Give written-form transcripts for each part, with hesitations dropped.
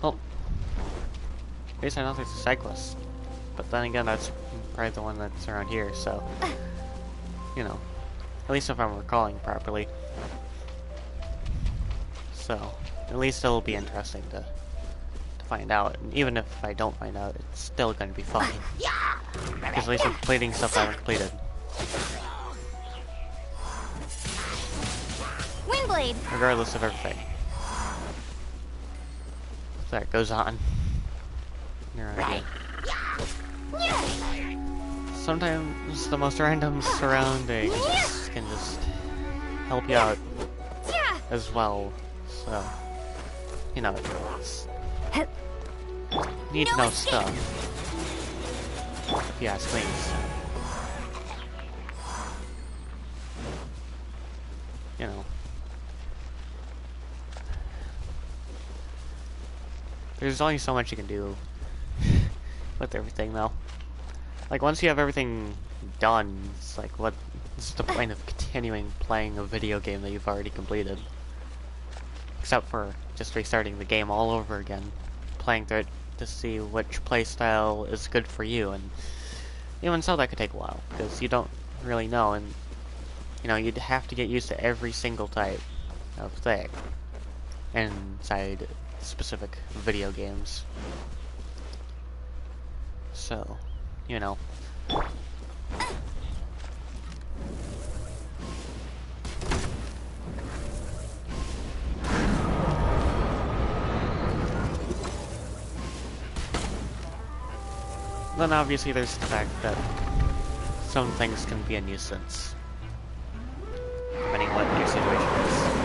Well, at least I know there's a side quest. But then again, that's probably the one that's around here, so... You know. At least if I'm recalling properly. So, at least it'll be interesting to find out. And even if I don't find out, it's still going to be fun. Because at least I'm completing stuff I haven't completed. Windblade! Regardless of everything that goes on. Your idea. Sometimes the most random surroundings can just help you out as well. So, you know, it's need to know stuff. If you ask me. You know. There's only so much you can do with everything, though. Like, once you have everything done, it's like, what's the point of continuing playing a video game that you've already completed? Except for just restarting the game all over again, playing through it to see which playstyle is good for you, and even so, that could take a while, because you don't really know, and, you know, you'd have to get used to every single type of thing inside specific video games. So, you know. Then obviously there's the fact that some things can be a nuisance, depending on what your situation is.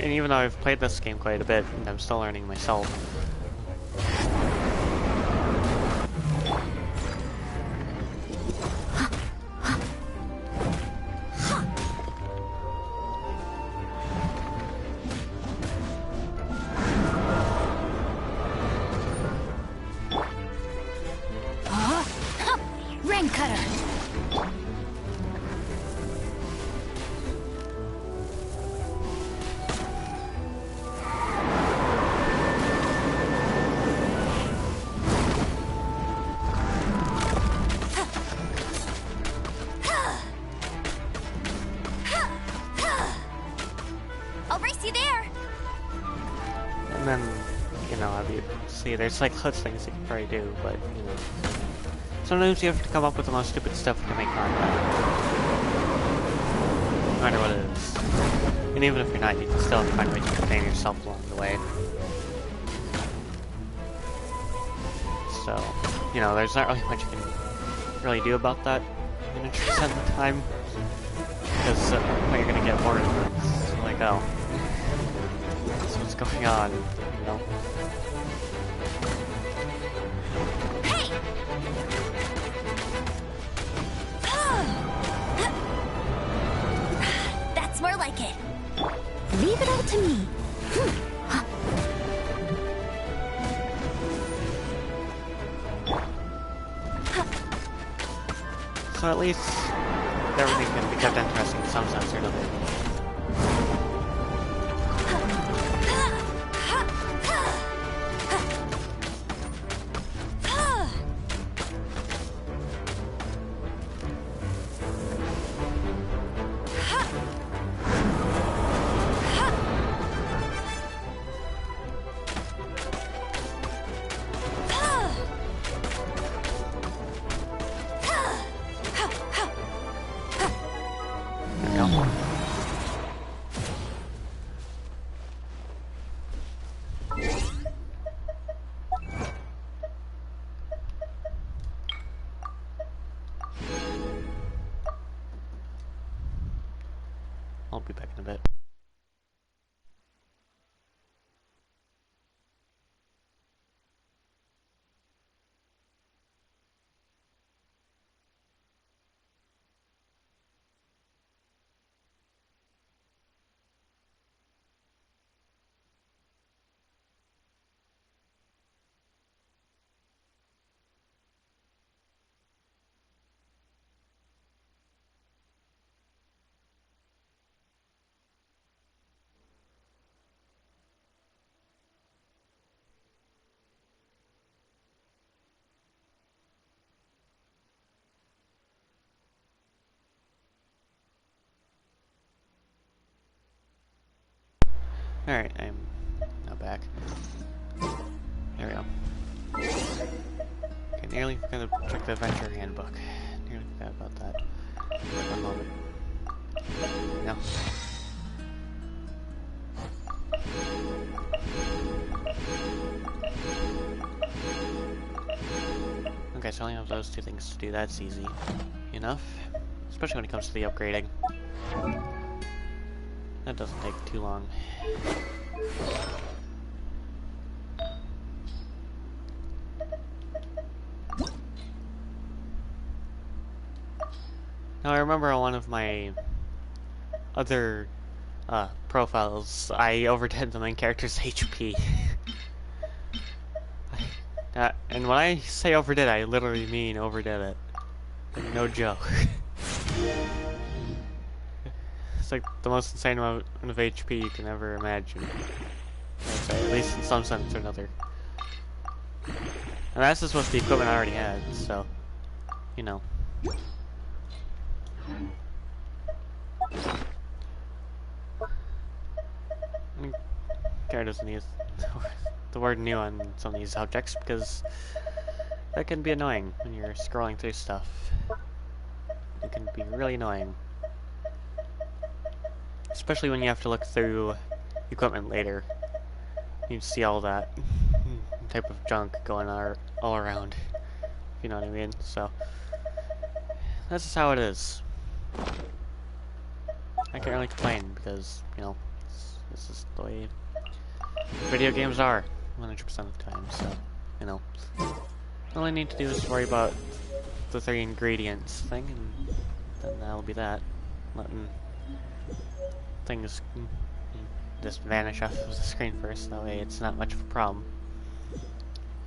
And even though I've played this game quite a bit, and I'm still learning myself. Rain cutter! And then, you know, obviously there's like lots of things you can probably do, but, you know, sometimes you have to come up with the most stupid stuff to make content. No matter what it is. And even if you're not, you can still find a way to entertain yourself along the way. So, you know, there's not really much you can really do about that in a percent of the time. Because what you're gonna get bored of is like, oh, that's what's going on, you know? Hey! That's more like it. Leave it all to me. So at least everything can be kept interesting in some sense or another. I'll be back in a bit. Alright, I'm now back. There we go. Okay, nearly forgot to check the adventure handbook. Nearly forgot about that. For a moment. No. Okay, so I only have those two things to do. That's easy enough. Especially when it comes to the upgrading. That doesn't take too long. Now I remember on one of my other profiles, I overdid the main character's HP. And when I say overdid, I literally mean overdid it. Like, no joke. It's like the most insane amount of HP you can ever imagine. I'd say, at least in some sense or another. And that's just what the equipment I already had, so, you know. Care doesn't use the word new on some of these objects because that can be annoying when you're scrolling through stuff. It can be really annoying. Especially when you have to look through equipment later. You see all that type of junk going all around. If you know what I mean. So, that's just how it is. I can't really complain because, you know, this is the way video games are 100% of the time, so, you know. All I need to do is worry about the 3 ingredients thing, and then that'll be that. Letting things just vanish off of the screen first, that way it's not much of a problem.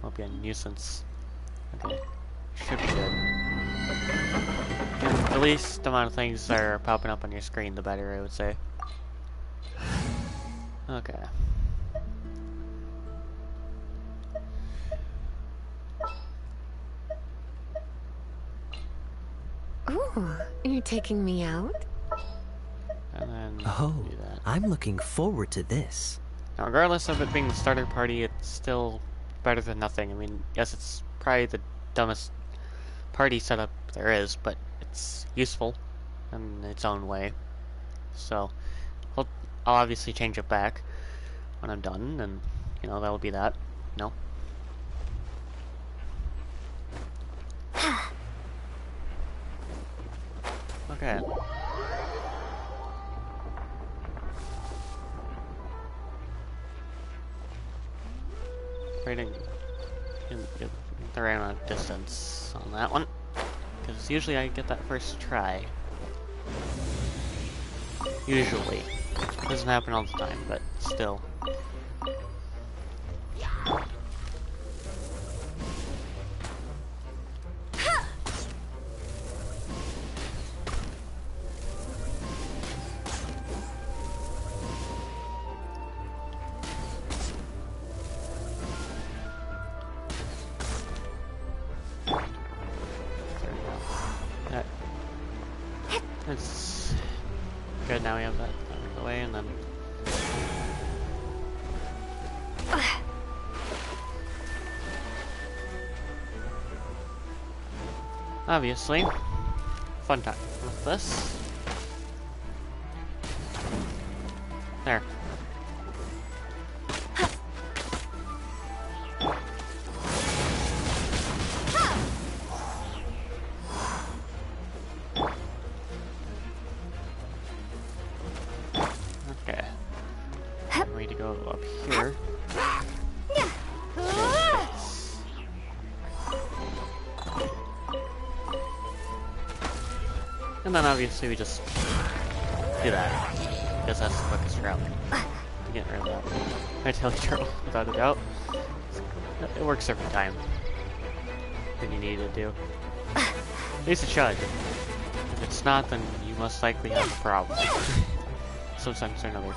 Won't be a nuisance. Okay, should be good. And the least amount of things that are popping up on your screen, the better, I would say. Okay. Ooh, you're taking me out? And then Oh, do that. I'm looking forward to this. Now, regardless of it being the starter party, it's still better than nothing. I mean, yes, it's probably the dumbest party setup there is, but it's useful in its own way. So, I'll obviously change it back when I'm done, and, you know, that'll be that. No? Okay. Rating the right amount of distance on that one, because usually I get that first try. Usually. Doesn't happen all the time, but still. It's good, now we have that out of the way, and then... Obviously, fun time with this. There. Okay. I'm ready to go up here. And then obviously we just do that, because that's the quickest route to get rid of that. I tell you, Turtle, without a doubt. It works every time. When you need it to. At least it should. If it's not, then you most likely have a problem. Some sense or another.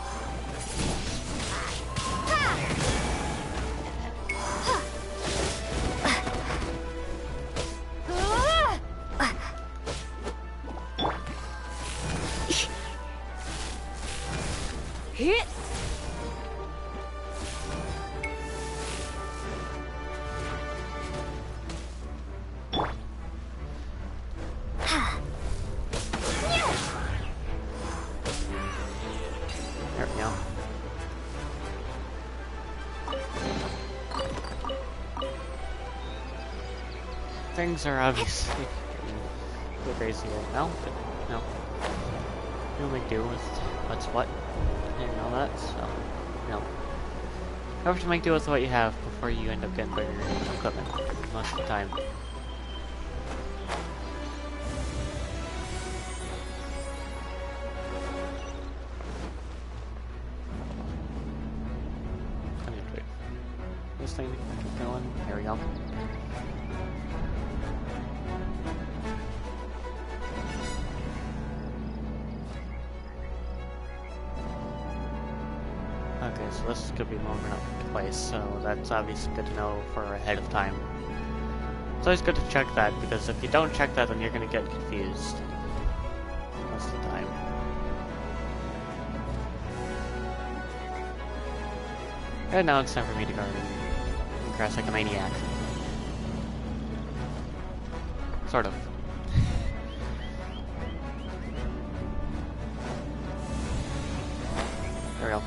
things are obviously getting a bit crazy right now, but no. You'll make do with what's what, and all that, so, you know. You have to make do with what you have before you end up getting better equipment, most of the time. I'm gonna wait for this thing to keep going. There we go. Okay, so this could be moving up into place, so that's obviously good to know for ahead of time. It's always good to check that, because if you don't check that, then you're going to get confused most of the time. And now it's time for me to go and crash like a maniac. Sort of. There we go.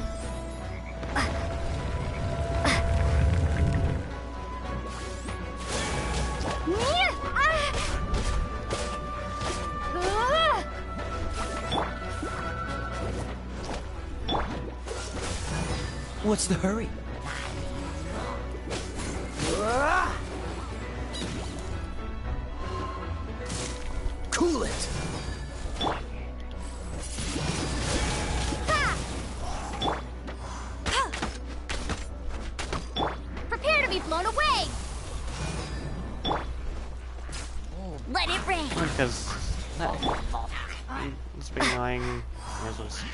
What's the hurry? Cool it! Prepare to be blown away! Let it rain! Because it's been annoying. Might as well just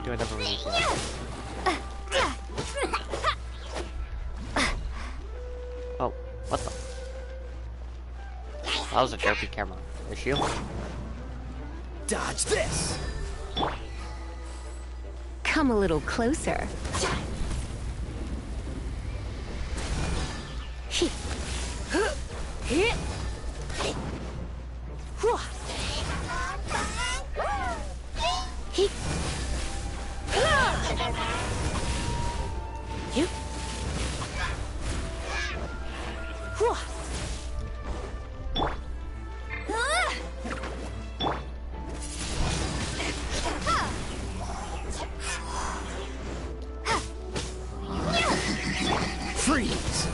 do whatever we can. Oh, what the? That was a derpy camera issue. Dodge this! Come a little closer. Freeze!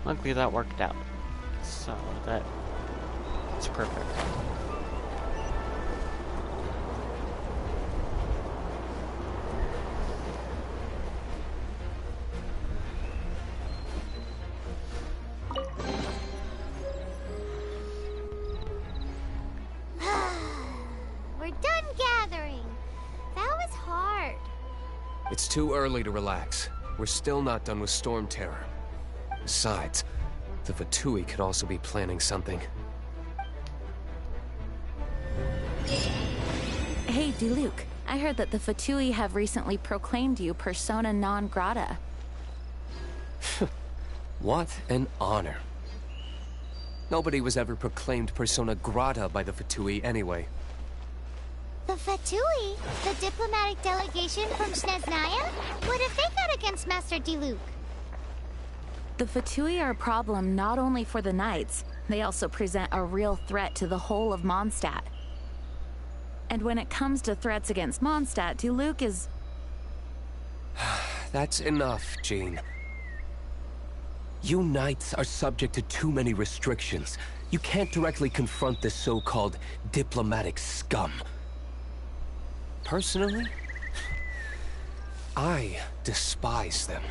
Luckily that worked out. So that's perfect. We're done gathering. That was hard. It's too early to relax. We're still not done with Storm Terror. Besides, the Fatui could also be planning something. Hey, Diluc. I heard that the Fatui have recently proclaimed you persona non grata. What an honor. Nobody was ever proclaimed persona grata by the Fatui anyway. The Fatui? The diplomatic delegation from Snezhnaya? What have they got against Master Diluc? The Fatui are a problem not only for the Knights, they also present a real threat to the whole of Mondstadt. And when it comes to threats against Mondstadt, Diluc is... That's enough, Jean. You Knights are subject to too many restrictions. You can't directly confront this so-called diplomatic scum. Personally, I despise them.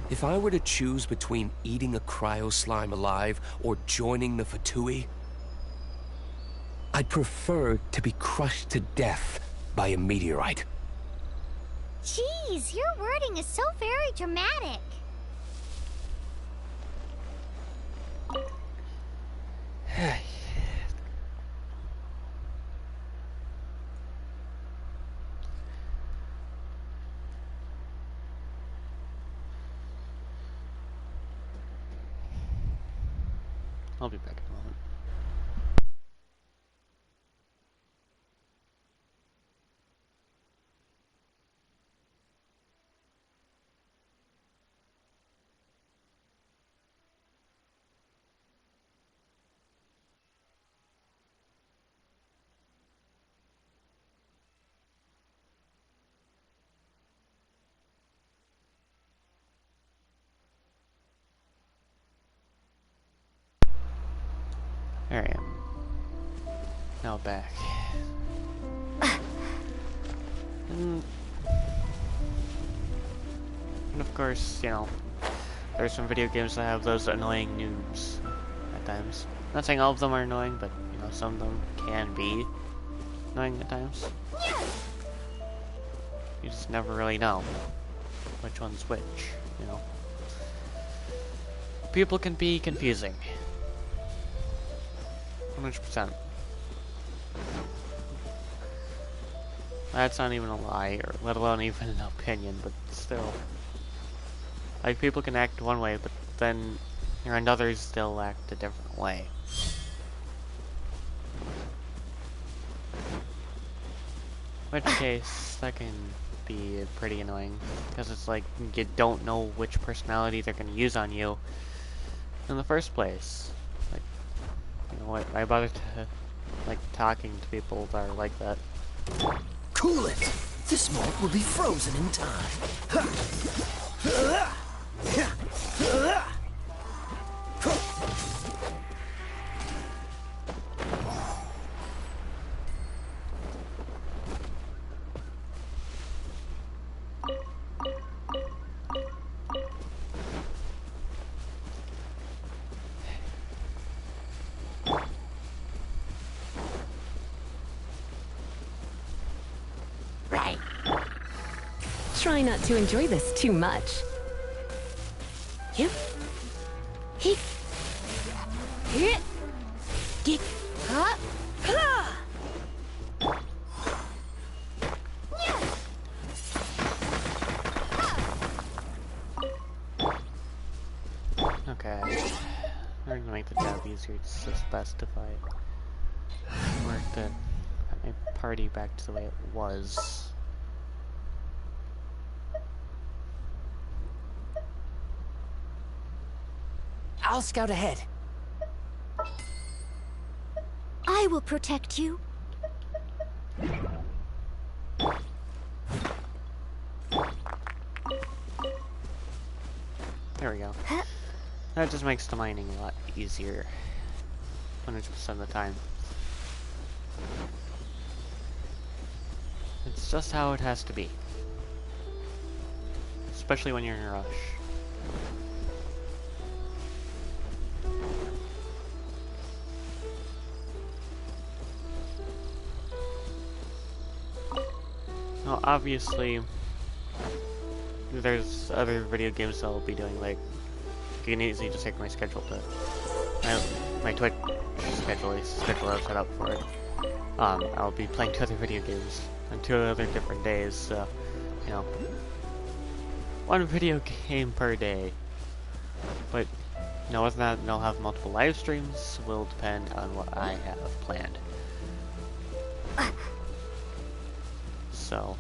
If I were to choose between eating a cryo slime alive or joining the Fatui, I'd prefer to be crushed to death by a meteorite. Jeez, your wording is so very dramatic. I'll be back in a moment. There I am. Now back. And of course, you know, there's some video games that have those annoying noobs at times. Not saying all of them are annoying, but you know, some of them can be annoying at times. You just never really know which one's which, you know. People can be confusing. 100%. That's not even a lie, or let alone even an opinion, but still. Like, people can act one way, but then, and others still act a different way. In which case, that can be pretty annoying, because it's like, you don't know which personality they're going to use on you in the first place. Like, you know what, I bother to, like, talking to people that are like that. Cool it! This malt will be frozen in time. Try not to enjoy this too much. Yep. He. Hit. Get up. Okay. We're gonna make the job easier. It's just best if I work the my party back to the way it was. I'll scout ahead. I will protect you. There we go. That just makes the mining a lot easier. 100% of the time. It's just how it has to be. Especially when you're in a rush. Now, obviously, there's other video games that I'll be doing, like, you can easily just take my schedule to, my Twitch schedule, is the schedule I've set up for it. I'll be playing 2 other video games on 2 other different days, so, you know, 1 video game per day. But, you know, whether or not I'll have multiple live streams will depend on what I have planned. So,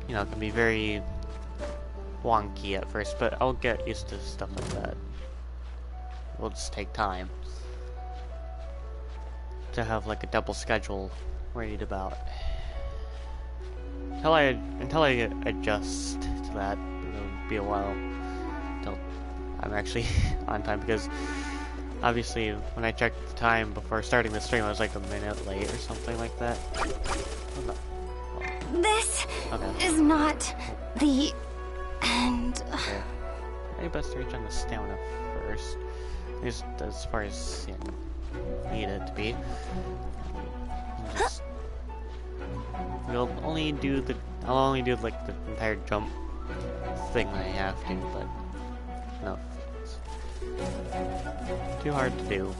you know, it can be very wonky at first, but I'll get used to stuff like that. It will just take time to have like a double schedule ready about. Until I adjust to that, it'll be a while until I'm actually on time, because obviously when I checked the time before starting the stream I was like a minute late or something like that. This Okay. is not the end. Okay. Maybe best to reach on the stamina first. At least as far as you need it to be. Just, I'll only do like the entire jump thing when I have to, but no. It's too hard to do.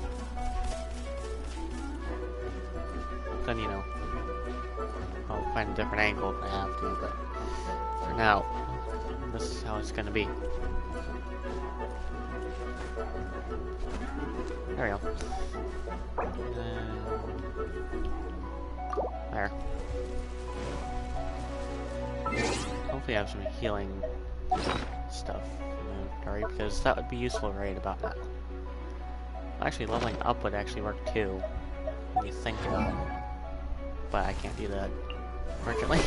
Then, you know, I'll find a different angle if I have to, but for now, this is how it's gonna be. There we go. There. Hopefully I have some healing stuff in the inventory, because that would be useful right about now. Actually, leveling up would actually work too, when you think about it. But I can't do that, unfortunately.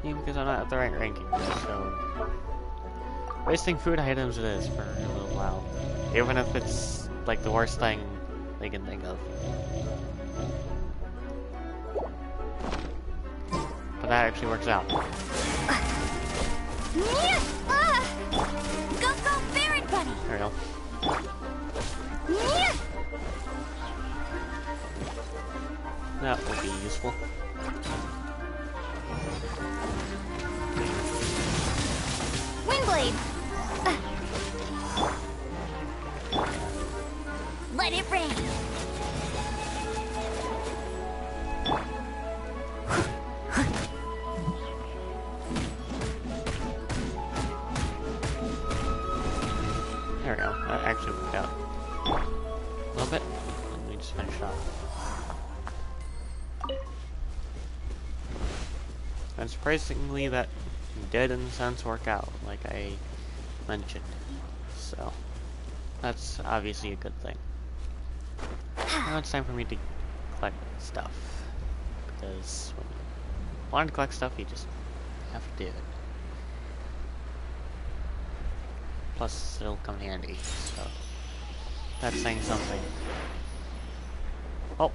Even because I'm not at the right ranking, so... Wasting food items it is for a little while. Even if it's, like, the worst thing they can think of. But that actually works out. Go, go, Baron Bunny! There we go. That will be useful. Windblade! Let it rain! There we go. That actually worked out. A little bit. Let me just finish it off. And surprisingly, that did in a sense work out, like I mentioned. So, that's obviously a good thing. Now it's time for me to collect stuff. Because when you want to collect stuff, you just have to do it. Plus, it'll come in handy, so that's saying something. Oh!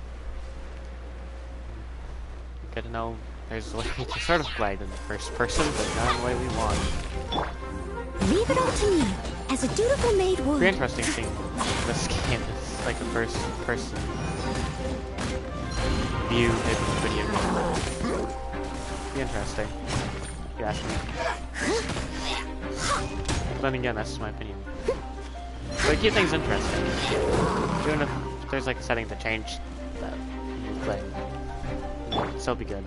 Good to know there's a way to sort of glide in the first person, but not the way we want. Leave it all to me, as a dutiful maid would. Pretty interesting seeing this game. It's like a first person view video game. Be interesting, if you ask me. But then again, that's just my opinion. But keep things interesting. Even if there's like a setting to change that thing, it'll still be good.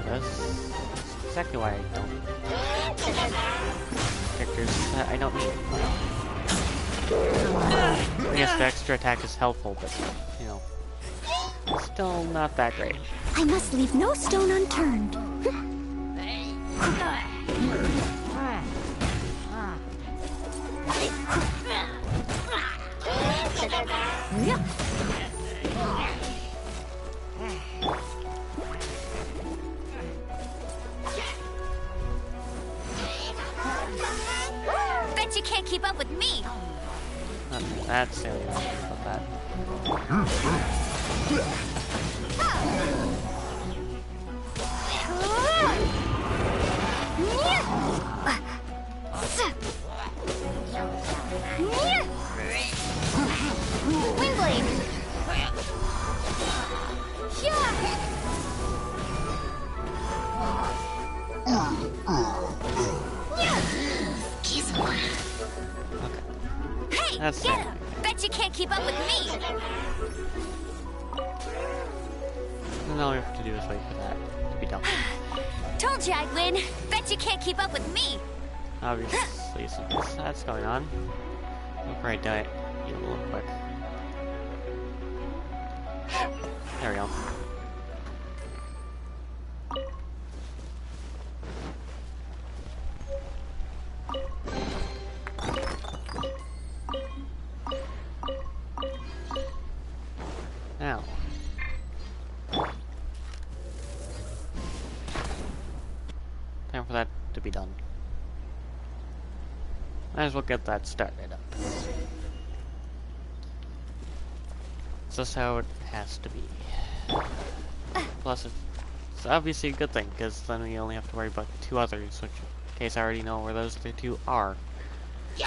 That's exactly why I don't characters that I don't need. Yes, the extra attack is helpful, but, you know, still not that great. I must leave no stone unturned. Bet you can't keep up with me. That's silly about that. Windblade. Okay. Hey, That's get it. him! Bet you can't keep up with me. And all we have to do is wait for that to be done. Told you I'd win. Bet you can't keep up with me. Obviously, since that's going on, before I die, eat a little quick. There we go. Now. Time for that to be done. Might as well get that started up. It's just how it has to be. Plus, it's obviously a good thing, because then we only have to worry about 2 others, which, in case I already know where those other 2 are. So.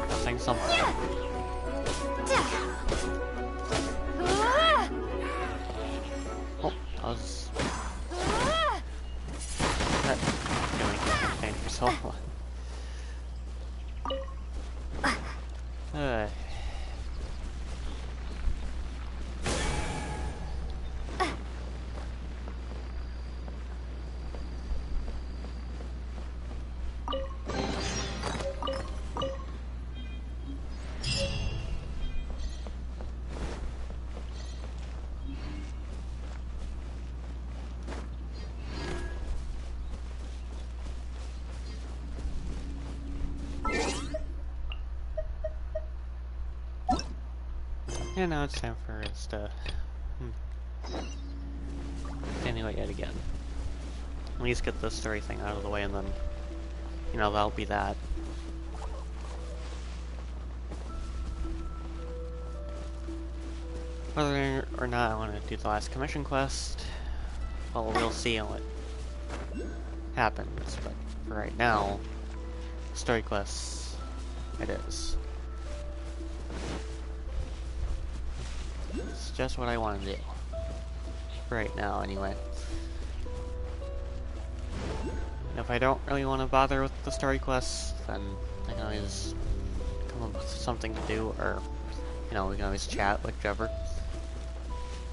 I'm saying something. Oh, that was... That feeling contained for so long. And now it's time for us to continue it yet again. At least get the story thing out of the way, and then, you know, that'll be that. Whether or not I want to do the last commission quest, well, we'll see what happens, but for right now, story quests, it is. It's just what I want to do. Right now, anyway. And if I don't really want to bother with the story quests, then I can always come up with something to do, or, you know, we can always chat, whichever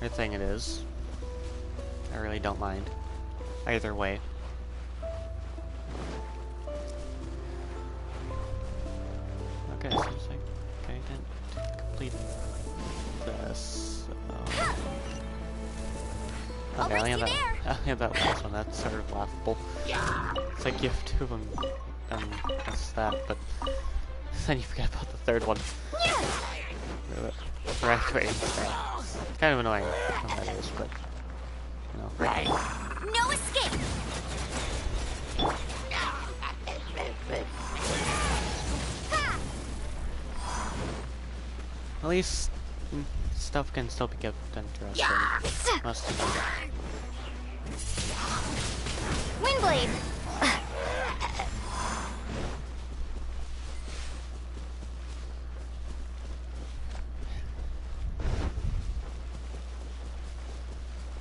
thing it is. I really don't mind. Either way. Okay, seems like I didn't complete this. Okay, I only have that last one. That's sort of laughable. It's like you have two of them, and that's that, but then you forget about the third one. For activating that. It's kind of annoying when that is, but, you know. Right. No escape! At least stuff can still be kept interesting. Must be. Windblade!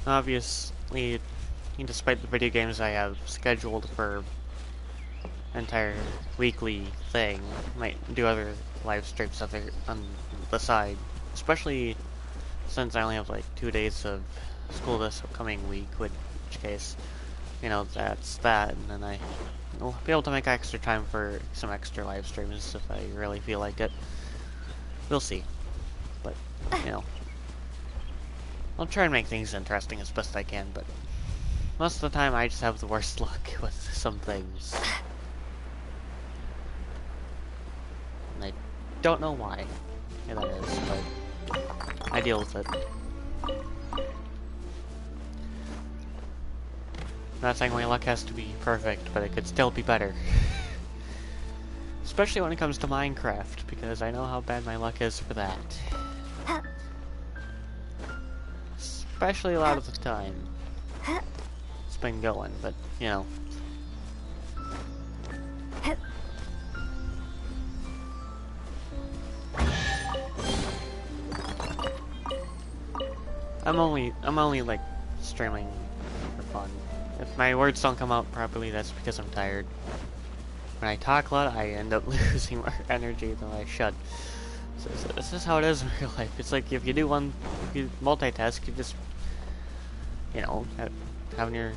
Obviously, despite the video games I have scheduled for entire weekly thing, might do other live streams on the side, especially since I only have like 2 days of school this upcoming week, which case, you know, that's that, and then I will be able to make extra time for some extra live streams if I really feel like it. We'll see, but, you know, I'll try and make things interesting as best I can, but most of the time I just have the worst luck with some things. And I don't know why that is, but I deal with it. I'm not saying my luck has to be perfect, but it could still be better. Especially when it comes to Minecraft, because I know how bad my luck is for that. Especially a lot of the time. It's been going, but, you know. I'm only like streaming for fun. If my words don't come out properly, that's because I'm tired. When I talk a lot, I end up losing more energy than I should. So this is how it is in real life. It's like if you multitask, you just, you know, having your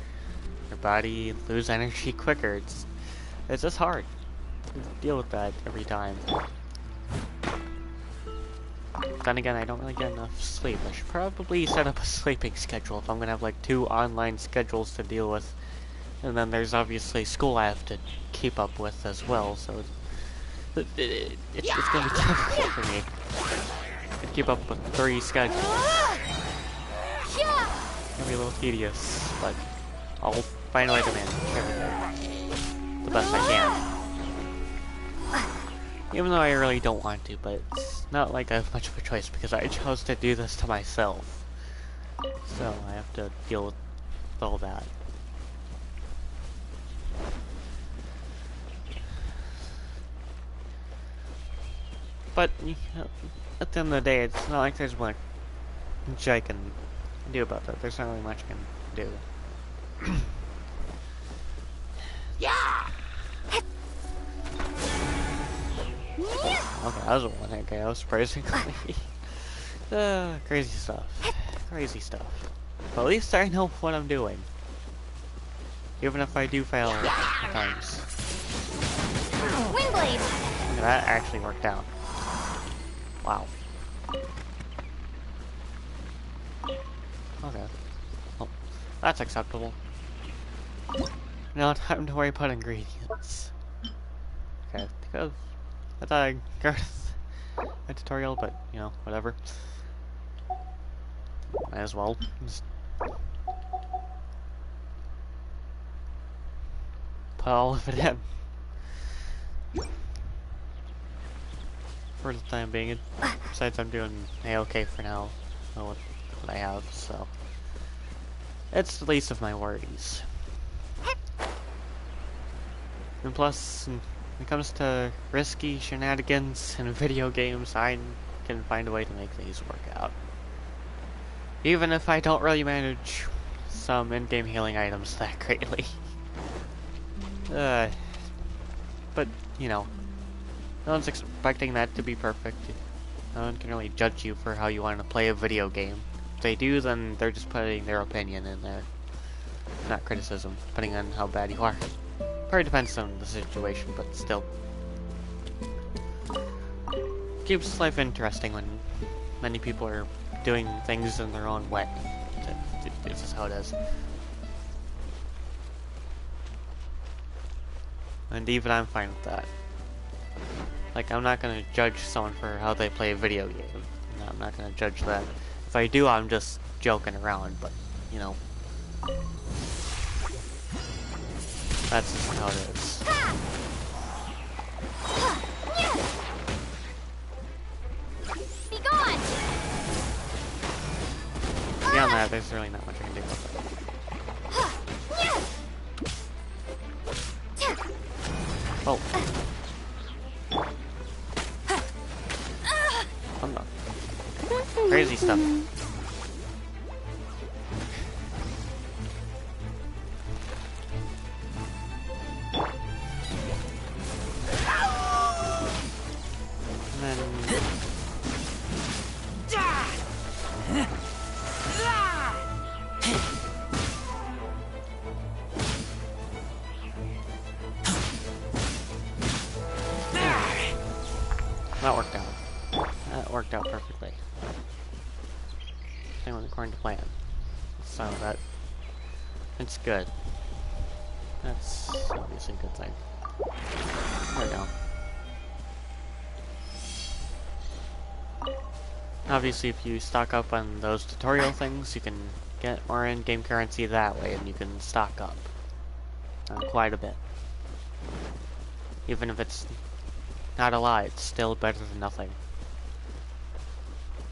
body lose energy quicker. It's just hard to deal with that every time. Then again, I don't really get enough sleep. I should probably set up a sleeping schedule if I'm gonna have like 2 online schedules to deal with. And then there's obviously school I have to keep up with as well, so it's gonna be difficult for me to keep up with 3 schedules. It's gonna be a little tedious, but I'll find a way to manage everything the best I can. Even though I really don't want to, but it's not like I have much of a choice because I chose to do this to myself. So I have to deal with all that. But, you know, at the end of the day, it's not like there's much I can do about that. There's not really much I can do. Okay, that was a one-hit KO, surprisingly. Crazy stuff. Crazy stuff. But at least I know what I'm doing. Even if I do fail at times. Windblade! Okay, that actually worked out. Wow. Okay. Well, that's acceptable. Now time to worry about ingredients. Okay, because I thought I covered a tutorial, but, you know, whatever. Might as well. Just put all of it in. For the time being. Besides, I'm doing A-okay for now. With what I have, so. It's the least of my worries. And plus, when it comes to risky shenanigans in video games, I can find a way to make these work out. Even if I don't really manage some in-game healing items that greatly. But, you know, no one's expecting that to be perfect. No one can really judge you for how you want to play a video game. If they do, then they're just putting their opinion in there. Not criticism, depending on how bad you are. Probably depends on the situation, but still. Keeps life interesting when many people are doing things in their own way. This is how it is. And even I'm fine with that. Like, I'm not gonna judge someone for how they play a video game. I'm not gonna judge that. If I do, I'm just joking around, but, you know. That's just how it is. Be gone! Beyond that, there's really not much I can do with it. Oh. What the? Crazy stuff. That worked out. That worked out perfectly. Everything went according to plan. So it's good. That's obviously a good thing. There we go. Obviously, if you stock up on those tutorial things, you can get more in-game currency that way, and you can stock up quite a bit. Even if it's not a lot, it's still better than nothing.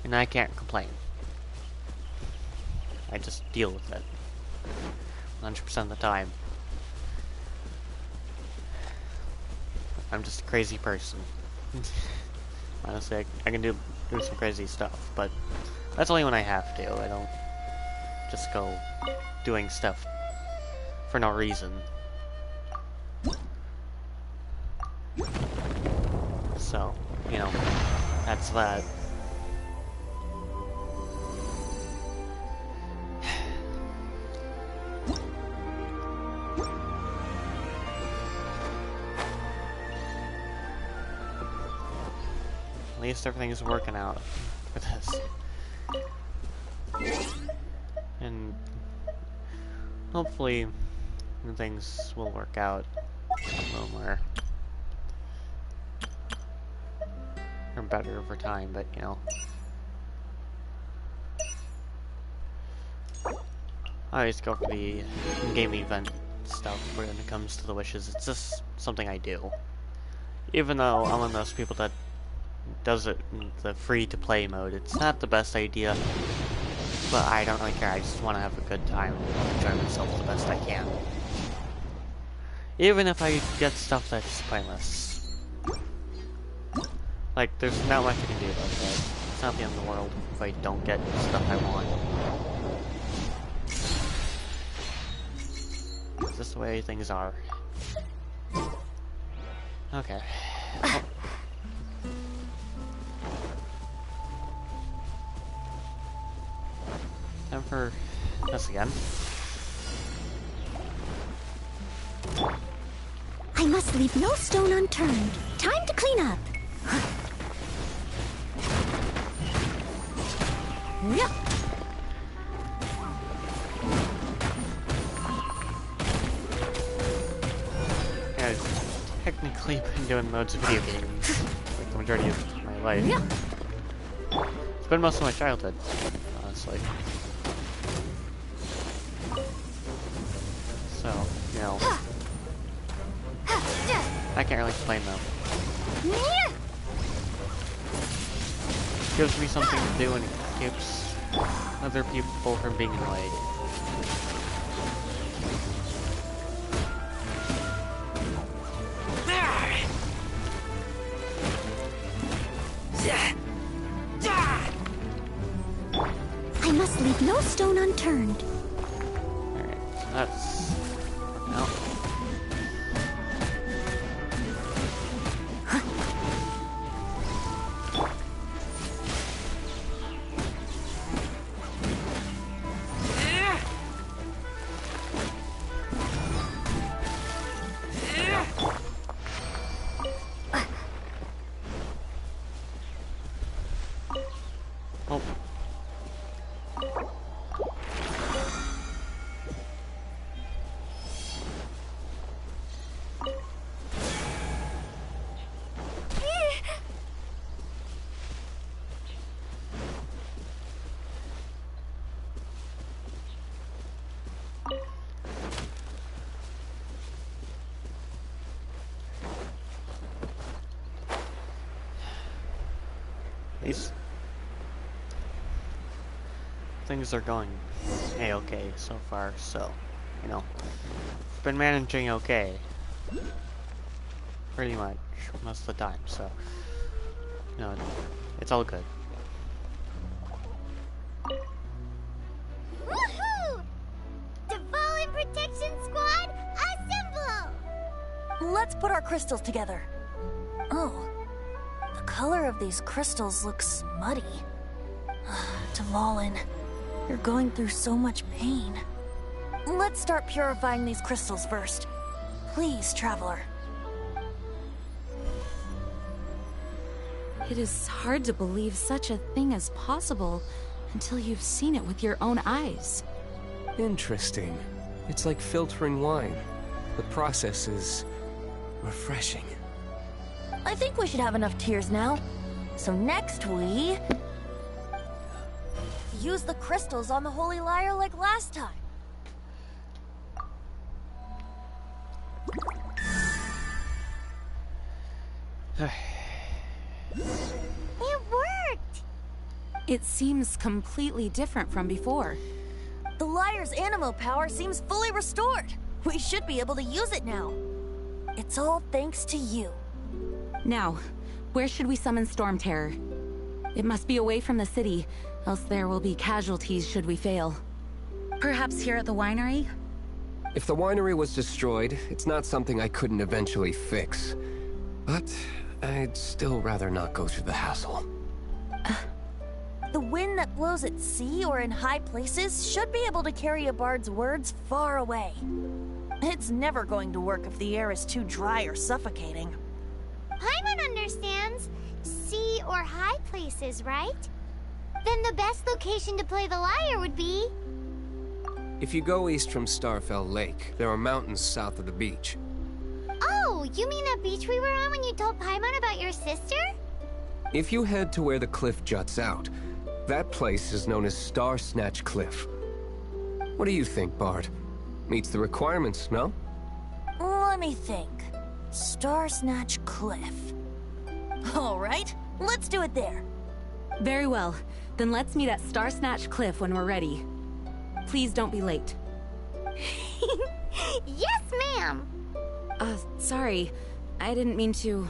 And I can't complain. I just deal with it 100% of the time. I'm just a crazy person. Honestly, I can do some crazy stuff, but that's only when I have to. I don't just go doing stuff for no reason. So, you know, that's that. At least everything's working out for this. And hopefully things will work out a little more or better over time, but you know. I always go for the game event stuff when it comes to the wishes. It's just something I do. Even though I'm one of those people that does it in the free-to-play mode, it's not the best idea, but I don't really care. I just want to have a good time and enjoy myself the best I can. Even if I get stuff that's pointless. Like, there's not much I can do about that. It's not the end of the world if I don't get stuff I want. It's just the way things are. Okay. Oh. Time for this again. I must leave no stone unturned. Time to clean up. Yep. Yeah, I've technically been doing loads of video games like the majority of my life. It's been most of my childhood, honestly. I can't really explain them. Yeah. Gives me something to do and it keeps other people from being annoyed. I must leave no stone unturned. Alright, so that's... no. Oh. These things are going a-okay so far, so, you know, been managing okay. Pretty much, most of the time, so, you know, it's all good. Woohoo! Dvalin Protection Squad, assemble! Let's put our crystals together. Oh, the color of these crystals looks muddy. Dvalin, you're going through so much pain. Let's start purifying these crystals first. Please, Traveler. It is hard to believe such a thing is possible until you've seen it with your own eyes. Interesting. It's like filtering wine. The process is refreshing. I think we should have enough tears now. So next we... use the crystals on the Holy Lyre like last time. It worked! It seems completely different from before. The Lyre's animo power seems fully restored. We should be able to use it now. It's all thanks to you. Now, where should we summon Storm Terror? It must be away from the city, else there will be casualties should we fail. Perhaps here at the winery? If the winery was destroyed, it's not something I couldn't eventually fix. But I'd still rather not go through the hassle. The wind that blows at sea or in high places should be able to carry a bard's words far away. It's never going to work if the air is too dry or suffocating. Paimon understands sea or high places, right? Then the best location to play the lyre would be... If you go east from Starfell Lake, there are mountains south of the beach. Oh, you mean that beach we were on when you told Paimon about your sister? If you head to where the cliff juts out, that place is known as Star Snatch Cliff. What do you think, Bard? Meets the requirements, no? Let me think. Star Snatch Cliff. All right, let's do it there. Very well. Then let's meet at Star Snatch Cliff when we're ready. Please don't be late. Yes, ma'am! Sorry. I didn't mean to...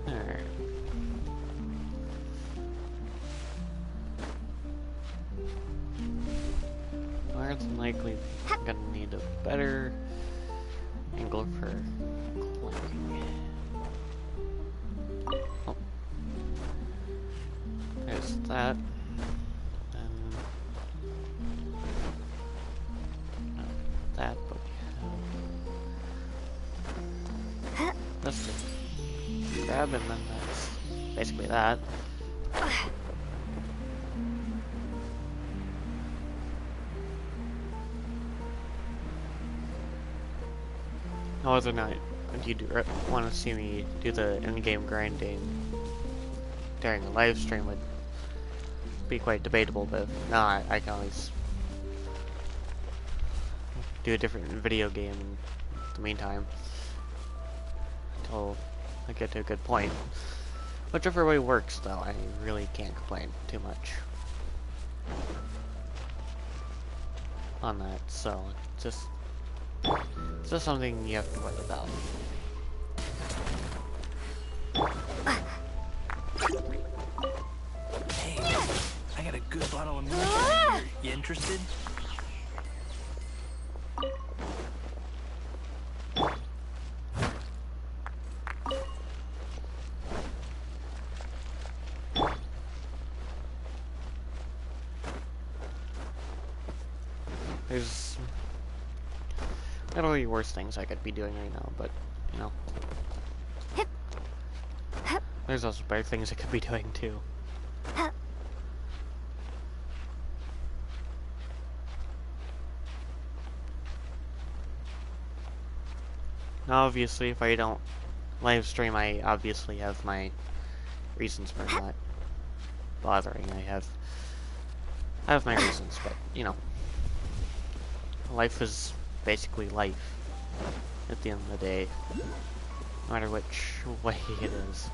Alright. More than likely, I'm gonna need a better angle for climbing. Oh. There's that. And not that, but we have that's the grab, and then that's basically that. whether or not you do want to see me do the in-game grinding during a live stream would be quite debatable, but if not, I can always do a different video game in the meantime until I get to a good point. Whichever way works, though, I really can't complain too much on that, so it's just something you have to worry about. Hey, I got a good bottle of moonshine here. You interested? There's literally worse things I could be doing right now, but, you know. There's also better things I could be doing, too. Now, obviously, if I don't live stream, I obviously have my reasons for not bothering. I have my reasons, but, you know. Life is basically life at the end of the day, no matter which way it is.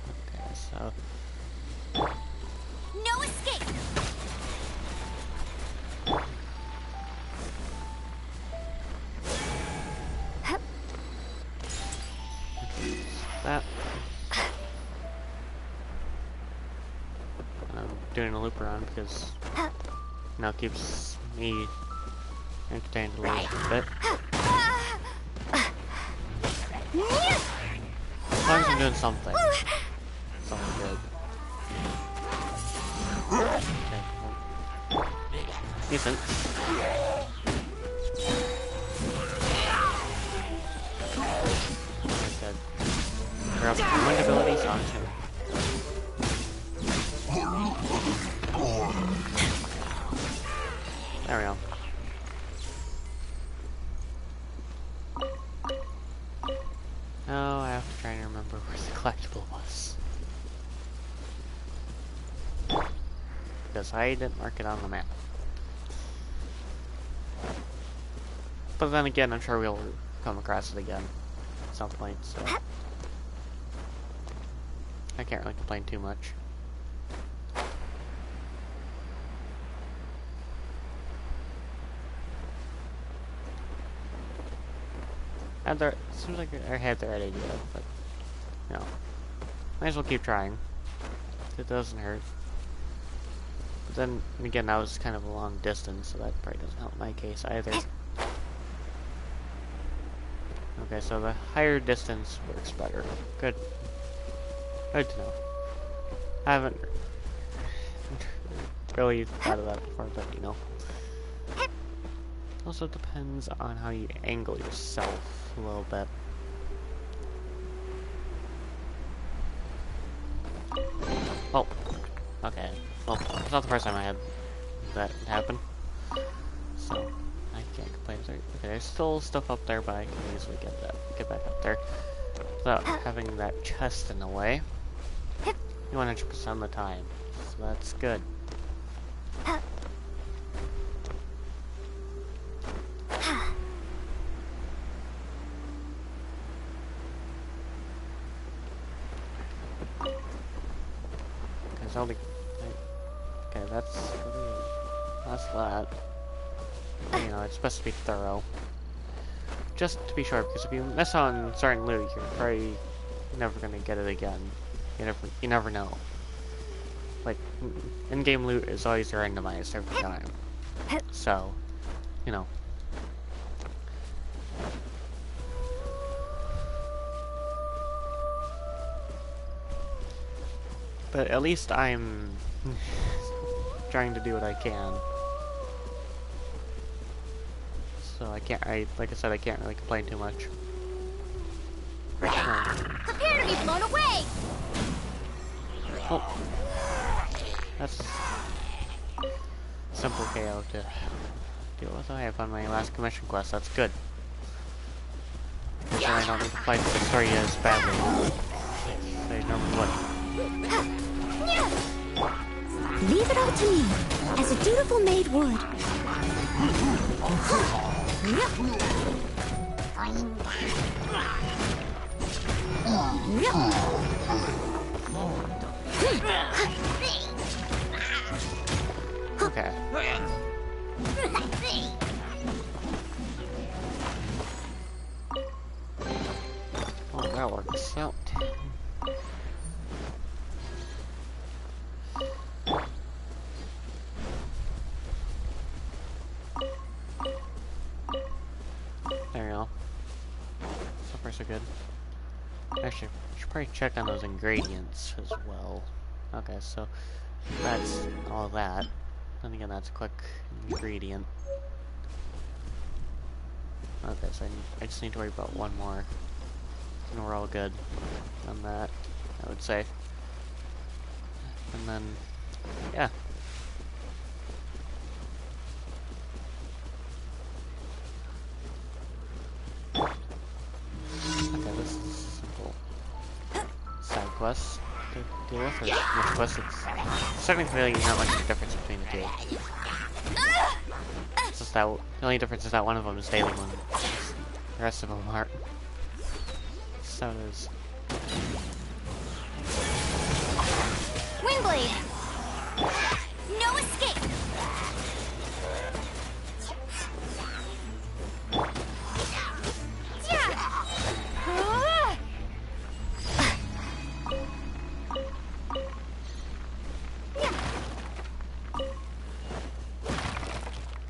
Okay, so No escape! that. I'm doing a loop around because now it keeps me entertained a little bit. As long as I'm doing something. Something good. Okay. Well, decent. Good. Grab wind abilities on too. There we go. Now I have to try and remember where the collectible was. Because I didn't mark it on the map. But then again, I'm sure we'll come across it again at some point, so I can't really complain too much. And it seems like I had the right idea, but you know, might as well keep trying. It doesn't hurt. But then again, that was kind of a long distance, so that probably doesn't help my case either. Okay, so the higher distance works better. Good. Good to know. I haven't really thought of that before, but you know. Also depends on how you angle yourself a little bit. Oh, okay. Well, it's not the first time I had that happen, so I can't complain. Okay, there's still stuff up there, but I can easily get back up there without having that chest in the way. 100% of the time, so that's good. Okay, that's that. You know, it's supposed to be thorough. Just to be sure, because if you miss on certain loot, you're probably never gonna get it again. You never know. Like, in-game loot is always randomized every time. So, you know. But at least I'm trying to do what I can. So like I said, I can't really complain too much. Prepare to be blown away! Oh. That's simple KO to deal with. I have on my last commission quest. That's good. So I don't need to fight the story as badly as I normally would. Leave it all to me, as a dutiful maid would. Okay. Oh, that works out. There you go. So far so good. Actually, I should probably check on those ingredients as well. Okay, so that's all that. Then again, that's a quick ingredient. Okay, so I just need to worry about one more. And we're all good on that, I would say. And then, yeah. Okay, this is simple side quest to deal with, or which quest it's technically really not much of a difference between the two. It's just that the only difference is that one of them is daily one. The rest of them aren't. So it is. Windblade! No escape!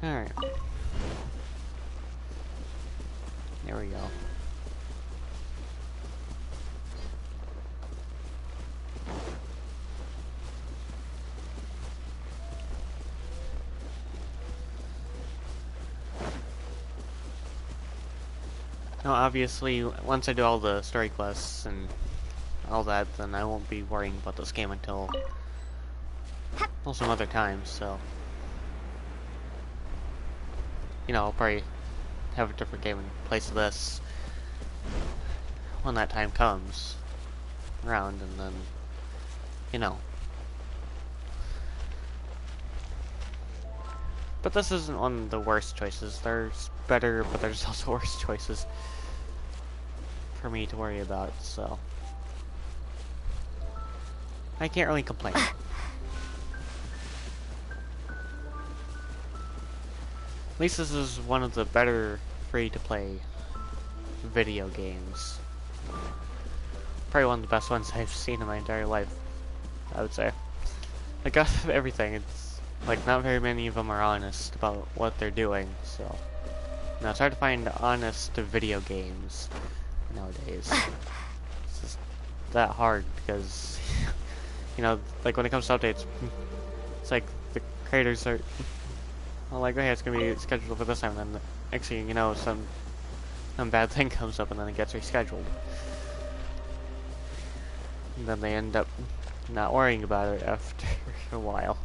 Alright. There we go. Now, obviously, once I do all the story quests and all that, then I won't be worrying about this game until well, some other time, so you know, I'll probably have a different game in place of this when that time comes around, and then, you know. But this isn't one of the worst choices. There's better, but there's also worse choices for me to worry about, so I can't really complain. At least this is one of the better free-to-play video games. Probably one of the best ones I've seen in my entire life, I would say. Like, out of everything, it's like not very many of them are honest about what they're doing, so now it's hard to find honest video games nowadays. It's just that hard because you know, like when it comes to updates, it's like the creators are like, okay, it's gonna be scheduled for this time, and then next thing you know, some bad thing comes up and then it gets rescheduled. And then they end up not worrying about it after a while.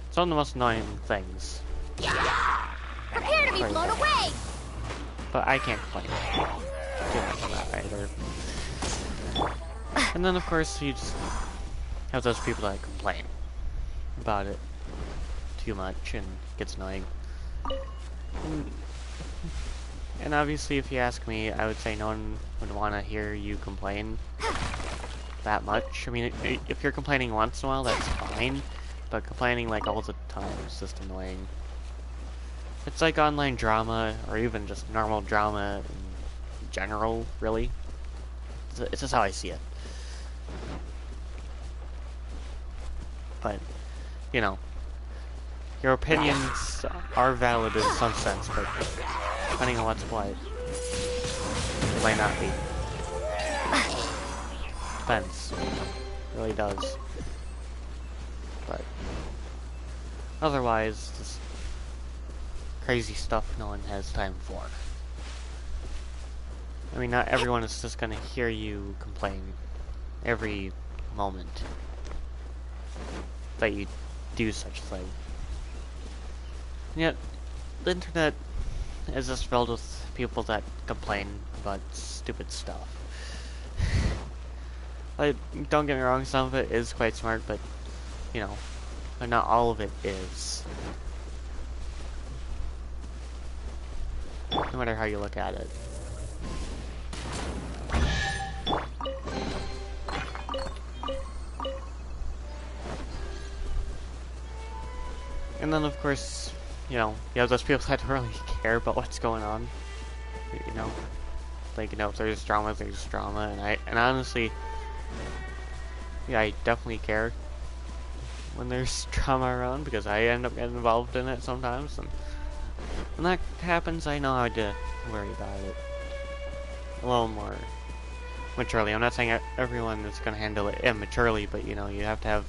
It's one of the most annoying things. Prepare to be blown away! But I can't complain too much on that either. And then of course you just have those people that complain about it too much and it gets annoying. And obviously if you ask me, I would say no one would want to hear you complain that much. I mean, if you're complaining once in a while, that's fine. But complaining like all the time is just annoying. It's like online drama, or even just normal drama in general, really. It's just how I see it. But, you know, your opinions are valid in some sense, but depending on what's what, it might not be. Depends. It really does. But otherwise, just crazy stuff no one has time for. I mean, not everyone is just gonna hear you complain every moment that you do such a thing. Yet, the internet is just filled with people that complain about stupid stuff. Like, don't get me wrong, some of it is quite smart, but, you know, but not all of it is. No matter how you look at it. And then, of course, you know, you have those people that don't really care about what's going on. You know, like, you know, if there's drama, and honestly, yeah, I definitely care when there's drama around, because I end up getting involved in it sometimes, and when that happens, I know how to worry about it a little more maturely. I'm not saying everyone is going to handle it immaturely, but, you know, you have to have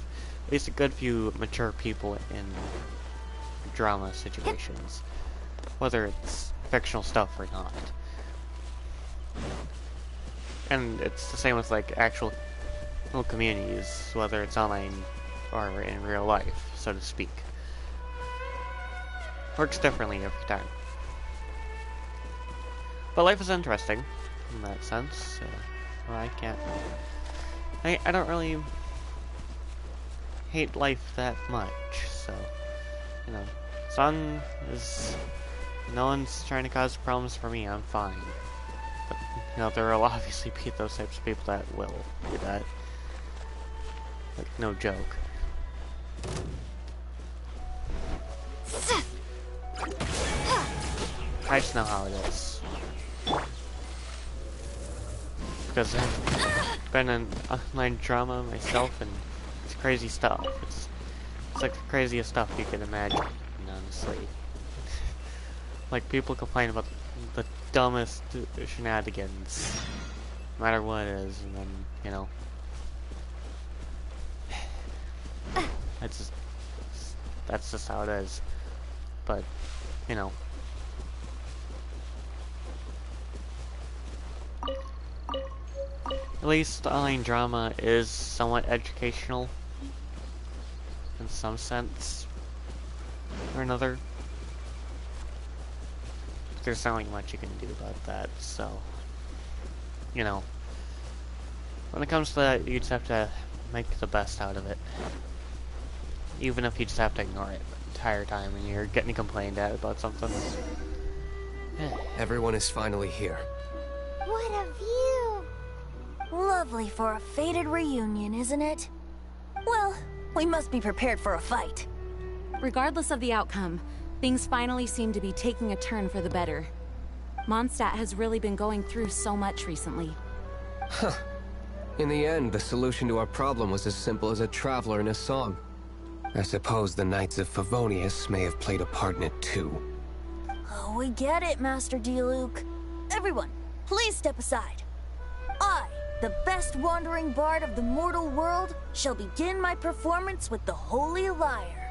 at least a good few mature people in drama situations, whether it's fictional stuff or not. And it's the same with, like, actual little communities, whether it's online or in real life, so to speak. Works differently every time. But life is interesting in that sense. Well, I don't really hate life that much, so, you know, as long as no one's trying to cause problems for me, I'm fine. But, you know, there will obviously be those types of people that will do that. Like, no joke. I just know how it is. Because I've been in online drama myself, and it's crazy stuff. It's like the craziest stuff you can imagine, honestly. Like, people complain about the dumbest shenanigans, no matter what it is, and then, you know, that's just how it is. But, you know, at least online drama is somewhat educational in some sense or another. There's not really much you can do about that, so, you know, when it comes to that, you just have to make the best out of it. Even if you just have to ignore it the entire time and you're getting complained at about something. Everyone is finally here. What a view! Lovely for a fated reunion, isn't it? Well, we must be prepared for a fight. Regardless of the outcome, things finally seem to be taking a turn for the better. Mondstadt has really been going through so much recently. Huh. In the end, the solution to our problem was as simple as a traveler in a song. I suppose the Knights of Favonius may have played a part in it too. Oh, we get it, Master Diluc. Everyone, please step aside. I, the best wandering bard of the mortal world, shall begin my performance with the Holy Lyre.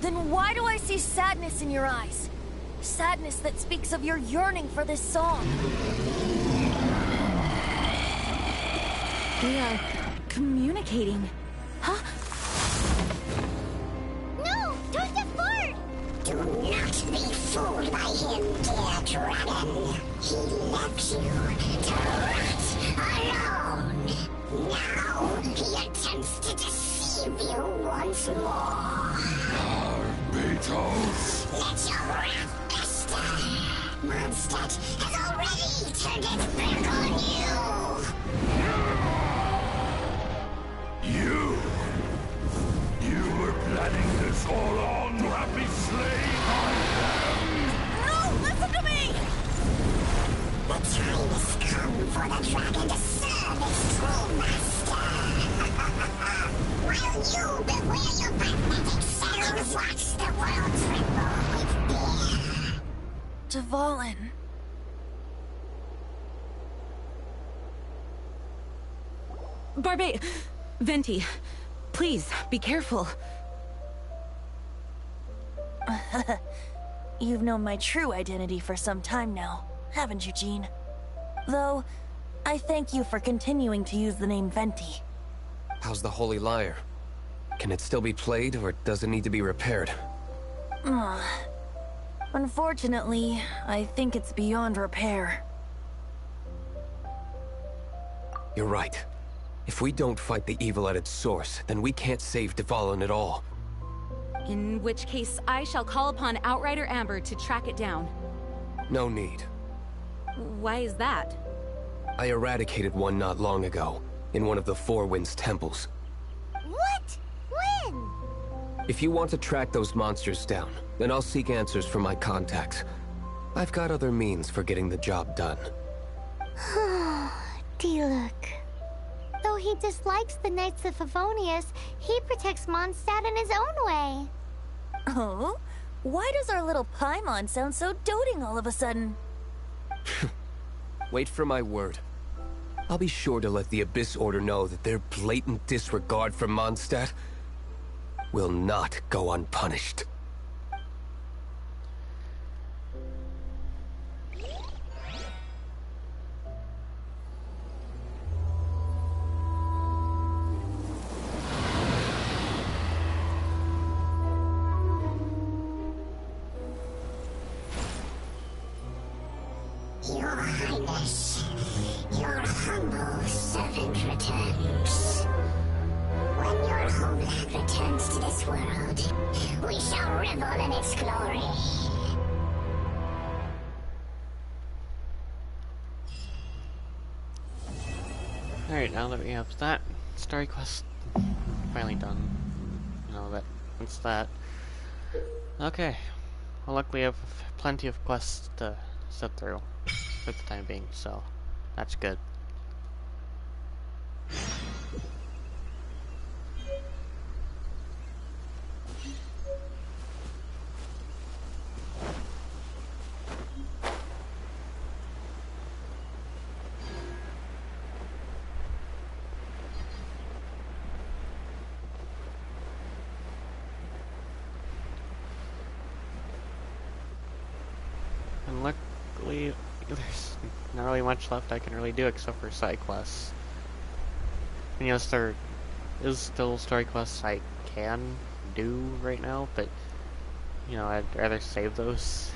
Then why do I see sadness in your eyes? Sadness that speaks of your yearning for this song. We are communicating. Huh? No! Don't get bored! Do not be fooled by him, dear dragon. He left you to rot alone. Now he attempts to deceive you once more. Beatles! Let your wrath fester. Mondstadt has already turned its back on you. You were planning this all on, happy slave I am! No, listen to me! the dragon to serve its true master. While you beware your magnetic cells, watch the world tremble with fear. Dvalin. Barbe... Venti, please, be careful. You've known my true identity for some time now, haven't you, Jean? Though, I thank you for continuing to use the name Venti. How's the Holy Lyre? Can it still be played, or does it need to be repaired? Unfortunately, I think it's beyond repair. You're right. If we don't fight the evil at its source, then we can't save Dvalin at all. In which case, I shall call upon Outrider Amber to track it down. No need. Why is that? I eradicated one not long ago, in one of the Four Winds temples. What? When? If you want to track those monsters down, then I'll seek answers from my contacts. I've got other means for getting the job done. Diluc. Though he dislikes the Knights of Favonius, he protects Mondstadt in his own way. Oh? Why does our little Paimon sound so doting all of a sudden? Wait for my word. I'll be sure to let the Abyss Order know that their blatant disregard for Mondstadt will not go unpunished. Your Highness, your humble servant returns. When your homeland returns to this world, we shall revel in its glory. Alright, now that we have that story quest finally done, that's that. Okay, well, luckily I have plenty of quests to sit through for the time being, so that's good. And luckily, there's not really much left I can really do except for side quests. And yes, there is still story quests I can do right now, but I'd rather save those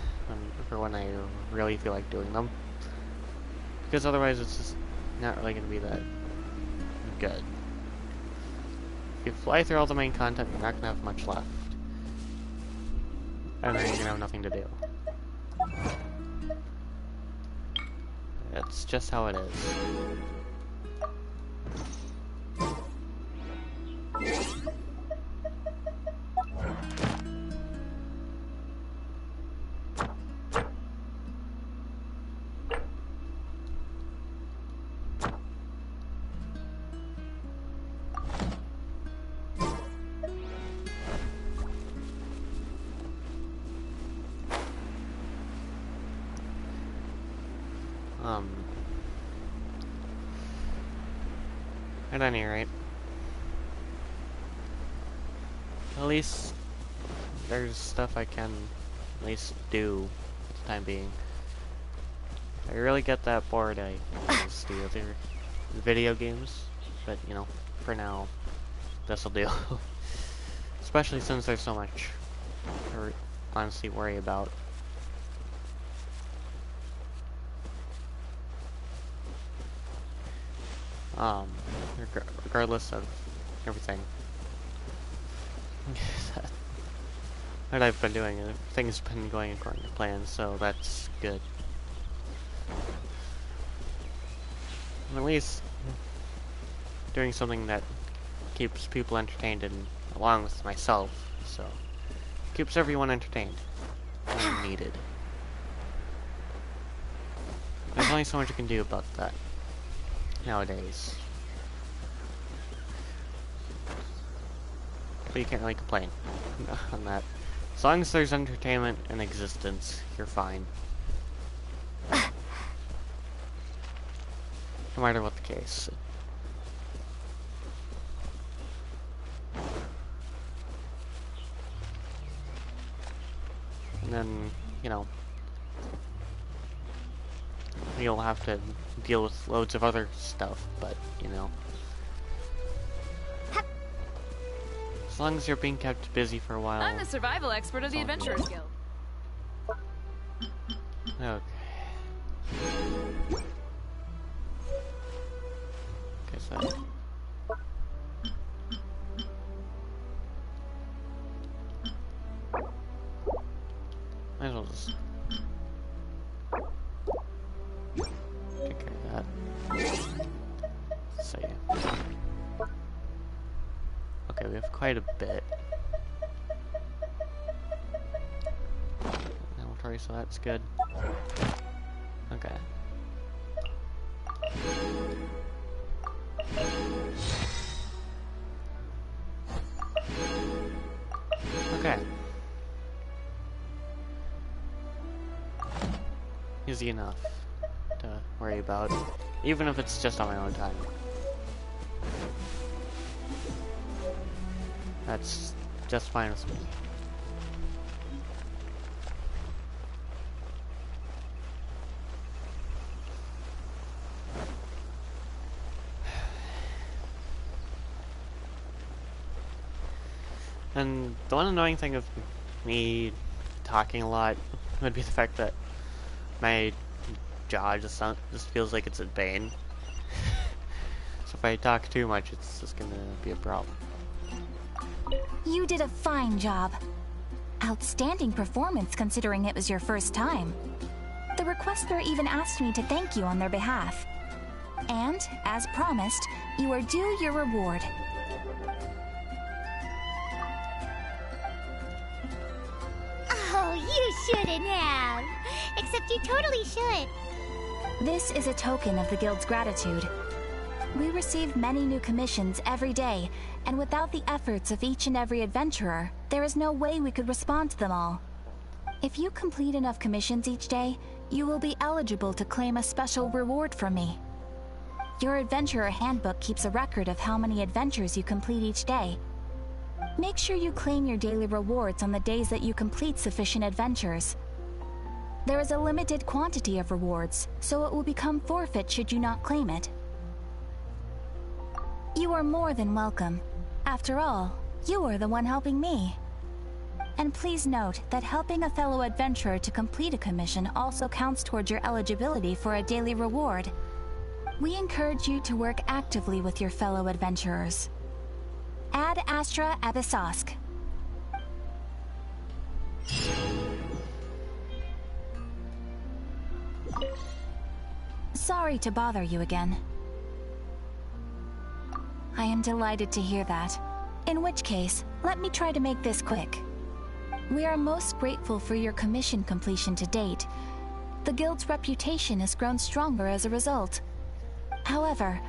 for when I really feel like doing them, because otherwise it's just not really going to be that good. If you fly through all the main content, you're not going to have much left, and then you're going to have nothing to do. That's just how it is. At any rate, at least there's stuff I can at least do for the time being. If I really get that bored, I use the other video games, but for now, this'll do. Especially since there's so much to honestly worry about. Regardless of everything that I've been doing, everything's been going according to plan, so that's good. And at least doing something that keeps people entertained, and along with myself, so keeps everyone entertained when needed. There's only so much you can do about that. nowadays. But you can't really complain on that. As long as there's entertainment in existence, you're fine. No matter what the case. And then, you know, you'll have to deal with loads of other stuff, but, you know. As long as you're being kept busy for a while. I'm the survival expert of the Adventurers Guild. Okay. Okay, so... might as well just... take care of that. So, yeah. Okay, we have quite a bit. Inventory, so that's good. Okay. Okay. Easy enough to worry about, even if it's just on my own time. That's just fine with me. And the one annoying thing of me talking a lot would be the fact that my jaw just feels like it's in pain. So if I talk too much, it's just gonna be a problem. You did a fine job. Outstanding performance considering it was your first time. The requester even asked me to thank you on their behalf. And, as promised, you are due your reward. Oh, you shouldn't have. Except you totally should. This is a token of the Guild's gratitude. We receive many new commissions every day, and without the efforts of each and every adventurer, there is no way we could respond to them all. If you complete enough commissions each day, you will be eligible to claim a special reward from me. Your adventurer handbook keeps a record of how many adventures you complete each day. Make sure you claim your daily rewards on the days that you complete sufficient adventures. There is a limited quantity of rewards, so it will become forfeit should you not claim it. You are more than welcome. After all, you are the one helping me. And please note that helping a fellow adventurer to complete a commission also counts towards your eligibility for a daily reward. We encourage you to work actively with your fellow adventurers. Ad Astra Abyssosk. Sorry to bother you again. I am delighted to hear that. In which case, let me try to make this quick. We are most grateful for your commission completion to date. The Guild's reputation has grown stronger as a result. However,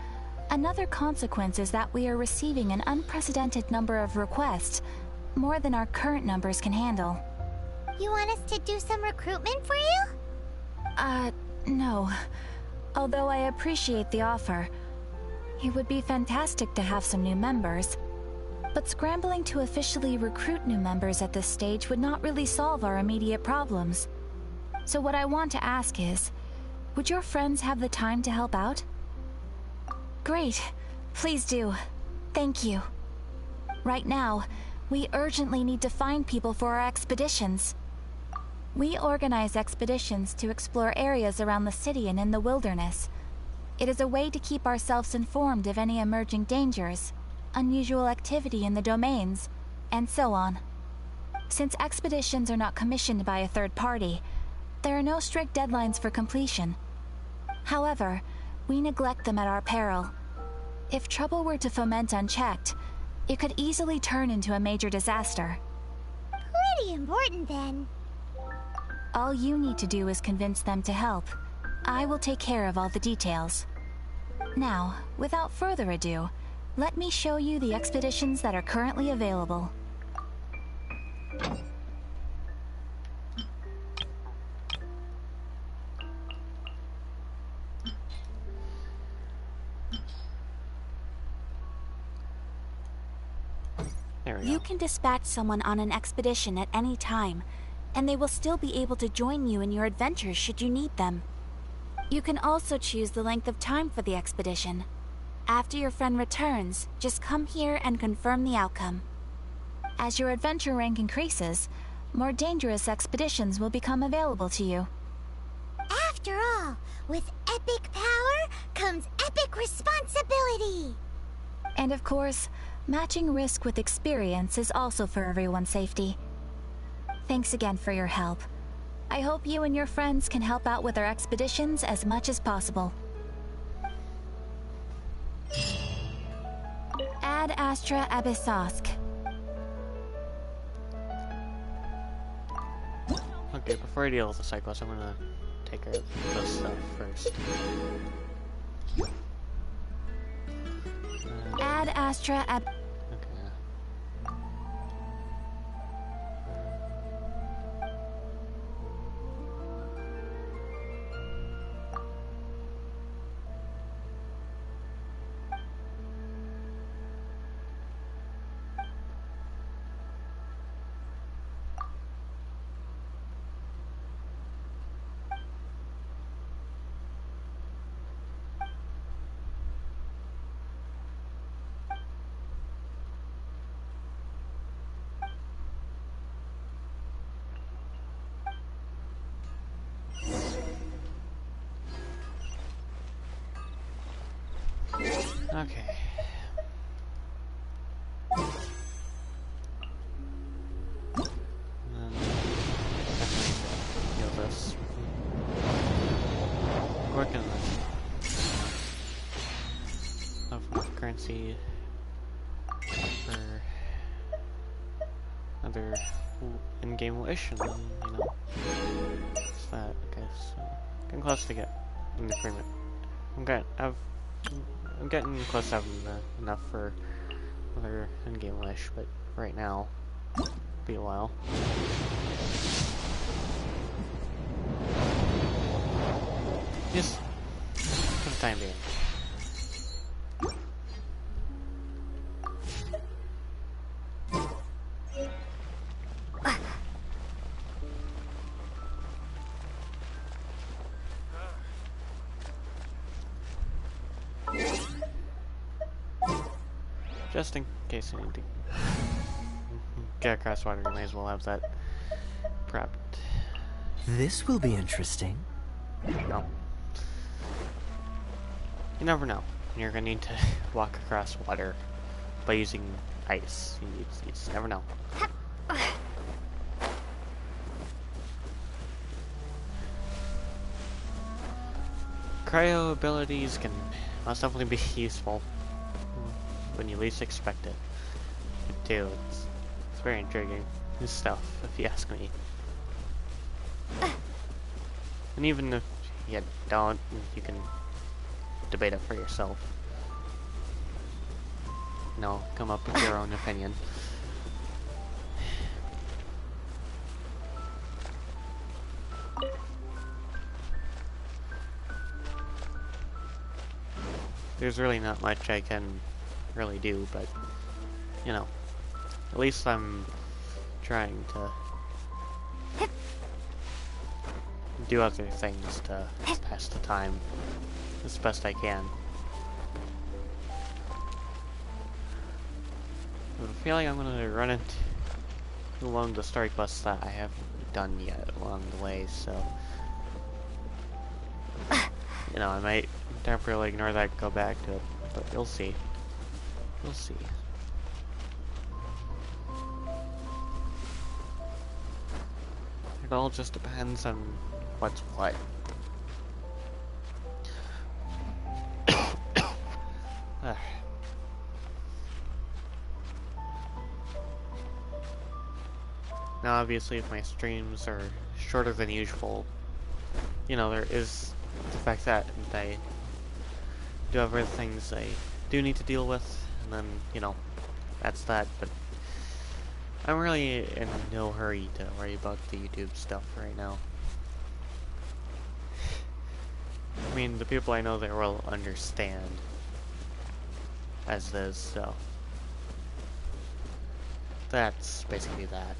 another consequence is that we are receiving an unprecedented number of requests, more than our current numbers can handle. You want us to do some recruitment for you? No. Although I appreciate the offer. It would be fantastic to have some new members. But scrambling to officially recruit new members at this stage would not really solve our immediate problems. So what I want to ask is, would your friends have the time to help out? Great. Please do. Thank you. Right now, we urgently need to find people for our expeditions. We organize expeditions to explore areas around the city and in the wilderness. It is a way to keep ourselves informed of any emerging dangers, unusual activity in the domains, and so on. Since expeditions are not commissioned by a third party, there are no strict deadlines for completion. However, we neglect them at our peril. If trouble were to foment unchecked, it could easily turn into a major disaster. Pretty important then. All you need to do is convince them to help. I will take care of all the details. Now, without further ado, let me show you the expeditions that are currently available. There we You go. can dispatch someone on an expedition at any time, and they will still be able to join you in your adventures should you need them. You can also choose the length of time for the expedition. After your friend returns, just come here and confirm the outcome. As your adventure rank increases, more dangerous expeditions will become available to you. After all, with epic power comes epic responsibility. And of course, matching risk with experience is also for everyone's safety. Thanks again for your help. I hope you and your friends can help out with our expeditions as much as possible. Ad Astra Abyssosk. Okay, before I deal with the side quest, I'm gonna take care of this stuff first. Ad Astra Ab... Okay. Okay. And then definitely deal with this. Working of currency for another in-game wish, and then, you know, it's that. Okay, so getting close to get an agreement. I'm getting close to having enough for another in-game wish, but right now, be a while. Just for the time being. Just in case you need to get across water, you may as well have that prepped. This will be interesting. No. You never know. You're gonna need to walk across water by using ice. You just never know. Cryo abilities can most definitely be useful when you least expect it. Too. It's very intriguing stuff, if you ask me. And even if you don't, you can debate it for yourself. No, come up with your own opinion. There's really not much I can really do, but, you know, at least I'm trying to do other things to pass the time as best I can. I have a feeling I'm gonna run into one of the story quests that I haven't done yet along the way, so you know, I might temporarily ignore that and go back to it, but you'll see. We'll see. It all just depends on what's what. Now obviously if my streams are shorter than usual, you know, there is the fact that I do other things I do need to deal with, and then, you know, that's that. But I'm really in no hurry to worry about the YouTube stuff right now. I mean, the people I know there will understand as this, so that's basically that.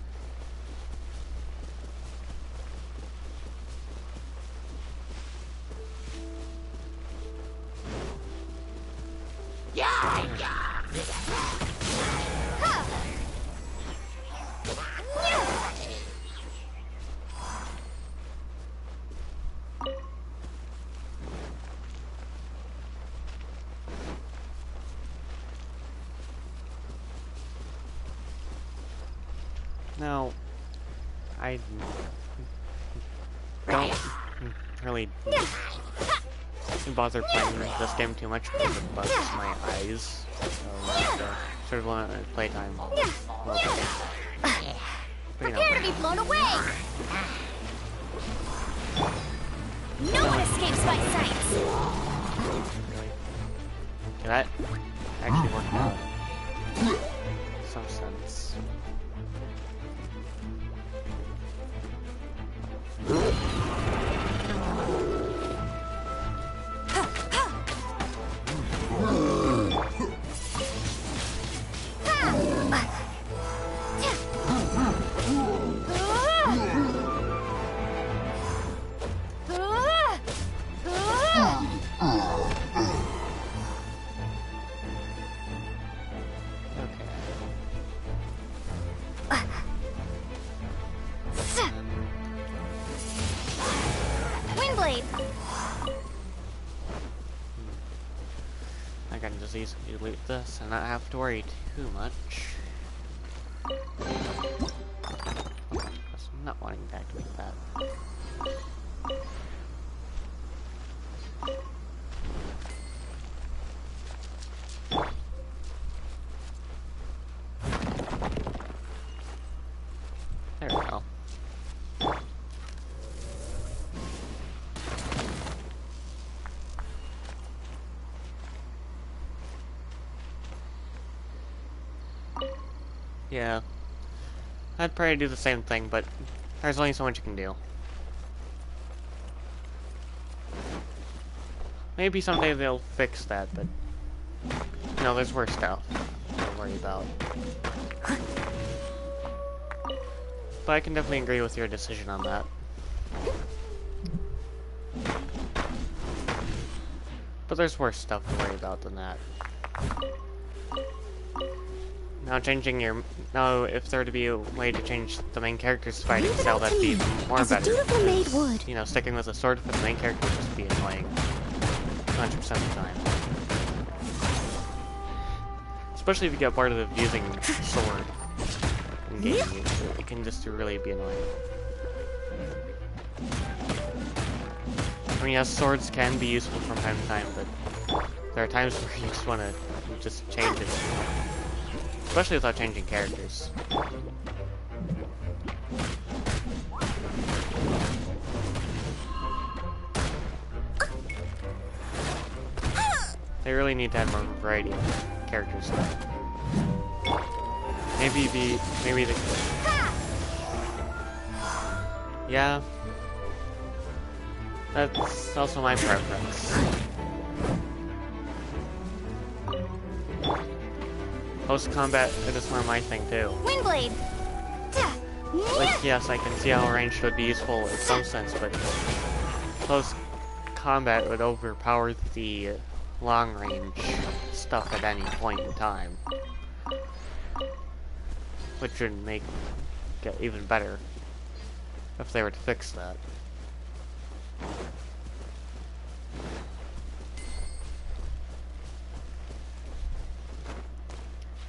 Now, I don't really bother playing this game too much because it bugs my eyes. So, sort of want to play time a little bit. But, you know. Prepare to be blown away! No one escapes my sight! Really? Okay, that actually worked out. In some sense. I can just easily delete this and not have to worry too much. I'm not wanting to activate that. There we go. Yeah, I'd probably do the same thing, but there's only so much you can do. Maybe someday they'll fix that, but no, there's worse stuff to worry about. But I can definitely agree with your decision on that. But there's worse stuff to worry about than that. Now changing your... Now, if there were to be a way to change the main character's fighting style, that'd be more better. Maid would. You know, sticking with a sword for the main character would just be annoying 100% of the time. Especially if you get part of using sword in game use. It can just really be annoying. I mean, yes, swords can be useful from time to time, but there are times where you just want to just change it. Especially without changing characters. They really need to have more variety of characters. Maybe the... Yeah. That's also my preference. Post-combat, it is more my thing too. Windblade! Like, yes, I can see how range would be useful in some sense, but post-combat would overpower the long-range stuff at any point in time. Which would make it even better if they were to fix that.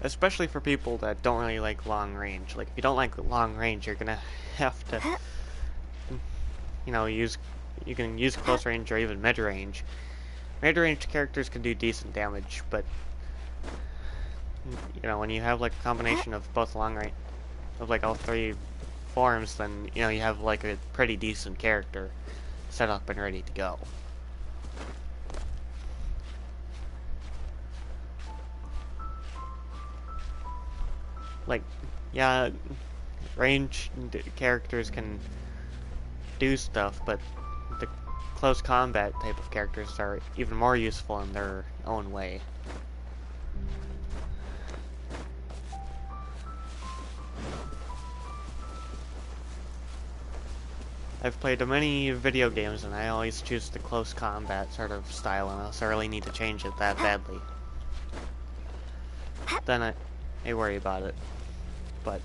Especially for people that don't really like long range. Like, if you don't like long range, you're gonna have to, you know, you can use close range or even mid range. Mid range characters can do decent damage, but you know, when you have like a combination of both long range, of like all three forms, then you know you have like a pretty decent character set up and ready to go. like, yeah, ranged characters can do stuff, but the close combat type of characters are even more useful in their own way. I've played many video games and I always choose the close combat sort of style unless I really need to change it that badly. Then I worry about it. But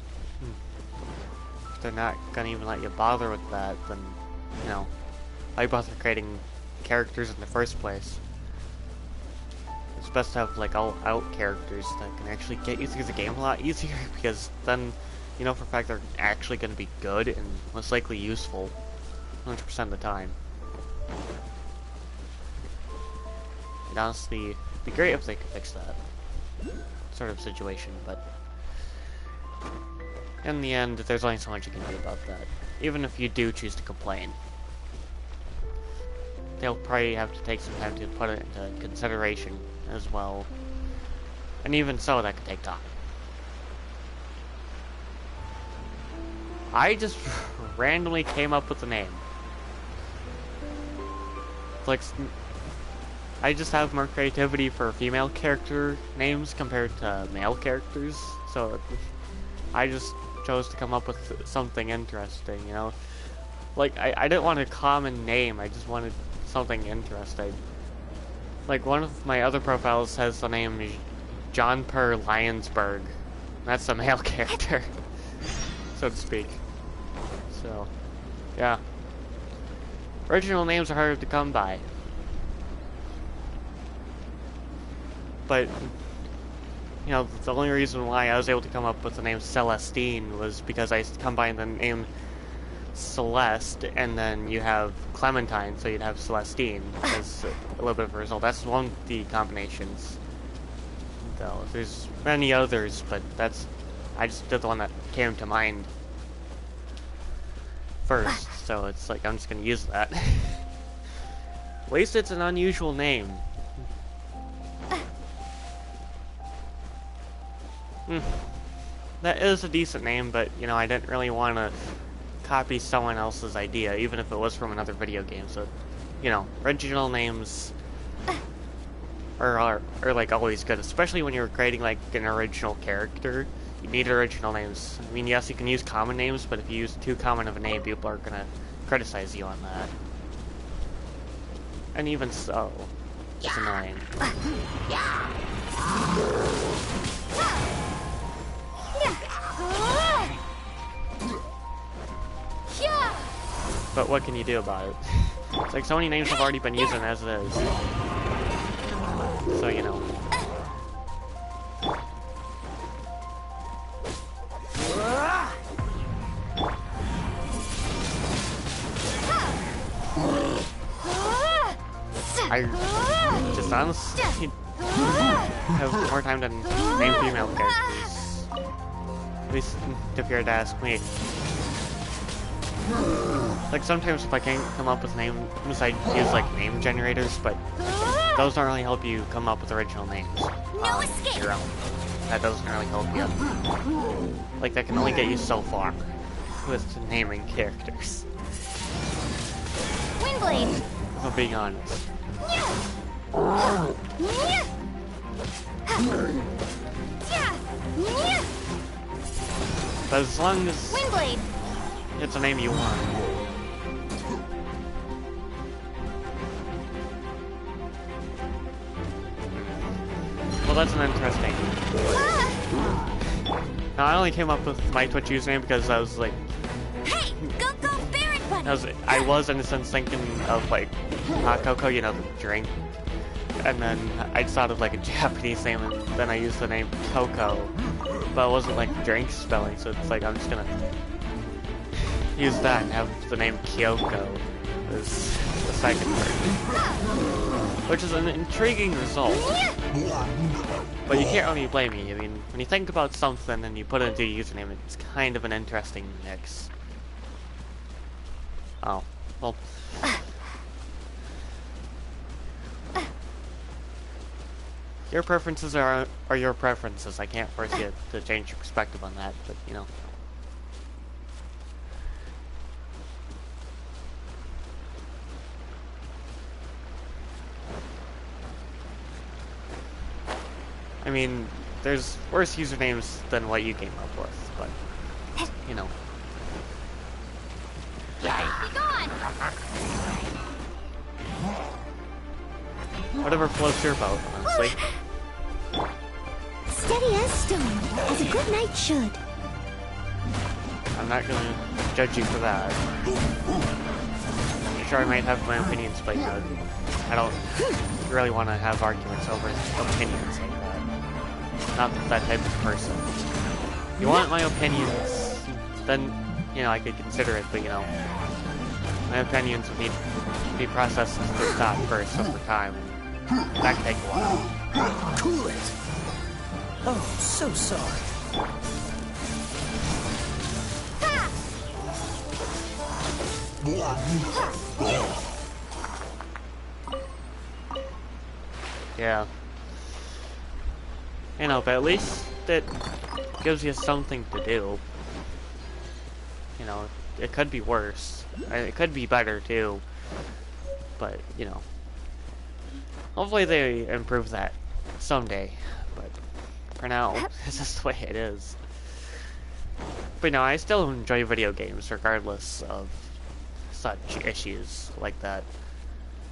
if they're not gonna even let you bother with that, then, you know, why bother creating characters in the first place? It's best to have like all-out characters that can actually get you through the game a lot easier, because then you know for a fact they're actually going to be good and most likely useful 100% of the time. It'd honestly be great if they could fix that sort of situation, but in the end, there's only so much you can do about that. Even if you do choose to complain, they'll probably have to take some time to put it into consideration as well. And even so, that could take time. I just randomly came up with a name. Like, I just have more creativity for female character names compared to male characters, so I just chose to come up with something interesting, you know? Like, I didn't want a common name, I just wanted something interesting. Like, one of my other profiles has the name John Per Lyonsburg. That's a male character, so to speak. So, yeah. Original names are hard to come by. But, you know, the only reason why I was able to come up with the name Celestine was because I combined the name Celeste, and then you have Clementine, so you'd have Celestine as a little bit of a result. That's one of the combinations, though. There's many others, but I just did the one that came to mind first, so it's like I'm just gonna use that. At least it's an unusual name. That is a decent name, but, you know, I didn't really want to copy someone else's idea, even if it was from another video game, so, you know, original names are like always good, especially when you're creating like an original character. You need original names. I mean, yes, you can use common names, but if you use too common of a name, people are gonna criticize you on that. And even so, it's annoying. But what can you do about it? It's like so many names have already been used as it is. So, you know. I just honestly have more time to name female characters. At least if you were to ask me. Like, sometimes if I can't come up with names, I use like name generators, but those don't really help you come up with original names on your own. That doesn't really help you. Like, that can only get you so far with naming characters. Windblade! If I'm being honest. But as long as Windblade! it's a name you want. Well, that's an interesting. Now, I only came up with my Twitch username because I was like, Hey, go Barrett Bunny! I was in a sense thinking of like hot cocoa, you know, the drink, and then I just thought of like a Japanese name, and then I used the name Coco, but it wasn't like drink spelling, so it's like I'm just gonna use that and have the name Kyoko as the second word, which is an intriguing result. But you can't really blame me. I mean, when you think about something and you put it into your username, it's kind of an interesting mix. Oh, well. your preferences are your preferences. I can't force you to change your perspective on that, but you know. I mean, there's worse usernames than what you came up with, but you know. Be gone! Whatever floats your boat, honestly. Steady as stone, as a good knight should. I'm not gonna judge you for that. I'm sure I might have my opinions, but I don't really want to have arguments over opinions like that. Not that type of person. If you want my opinions, then, you know, I could consider it, but, you know, my opinions would need to be processed through thought first over time. That could take a while. Cool it! Oh, so sorry. Yeah. You know, but at least it gives you something to do. You know, it could be worse. It could be better too. But, you know. Hopefully they improve that someday. But for now, this is the way it is. But you know, I still enjoy video games regardless of such issues like that.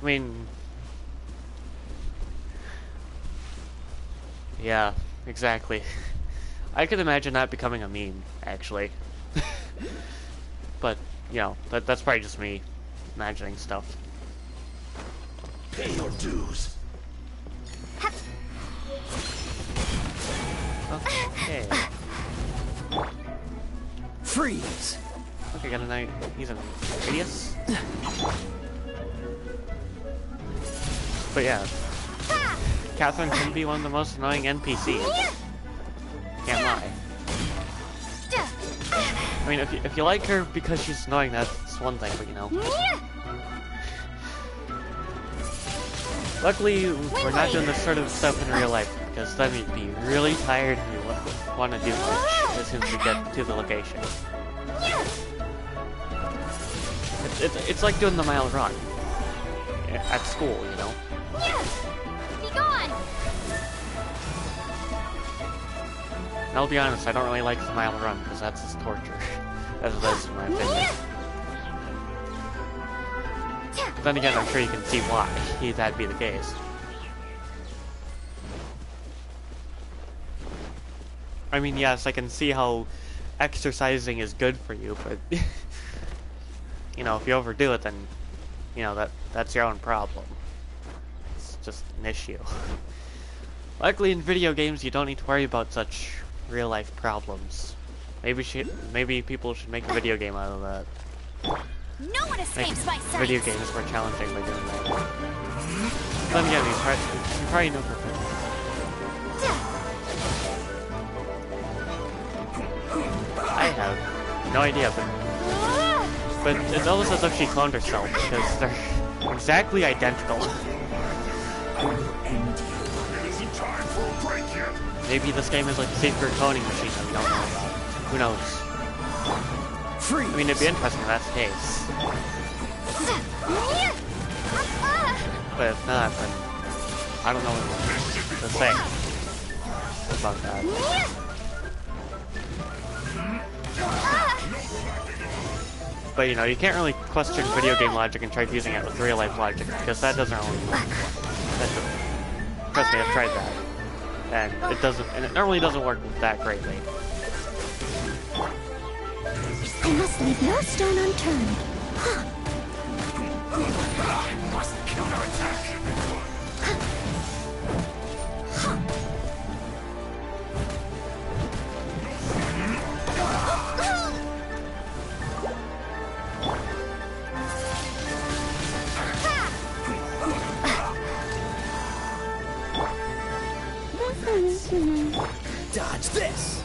I mean, yeah, exactly. I could imagine that becoming a meme, actually. But, you know, that's probably just me imagining stuff. Pay your dues. Okay. Freeze! Okay, got a knight. He's an Radius. But yeah. Catherine can be one of the most annoying NPCs. Can't lie. I mean, if you like her because she's annoying, that's one thing, but you know. Luckily, we're not doing this sort of stuff in real life, because then we'd be really tired and we wouldn't want to do much as soon as we get to the location. It's like doing the mile run at school, you know. Be gone! And I'll be honest, I don't really like the mile run because that's just torture, as it is in my opinion. But then again, I'm sure you can see why that'd be the case. I mean, yes, I can see how exercising is good for you, but you know, if you overdo it, then you know that's your own problem. It's just an issue. Luckily, in video games, you don't need to worry about such real-life problems. Maybe people should make a video game out of that. No one escapes my sight. Video games more challenging by doing that. Then again, you probably know perfect. I have no idea, but it's almost as if she cloned herself because they're exactly identical. Maybe this game is like a secret cloning machine that we don't know about. Who knows? I mean, it'd be interesting if that's the case. But if not, then I don't know what to say about that. But you know, you can't really question video game logic and try fusing it with real life logic because that doesn't really work. Trust me, I've tried that, and it normally doesn't work that greatly. I must leave no stone unturned. Must counterattack. Dodge this!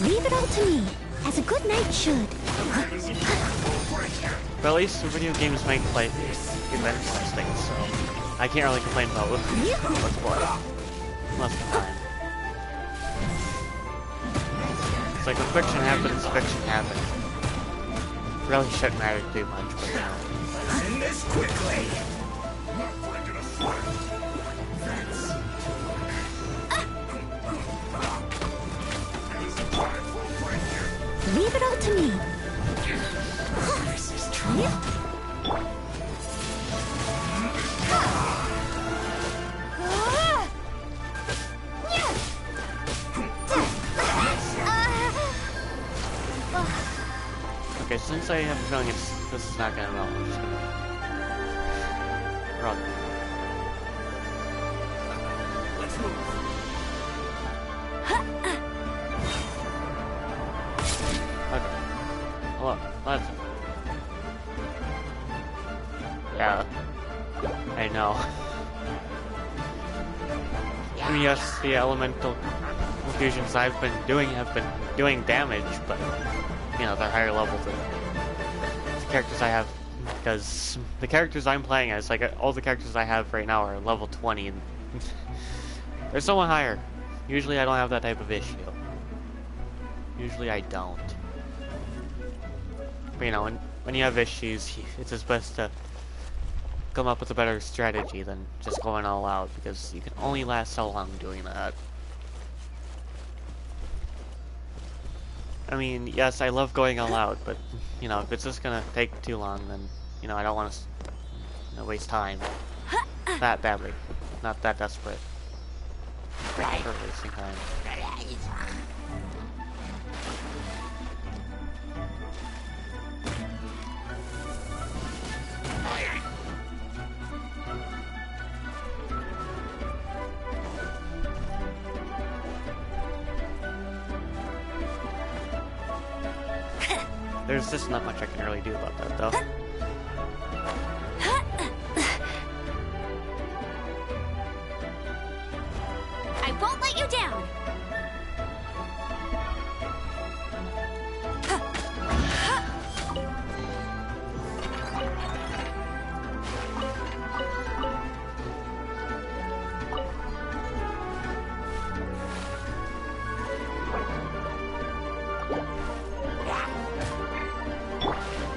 Leave it all to me. as a good knight should. But at least the video games make play event interesting, so I can't really complain about what's what. Most of the time. It's like when fiction happens. Really shouldn't matter too much, but you know. End this quickly. Leave it all to me. This is true. Okay, since I have a feeling this is not gonna roll, I'm just gonna run. Let's move. Okay. Hello. Let's. Yeah. I know. I mean, yes, the elemental fusions I've been doing have been doing damage, but you know, they're higher level than the characters I have, because the characters I'm playing as, like, all the characters I have right now are level 20, and they're somewhat higher. Usually I don't have that type of issue. Usually I don't. But, you know, when you have issues, it's just best to come up with a better strategy than just going all out, because you can only last so long doing that. I mean, yes, I love going all out, but, you know, if it's just gonna take too long, then, you know, I don't want to, you know, waste time. That badly. Not that desperate. For wasting time. There's just not much I can really do about that, though. I won't let you down.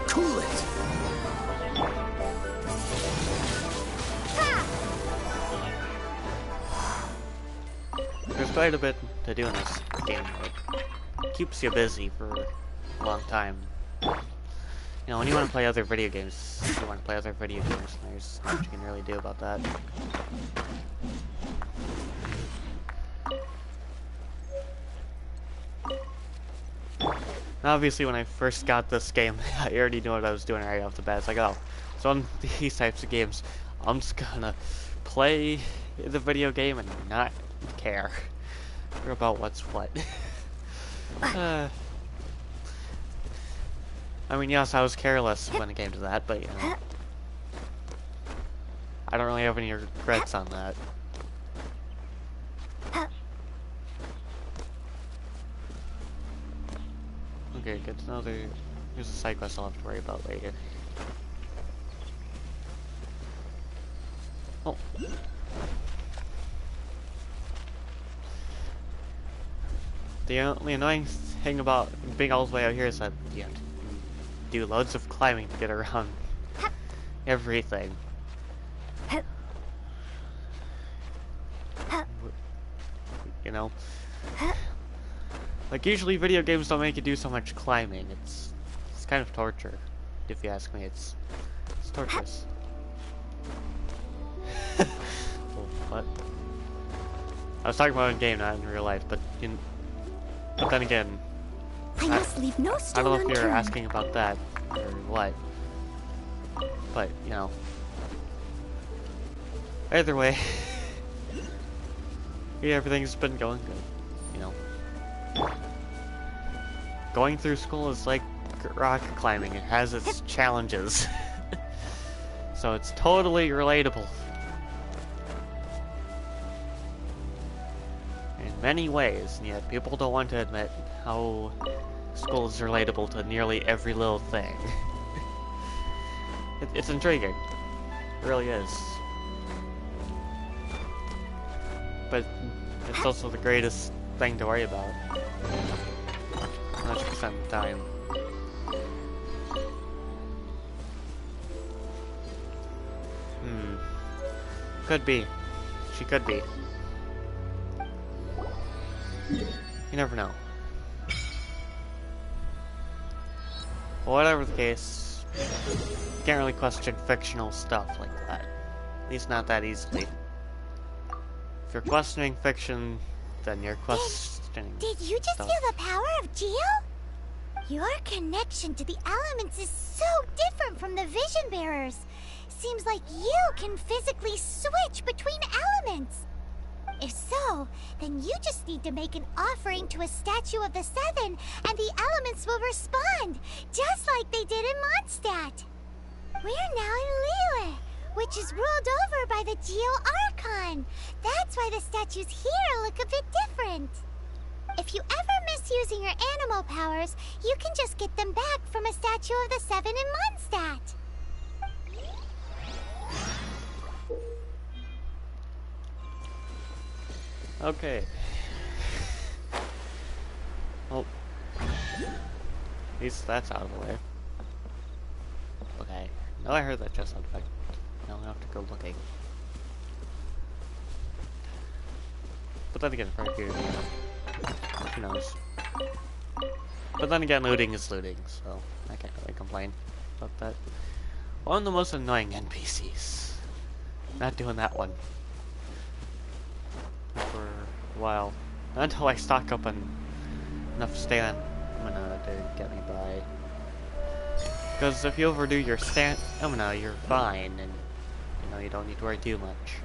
Cool it. There's quite a bit to do in this game. It keeps you busy for a long time. You know, when you want to play other video games, there's not much you can really do about that. Obviously, when I first got this game, I already knew what I was doing right off the bat. It's like, oh, so on these types of games, I'm just gonna play the video game and not care about what's what. I mean, yes, I was careless when it came to that, but, you know, I don't really have any regrets on that. Okay, good to know there's a side quest I'll have to worry about later. Oh. The only annoying thing about being all the way out here is that you have to do loads of climbing to get around everything. You know? Like, usually video games don't make you do so much climbing. It's kind of torture, if you ask me. It's torturous. Oh, what? I was talking about in game, not in real life, but then again, I must leave no stone I don't know if you're unturned. asking about that or what, but you know, either way, yeah, everything's been going good. You know, going through school is like rock climbing; it has its challenges, so it's totally relatable in many ways, and yet people don't want to admit how school is relatable to nearly every little thing. It's intriguing. It really is. But it's also the greatest thing to worry about. 100% of the time. Could be. She could be. You never know. Well, whatever the case, you can't really question fictional stuff like that. At least not that easily. If you're questioning fiction, then you're questioning Did you just stuff. feel the power of Geo? Your connection to the elements is so different from the Vision Bearers. Seems like you can physically switch between elements. If so, then you just need to make an offering to a statue of the Seven, and the elements will respond, just like they did in Mondstadt. We're now in Liyue, which is ruled over by the Geo Archon. That's why the statues here look a bit different. If you ever miss using your animal powers, you can just get them back from a statue of the Seven in Mondstadt. Okay. Well, at least that's out of the way. Okay. No, I heard that chest sound effect. Now I have to go looking. But then again, it's right here. Who knows? But then again, looting is looting, so I can't really complain about that. One of the most annoying NPCs. Not doing that one. For a while. Not until I stock up on enough stamina to get me by. Because if you overdo your stamina, you're fine, and you know, you don't need to worry too much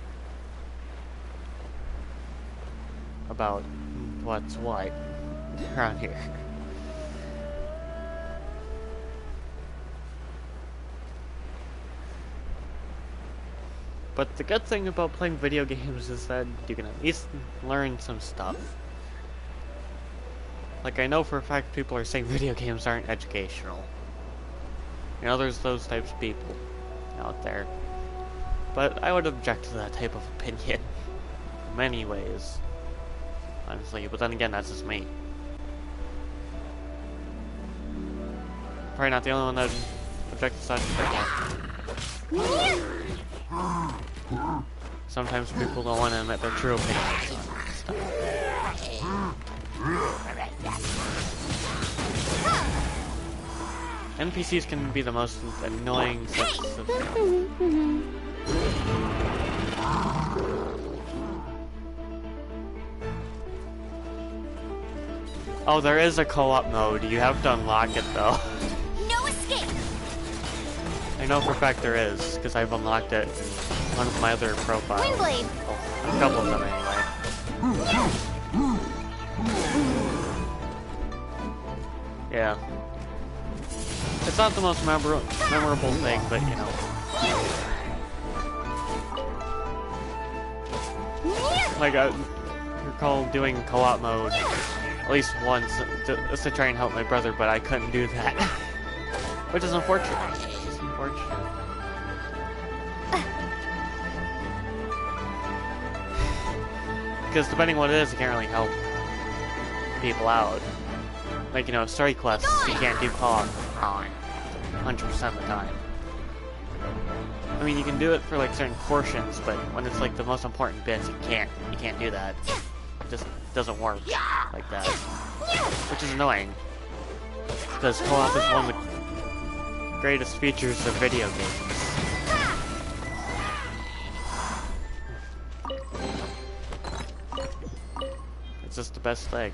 about what's what around here. But the good thing about playing video games is that you can at least learn some stuff. Like, I know for a fact people are saying video games aren't educational. You know, there's those types of people out there. But I would object to that type of opinion in many ways, honestly. But then again, that's just me. Probably not the only one that objects to such opinion. Sometimes people don't want to admit their true opinions on stuff. NPCs can be the most annoying sorts of... Oh, there is a co-op mode. You have to unlock it though. No escape! I know for a fact there is, because I've unlocked it in one of my other profiles. Windblade! Oh, a couple of them anyway. Yeah. It's not the most memorable thing, but you know. Like, I recall doing co-op mode at least once just to try and help my brother, but I couldn't do that. Which is unfortunate. It's unfortunate. Because depending on what it is, you can't really help people out. Like, you know, story quests, you can't do co-op on 100% of the time. I mean, you can do it for like certain portions, but when it's like the most important bits, you can't do that. It just doesn't work like that. Which is annoying. Because co-op is one of the greatest features of video games. It's just the best thing.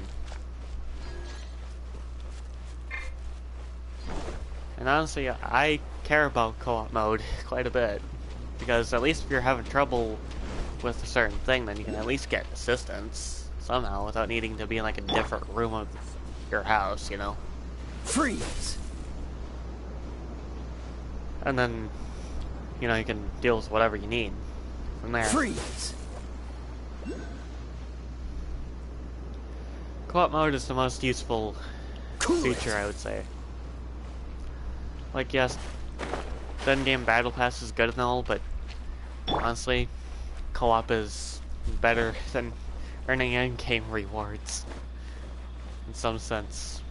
And honestly, I care about co-op mode quite a bit. Because at least if you're having trouble with a certain thing, then you can at least get assistance somehow without needing to be in like a different room of your house, you know? Freeze! And then, you know, you can deal with whatever you need from there. Freeze! Co-op mode is the most useful feature, I would say. Like, yes, the in-game battle pass is good and all, but honestly, co-op is better than earning in-game rewards in some sense.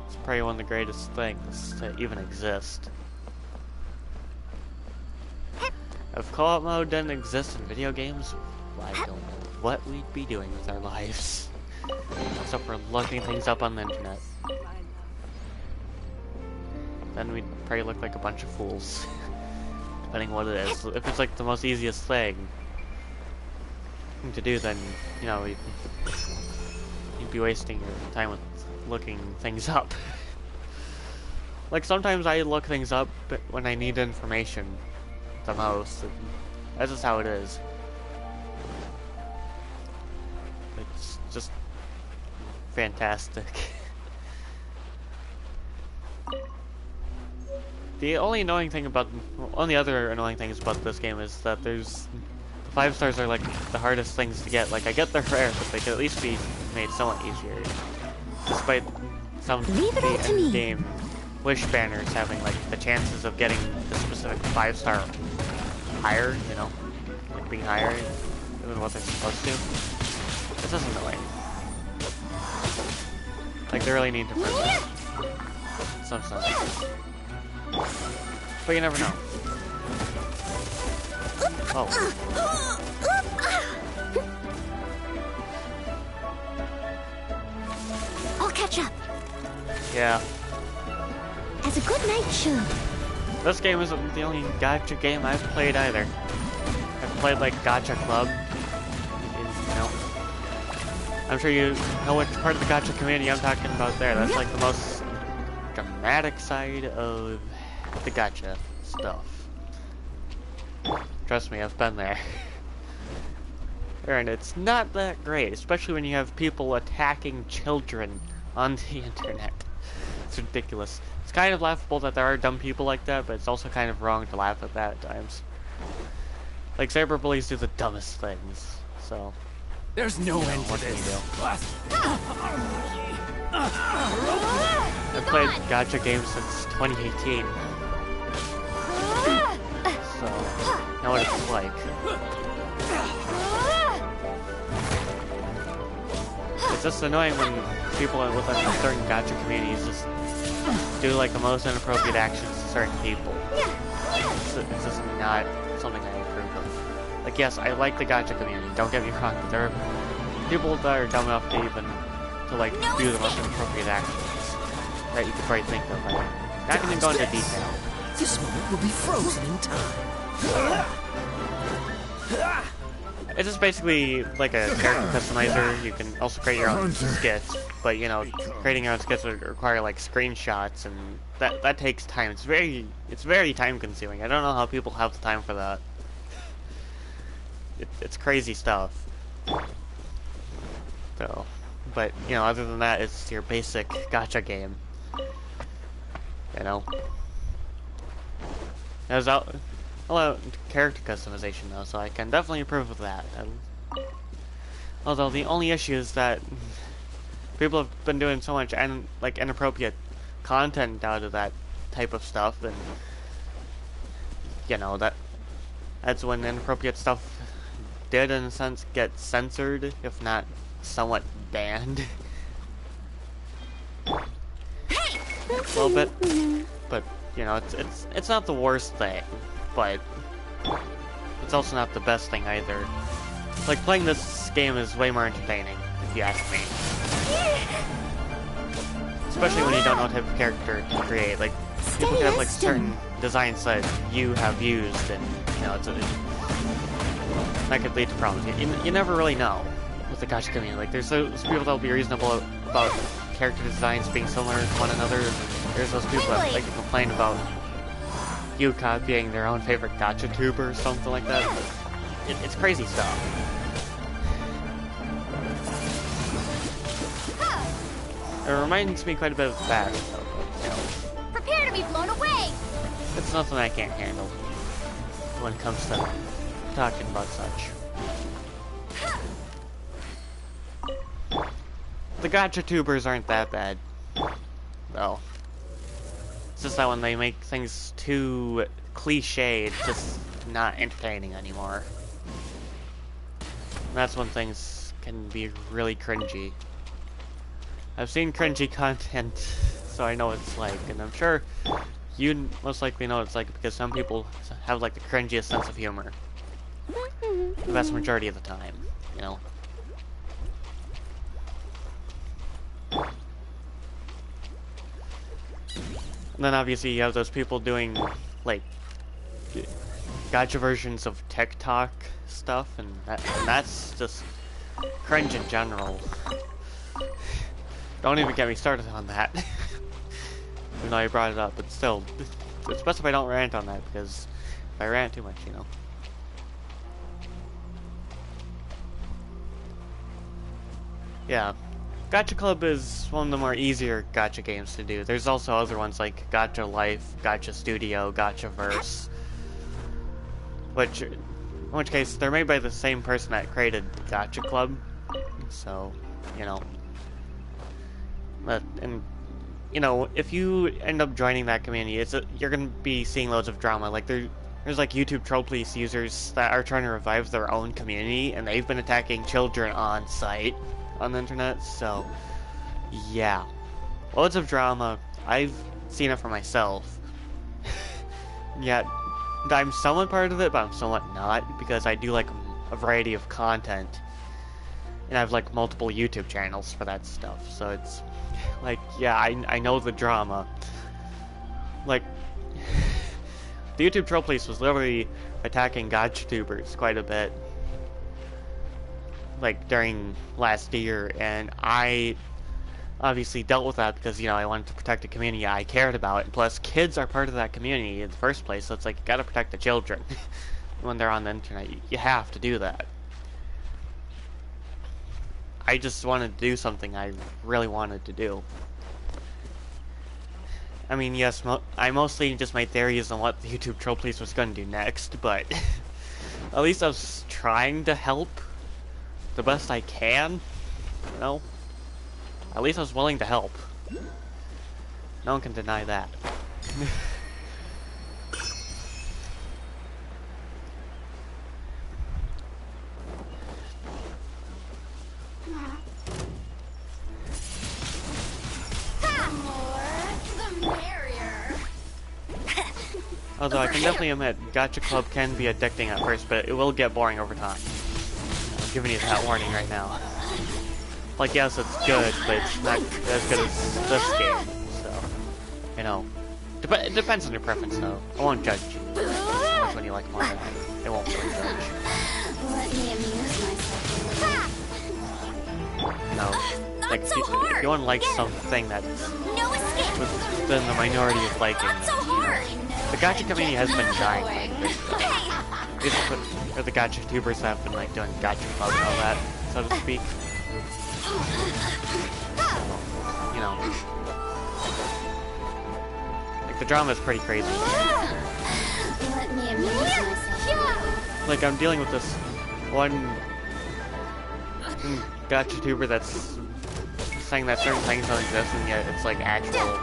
It's probably one of the greatest things to even exist. If co-op mode didn't exist in video games, I don't know what we'd be doing with our lives. Except for looking things up on the internet. Then we'd probably look like a bunch of fools. Depending what it is. If it's like the most easiest thing to do, then, you know, you'd be wasting your time with looking things up. Like, sometimes I look things up when I need information the most. That's just how it is. It's just fantastic. The only other annoying things about this game is that there's the 5 stars are like the hardest things to get. Like, I get they're rare, but they could at least be made somewhat easier. Despite some of the end game wish banners having like the chances of getting the specific 5-star higher, you know, like being higher than what they're supposed to. This is annoying. Like, they really need to fix it. Some sense. But you never know. Oh. I'll catch up. Yeah. As a good night should. This game isn't the only gacha game I've played either. I've played like Gacha Club. You know. I'm sure you know which part of the gacha community I'm talking about there. That's like the most dramatic side of the gacha stuff. Trust me, I've been there. And it's not that great, especially when you have people attacking children on the internet. It's ridiculous. It's kind of laughable that there are dumb people like that, but it's also kind of wrong to laugh at that at times. Like, cyberbullies do the dumbest things, so... There's no end to what can you this. do? I've played gacha games since 2018. So, I know what it's like. It's just annoying when people within certain gacha communities just do like the most inappropriate actions to certain people. It's just not something I approve of. Like, yes, I like the gacha community, don't get me wrong, but there are people that are dumb enough to even do the most inappropriate actions that you could probably think of. I'm not going to go into detail. This moment will be frozen in time. It's just basically like a character customizer. You can also create your own skits, but you know, creating your own skits would require like screenshots, and that takes time. It's very time consuming. I don't know how people have the time for that. It's crazy stuff. So, but you know, other than that, it's your basic gacha game. You know, there's a lot of character customization though, so I can definitely approve of that. Although the only issue is that people have been doing so much inappropriate content out of that type of stuff, and you know that's when inappropriate stuff did in a sense get censored, if not somewhat banned. A little bit, but you know, it's not the worst thing, but it's also not the best thing either. Like, playing this game is way more entertaining, if you ask me. Especially when you don't know what type of character to create. Like, people can have like certain designs that you have used, and you know, that could lead to problems. You never really know with the gacha community. Like, there's those people that will be reasonable about character designs being similar to one another. There's those people that like to complain about you copying their own favorite gacha tuber or something like that. It's crazy stuff. It reminds me quite a bit of that, though, but, you know, Prepare to be blown away! it's nothing I can't handle when it comes to talking about such. The gacha tubers aren't that bad, though. It's just that when they make things too cliche, it's just not entertaining anymore. And that's when things can be really cringy. I've seen cringy content, so I know what it's like, and I'm sure you most likely know what it's like because some people have like the cringiest sense of humor. The vast majority of the time, you know. And then obviously you have those people doing like gacha versions of TikTok stuff, and that's just cringe in general. Don't even get me started on that. Even though I brought it up, but still, it's best if I don't rant on that, because if I rant too much, you know. Yeah. Gacha Club is one of the more easier gacha games to do. There's also other ones like Gacha Life, Gacha Studio, Gacha Verse, in which case they're made by the same person that created Gacha Club, so you know. And you know, if you end up joining that community, you're gonna be seeing loads of drama. Like there's like YouTube troll police users that are trying to revive their own community, and they've been attacking children on site on the internet. So yeah, loads of drama. I've seen it for myself. Yeah, I'm somewhat part of it, but I'm somewhat not, because I do like a variety of content, and I have like multiple YouTube channels for that stuff. So it's like, yeah, I know the drama. Like, the YouTube troll police was literally attacking gacha tubers quite a bit, like during last year, and I obviously dealt with that because, you know, I wanted to protect the community I cared about, and plus kids are part of that community in the first place, so it's like you gotta protect the children when they're on the internet. You have to do that. I just wanted to do something I really wanted to do. I mean, yes, I mostly just made theories on what the YouTube troll police was going to do next, but at least I was trying to help the best I can, you know? At least I was willing to help. No one can deny that. Although I can definitely admit, Gacha Club can be addicting at first, but it will get boring over time. I'm giving you that warning right now. Like, yes, it's good, but it's not as good as this game, so, you know. It depends on your preference, though. I won't judge you. Which one you like more than I won't really judge. Let me amuse myself. You know, like, so if you want to like something that's No escape! within the minority of liking, Not so hard! the gacha community has been dying lately. Or the gacha tubers have been like doing gacha club and all that, so to speak. You know, like the drama is pretty crazy. Let me amuse myself. Like I'm dealing with this one gacha tuber that's saying that certain things don't exist, and yet it's like actual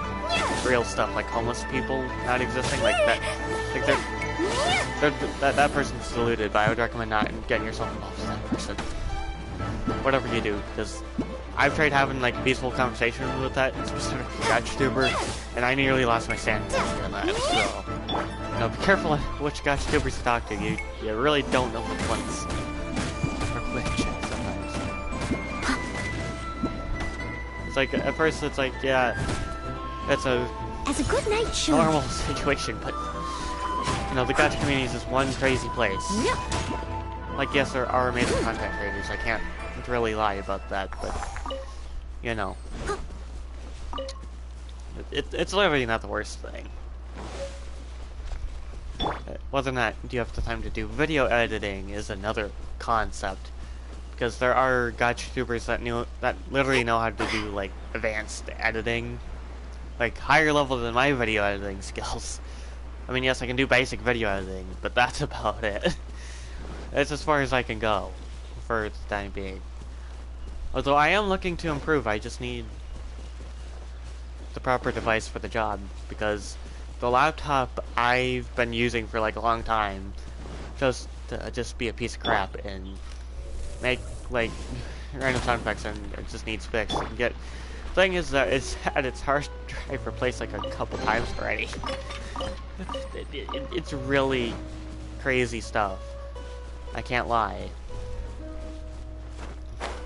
real stuff, like homeless people not existing, like that. Like that person's deluded, but I would recommend not getting yourself involved with that person. Whatever you do, because I've tried having like a peaceful conversation with that specific gacha tuber, and I nearly lost my sanity on that. So, you know, be careful on which gacha tubers you talk to. You really don't know which ones are which sometimes. It's like at first it's like, yeah, it's As a good night should. normal situation, but you know, the gacha community is just one crazy place. Like, yes, there are amazing content creators. I can't really lie about that, but you know, it's literally not the worst thing. Whether or not you have the time to do video editing is another concept, because there are gacha tubers that literally know how to do like advanced editing, like higher level than my video editing skills. I mean, yes, I can do basic video editing, but that's about it. It's as far as I can go for the time being. Although I am looking to improve, I just need the proper device for the job, because the laptop I've been using for like a long time just be a piece of crap and make like random sound effects, and it just needs fixed. And yet, the thing is that it's had its hard drive replaced like a couple times already. It's really crazy stuff. I can't lie.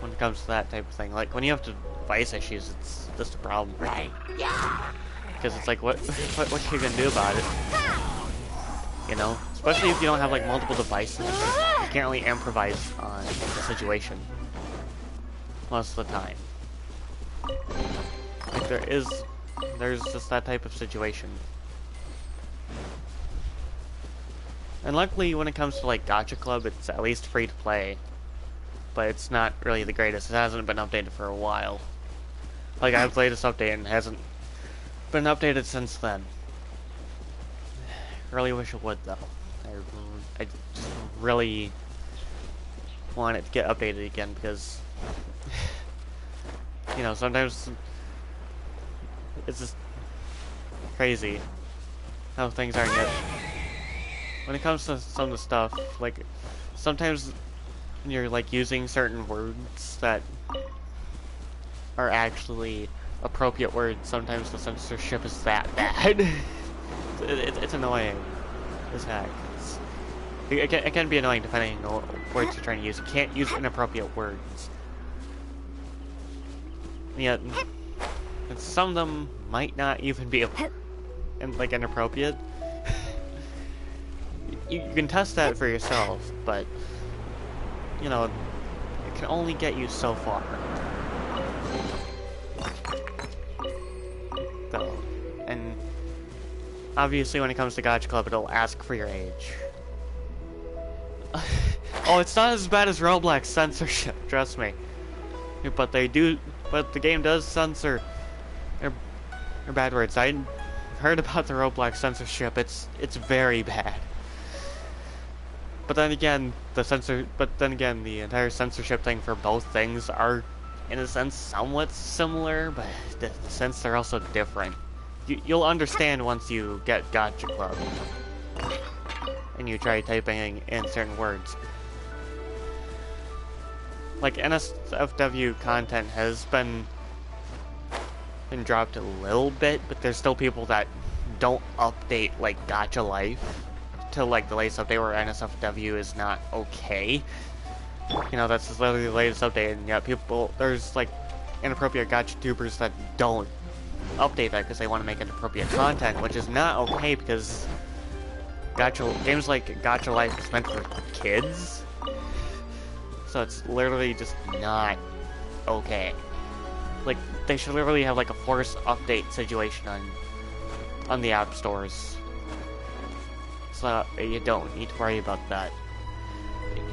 When it comes to that type of thing, like when you have device issues, it's just a problem, right? Yeah. Because it's like, what you gonna do about it? You know, especially if you don't have like multiple devices, you can't really improvise on the situation most of the time. Like there's just that type of situation. And luckily, when it comes to like Gacha Club, it's at least free to play. But it's not really the greatest. It hasn't been updated for a while. Like, I've played this update and it hasn't been updated since then. Really wish it would, though. I just really want it to get updated again, because you know, sometimes it's just crazy how things are. Yet when it comes to some of the stuff, like sometimes when you're like using certain words that are actually appropriate words, sometimes the censorship is that bad. It's annoying as heck. It can be annoying depending on what words you're trying to use. You can't use inappropriate words. Yet, and some of them might not even be like inappropriate. You can test that for yourself, but you know, it can only get you so far. Though, and obviously when it comes to Gacha Club, it'll ask for your age. Oh, it's not as bad as Roblox censorship, trust me. But the game does censor their bad words. I heard about the Roblox censorship. It's very bad. But then again, the entire censorship thing for both things are, in a sense, somewhat similar, but the sense they're also different. You'll understand once you get Gacha Club and you try typing in certain words. Like, NSFW content has been dropped a little bit, but there's still people that don't update like Gacha Life to like the latest update, where NSFW is not okay. You know, that's literally the latest update, and yet there's like inappropriate Gacha tubers that don't update that because they want to make inappropriate content, which is not okay, because games like Gacha Life is meant for kids, so it's literally just not okay. Like, they should literally have like a forced update situation on the app stores, so you don't need to worry about that.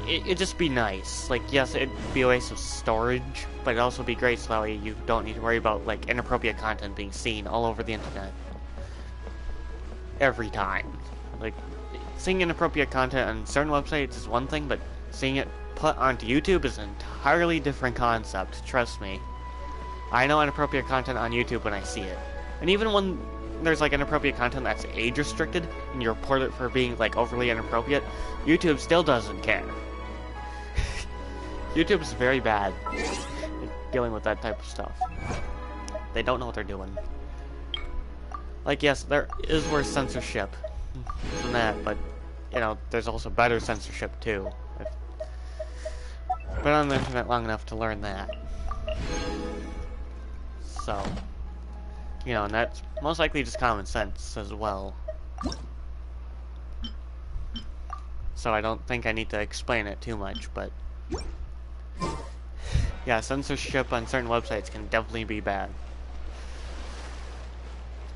It'd just be nice. Like, yes, it'd be a waste of storage, but it'd also be great so that way you don't need to worry about like inappropriate content being seen all over the internet every time. Like, seeing inappropriate content on certain websites is one thing, but seeing it put onto YouTube is an entirely different concept, trust me. I know inappropriate content on YouTube when I see it. And even when there's like inappropriate content that's age restricted and you report it for being like overly inappropriate, YouTube still doesn't care. YouTube's very bad at dealing with that type of stuff. They don't know what they're doing. Like, yes, there is worse censorship than that, but you know, there's also better censorship too. I've been on the internet long enough to learn that. So, you know, and that's most likely just common sense as well. So I don't think I need to explain it too much, but yeah, censorship on certain websites can definitely be bad.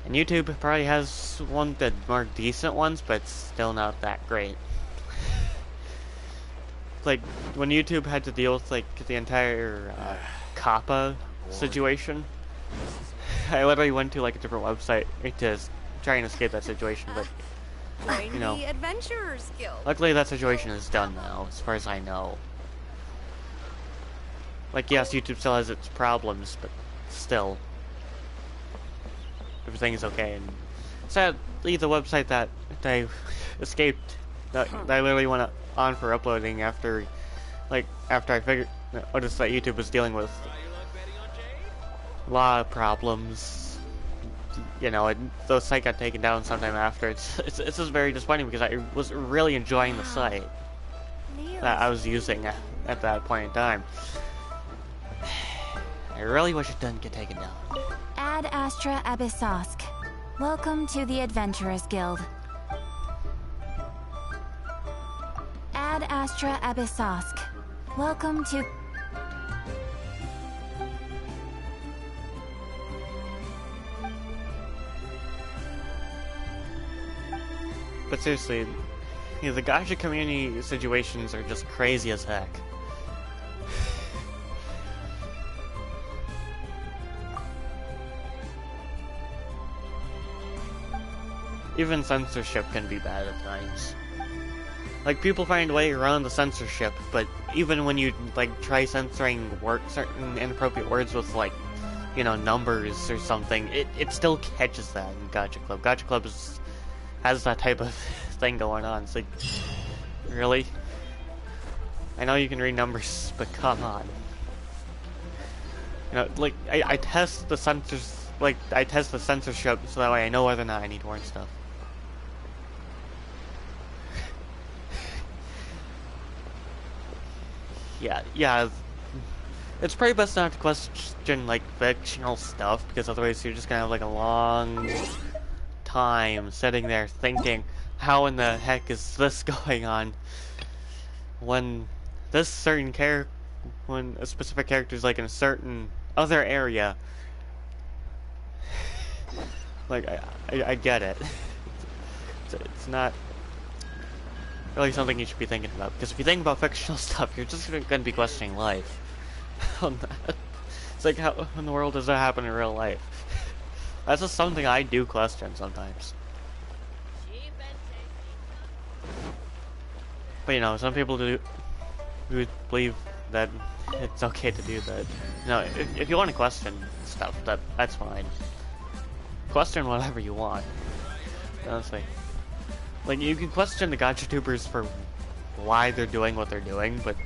And YouTube probably has one of the more decent ones, but it's still not that great. Like, when YouTube had to deal with like the entire Kappa situation, I literally went to like a different website to try and escape that situation, but you know, the Adventurers Guild. luckily that situation is done now, as far as I know. Like, yes, YouTube still has its problems, but still, everything's okay. And sadly, the website that I escaped, that I literally went on for uploading after I noticed that YouTube was dealing with a lot of problems. You know, the site got taken down sometime after. It's just very disappointing because I was really enjoying the site that I was using at that point in time. I really wish it didn't get taken down. Ad Astra Abyssosk. Welcome to the Adventurers Guild. Ad Astra Abyssosk. Welcome to... But seriously, you know, the gacha community situations are just crazy as heck. Even censorship can be bad at times. Like, people find a way around the censorship, but even when you, like, try censoring certain inappropriate words with, like, you know, numbers or something, it still catches that in Gacha Club. Gacha Club has that type of thing going on. It's like, really? I know you can read numbers, but come on. You know, like, I test the censors, like, I test the censorship so that way I know whether or not I need to warn stuff. Yeah, it's probably best not to question, like, fictional stuff, because otherwise you're just gonna have, like, a long time sitting there thinking, how in the heck is this going on? When this certain when a specific character is, like, in a certain other area. Like, I get it. It's not really something you should be thinking about, because if you think about fictional stuff, you're just going to be questioning life. It's like, how in the world does that happen in real life? That's just something I do question sometimes. But you know, some people do believe that it's okay to do that. You know, if you want to question stuff, that's fine. Question whatever you want, honestly. Like, you can question the gacha tubers for why they're doing what they're doing, but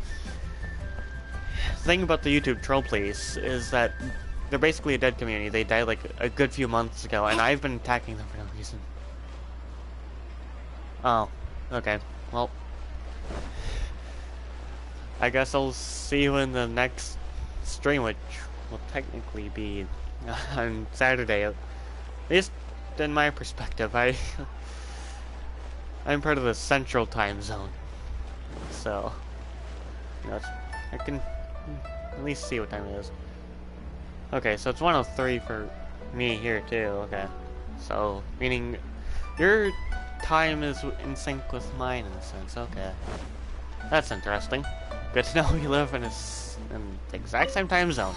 the thing about the YouTube troll police is that they're basically a dead community. They died like a good few months ago, and I've been attacking them for no reason. Oh, okay. Well, I guess I'll see you in the next stream, which will technically be on Saturday. At least in my perspective, I'm part of the Central Time Zone, so you know, I can at least see what time it is. Okay, so it's 1:03 for me here too. Okay, so meaning your time is in sync with mine in a sense. Okay, that's interesting. Good to know we live in the exact same time zone.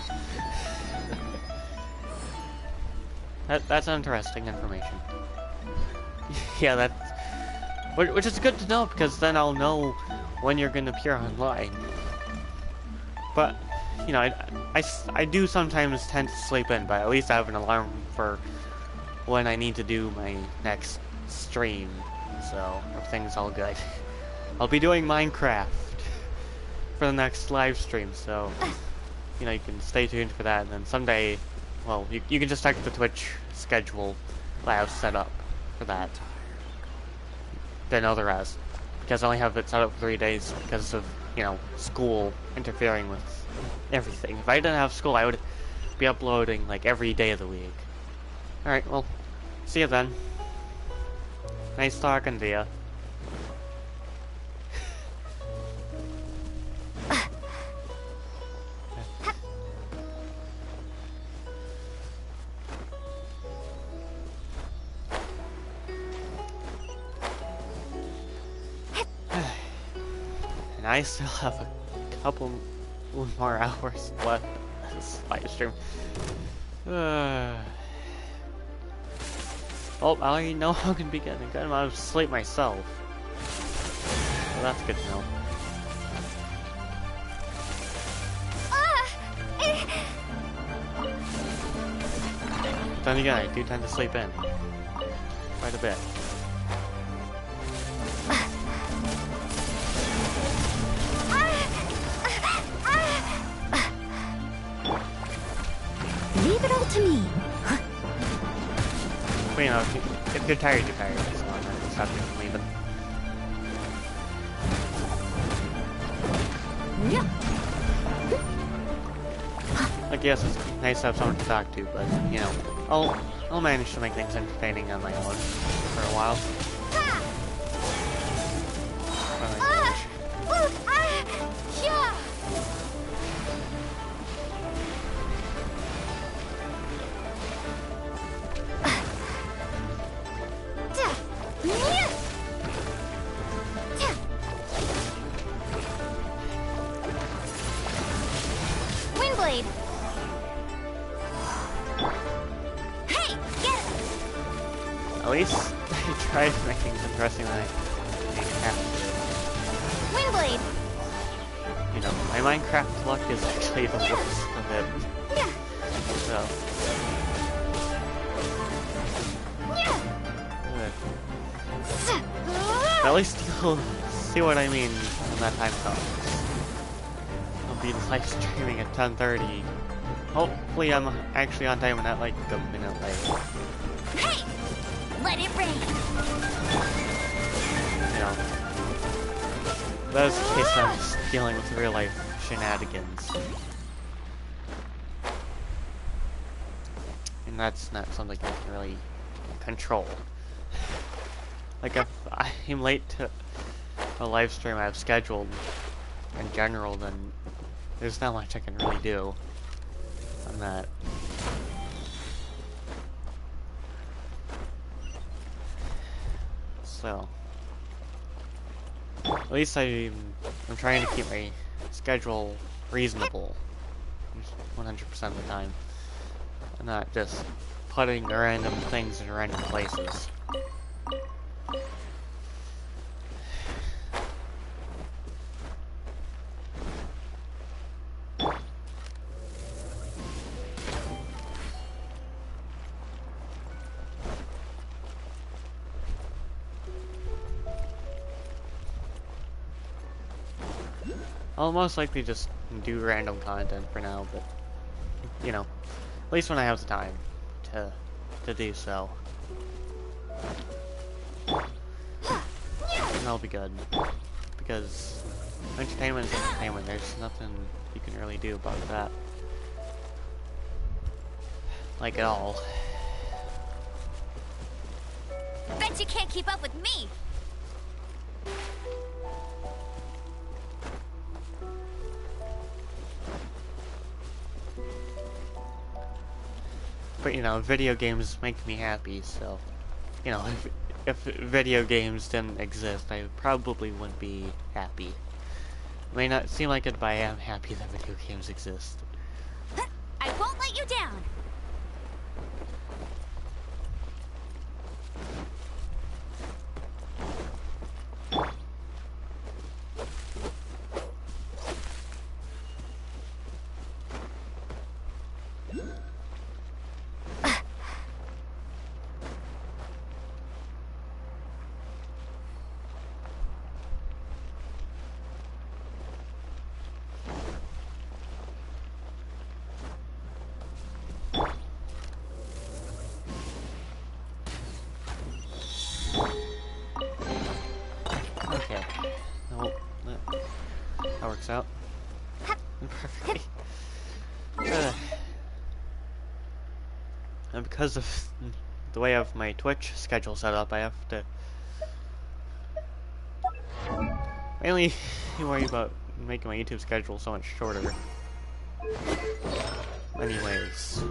That's interesting information. Yeah, that's. Which is good to know, because then I'll know when you're going to appear online. But, you know, I do sometimes tend to sleep in, but at least I have an alarm for when I need to do my next stream. So, everything's all good. I'll be doing Minecraft for the next live stream, so, you know, you can stay tuned for that. And then someday, well, you can just check the Twitch schedule that I have set up for that. Than other rest, because I only have it set up for 3 days because of, you know, school interfering with everything. If I didn't have school, I would be uploading like every day of the week. Alright, well, see you then. Nice talking to you. And I still have a couple more hours left of this live stream. Oh, I already know I'm gonna be getting a good amount of sleep myself. So that's good to know. then again, I do tend to sleep in quite a bit. Leave it all to me. But you know, if you're tired, you're tired. So I'm gonna stop you from leaving. Yeah. Like, yes, it's nice to have someone to talk to, but you know, I'll manage to make things entertaining on my own for a while. Yeah. Windblade. Hey, get it. At least I tried to make things interesting than I made it happen. Windblade. You know, my Minecraft luck is actually the worst of it. Yeah. So. At least you'll see what I mean when that time comes. I'll be live streaming at 10:30. Hopefully I'm actually on time and not like a minute late. Hey, let it rain. You know. That's the case I'm just dealing with real life shenanigans. And that's not something I can really control. Like, if I'm late to a live stream I've scheduled in general, then there's not much I can really do on that. So, at least I'm trying to keep my schedule reasonable 100% of the time. And not just putting random things in random places. I'll most likely just do random content for now, but, you know, at least when I have the time to do so. And that'll be good, because entertainment is entertainment. There's nothing you can really do about that. Like, at all. Bet you can't keep up with me. But, you know, video games make me happy, so, you know, if video games didn't exist, I probably wouldn't be happy. It may not seem like it, but I am happy that video games exist. I won't let you down. Okay. Nope. That works out. Perfectly. And because of the way I have my Twitch schedule set up, I have to mainly worry about making my YouTube schedule so much shorter. Anyways.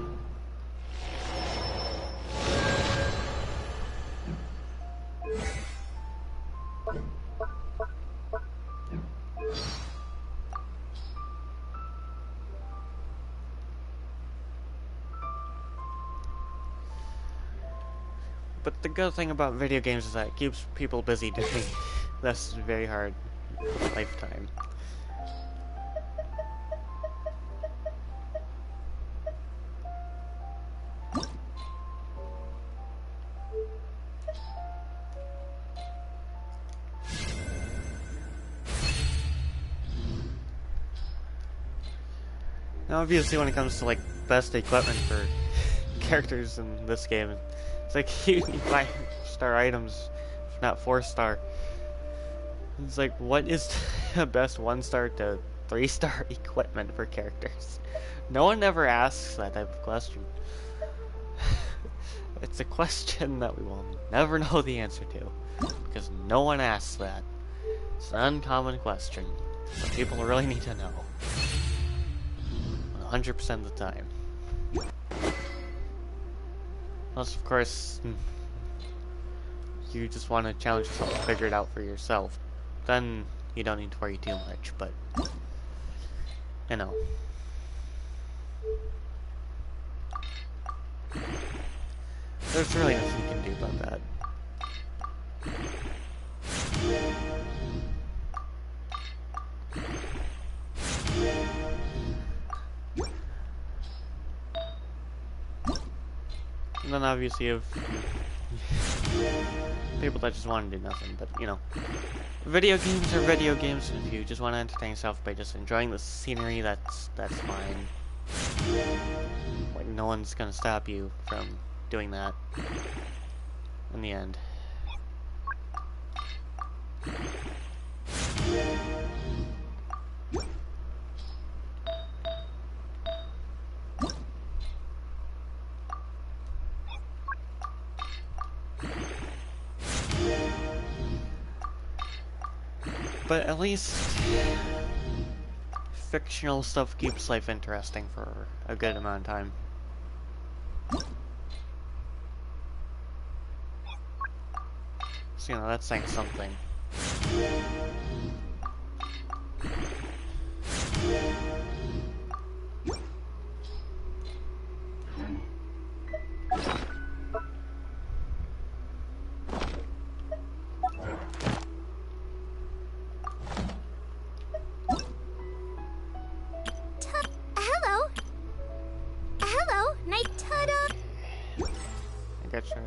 But the good thing about video games is that it keeps people busy doing this very hard lifetime. Now, obviously, when it comes to like best equipment for characters in this game, it's like you need 5-star items, if not 4-star. It's like, what is the best 1-star to 3-star equipment for characters? No one ever asks that type of question. It's a question that we will never know the answer to, because no one asks that. It's an uncommon question that people really need to know. 100% of the time. Unless, of course, you just want to challenge yourself to figure it out for yourself. Then you don't need to worry too much, but, you know. There's really nothing you can do about that. And then obviously you have people that just want to do nothing, but you know. Video games are video games, and if you just want to entertain yourself by just enjoying the scenery, that's fine. Like, no one's gonna stop you from doing that in the end. But at least fictional stuff keeps life interesting for a good amount of time. So, you know, that's saying something.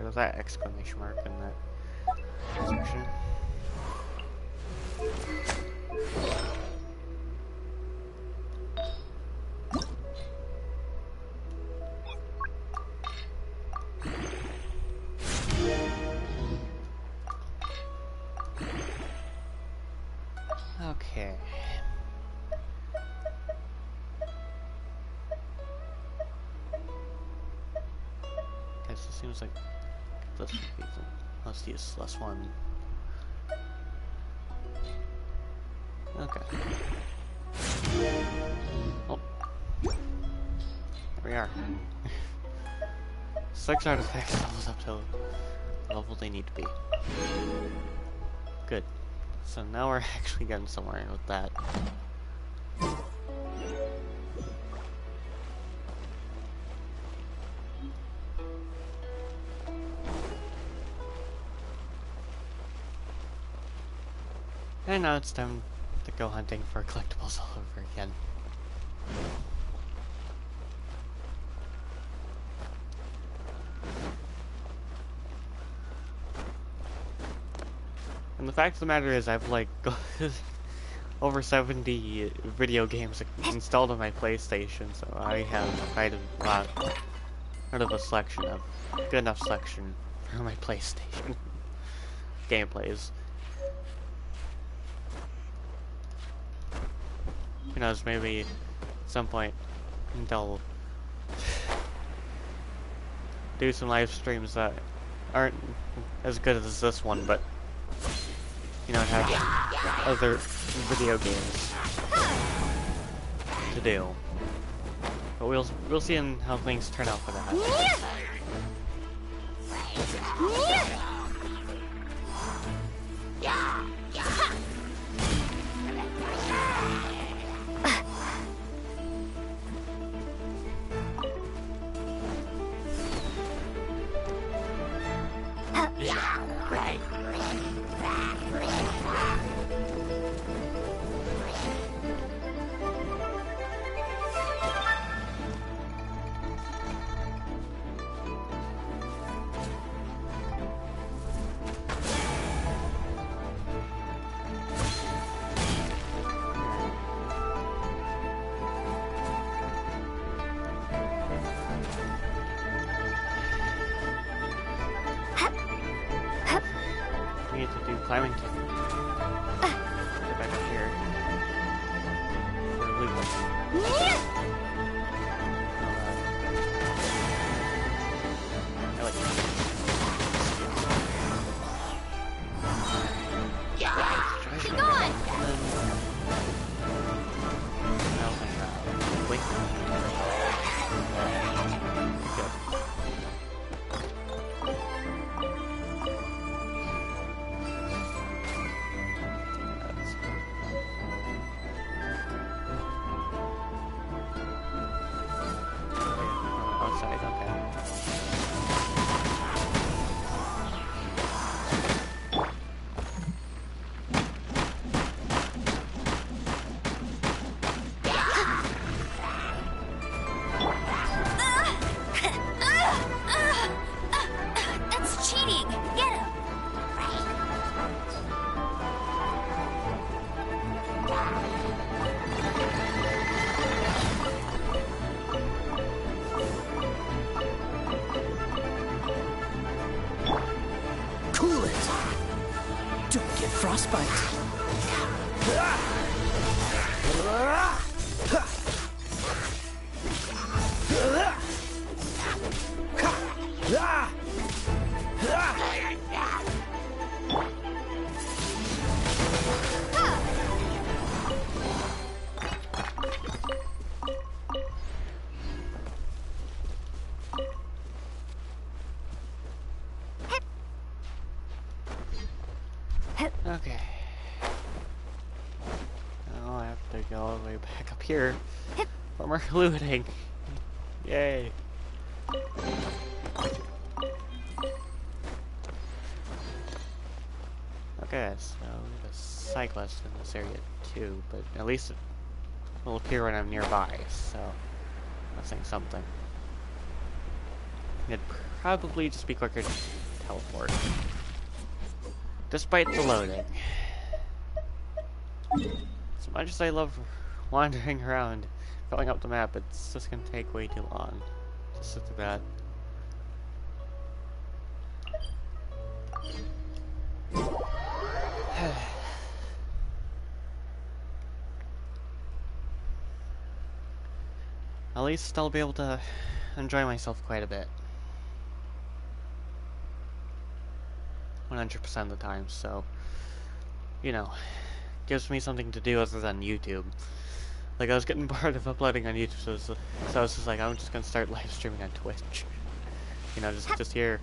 There's that exclamation mark in that section. Okay. Okay, so it seems like this would be the most useless one. Okay. Oh. There we are. 6 artifacts levels up to the level they need to be. Good. So now we're actually getting somewhere with that. And now it's time to go hunting for collectibles all over again. And the fact of the matter is, I've like over 70 video games installed on my PlayStation, so I have quite a lot of a selection of good enough selection for my PlayStation gameplays. Who knows, maybe at some point they'll do some live streams that aren't as good as this one, but you know, have other video games to do. But we'll see how things turn out for that. to do climbing to get back up here. Or leave it. I like Keep going! Wait. Good. Outside, okay. That's cheating! Get him! Cool it! Don't get frostbite. Okay. Now I have to go all the way back up here for more looting. Yay. Okay, so we have a cyclist in this area too, but at least it will appear when I'm nearby, so that's saying something. It'd probably just be quicker to teleport. Despite the loading. As much as I love wandering around, filling up the map, it's just gonna take way too long. Just look at that. At least I'll be able to enjoy myself quite a bit. 100% of the time, so, you know, gives me something to do other than YouTube. Like, I was getting bored of uploading on YouTube, so I was just like, I'm just gonna start live streaming on Twitch. You know, just here.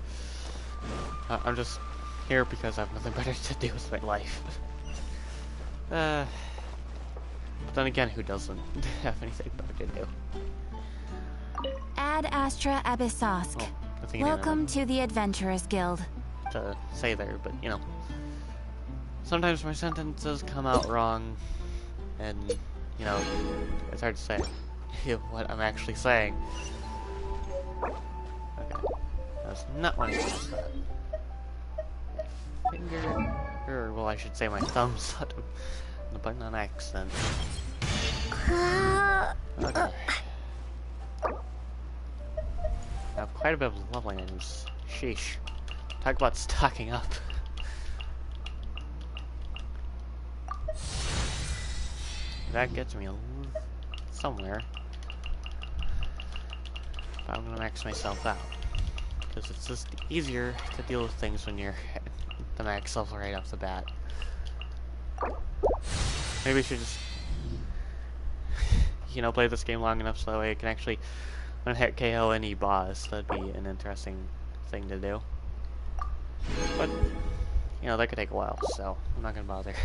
I'm just here because I have nothing better to do with my life. But then again, who doesn't have anything better to do? Ad Astra Abyssosk. Oh, I think Welcome to the Adventurers Guild. to say there, but you know, sometimes my sentences come out wrong, and you know, it's hard to say what I'm actually saying. Okay, that's not what I said. Finger, or well, I should say my thumbs on the button on X then. Okay. I have quite a bit of leveling items. Sheesh. Talk about stocking up. That gets me somewhere. But I'm gonna max myself out. Because it's just easier to deal with things when you're at the max level right off the bat. Maybe we should just, you know, play this game long enough so that way I can actually hit KO any boss. That'd be an interesting thing to do. But, you know, that could take a while, so I'm not gonna bother.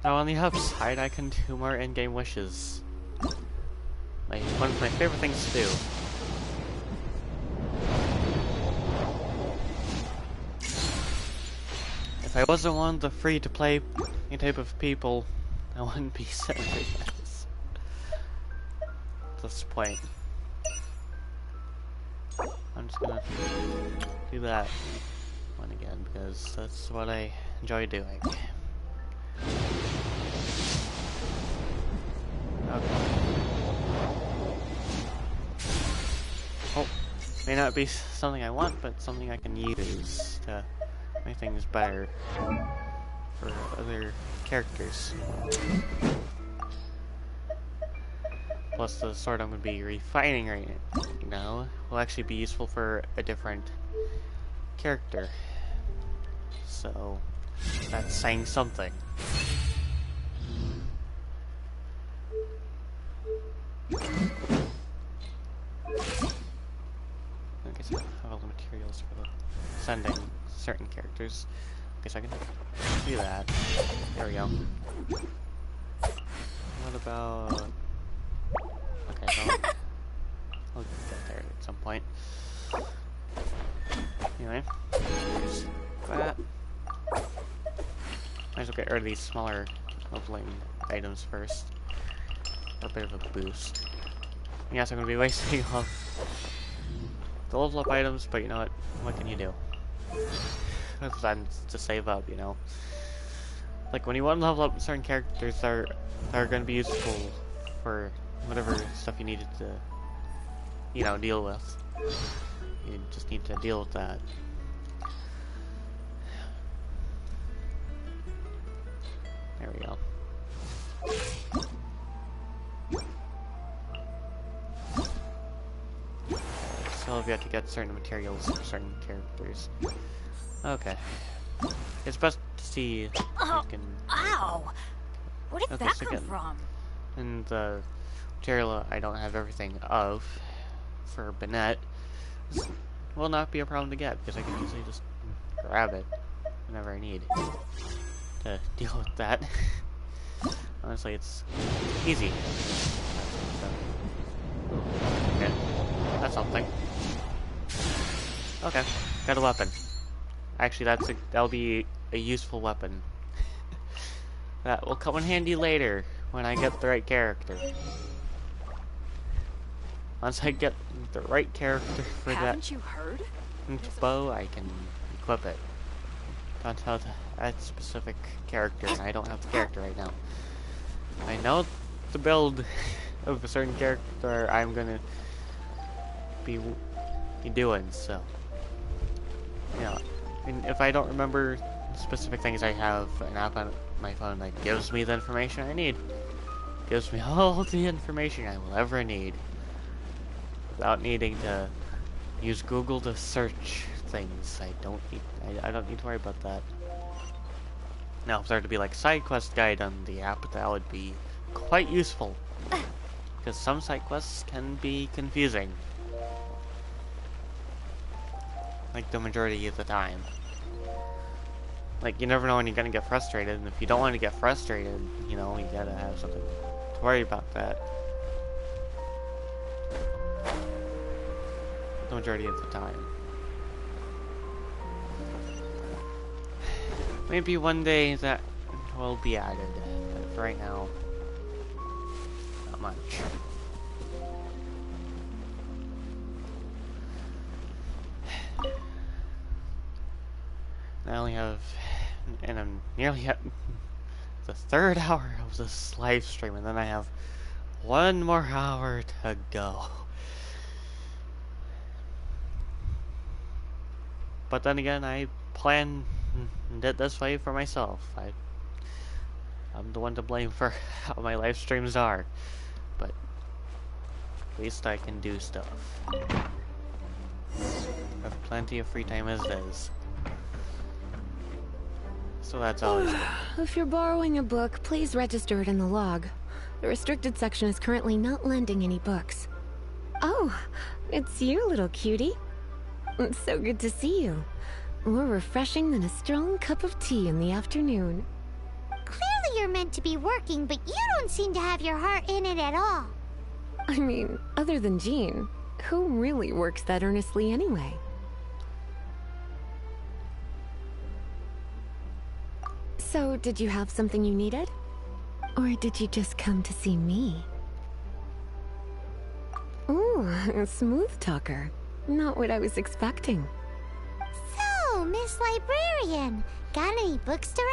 Now on the upside, I can do more in-game wishes. Like, one of my favorite things to do. If I wasn't one of the free-to-play type of people, I wouldn't be sitting like this. At this point. I'm just gonna do that one again, because that's what I enjoy doing. Okay. Oh. May not be something I want, but something I can use to make things better for other characters. Plus the sword I'm going to be refining right now will actually be useful for a different character. So that's saying something. I guess I have all the materials for the sending certain characters. I guess I can do that. There we go. What about... Okay, so I'll get there at some point. Anyway, there's that. Might as well get rid of these smaller leveling items first. A bit of a boost. Yes, I'm going to be wasting off the level up items, but you know what? What can you do? Other than to save up, you know. Like when you want to level up certain characters that are going to be useful for whatever stuff you needed to, you know, deal with. You just need to deal with that. There we go. Still have yet to get certain materials for certain characters. Okay. It's best to see if you can... Ow! Where did that come from? And the material I don't have everything of for Bennett will not be a problem to get because I can easily just grab it whenever I need to deal with that. Honestly, it's easy. So, okay, that's something. Okay, got a weapon. Actually, that'll be a useful weapon. That will come in handy later when I get the right character. Once I get the right character for Haven't you heard? bow, I can equip it. Don't tell that specific character, and I don't have the character right now. I know the build of a certain character I'm gonna be doing, so you know. And if I don't remember specific things, I have an app on my phone that gives me the information I need. Gives me all the information I will ever need. Without needing to use Google to search things. I don't need to worry about that. Now, if there were to be like side quest guide on the app, that would be quite useful. Because some side quests can be confusing. Like the majority of the time. Like, you never know when you're gonna get frustrated, and if you don't want to get frustrated, you know, you gotta have something to worry about that. The majority of the time. Maybe one day that will be added, but for right now, not much. I only have, and I'm nearly at the 3rd hour of this live stream, and then I have 1 more hour to go. But then again, I planned it this way for myself. I'm the one to blame for how my live streams are, but at least I can do stuff. I have plenty of free time as it is. So that's always good. If you're borrowing a book, please register it in the log. The restricted section is currently not lending any books. Oh, it's you, little cutie. It's so good to see you. More refreshing than a strong cup of tea in the afternoon. Clearly you're meant to be working, but you don't seem to have your heart in it at all. I mean, other than Jean, who really works that earnestly anyway? So, did you have something you needed? Or did you just come to see me? Ooh, a smooth talker. Not what I was expecting. So, Miss Librarian, got any books to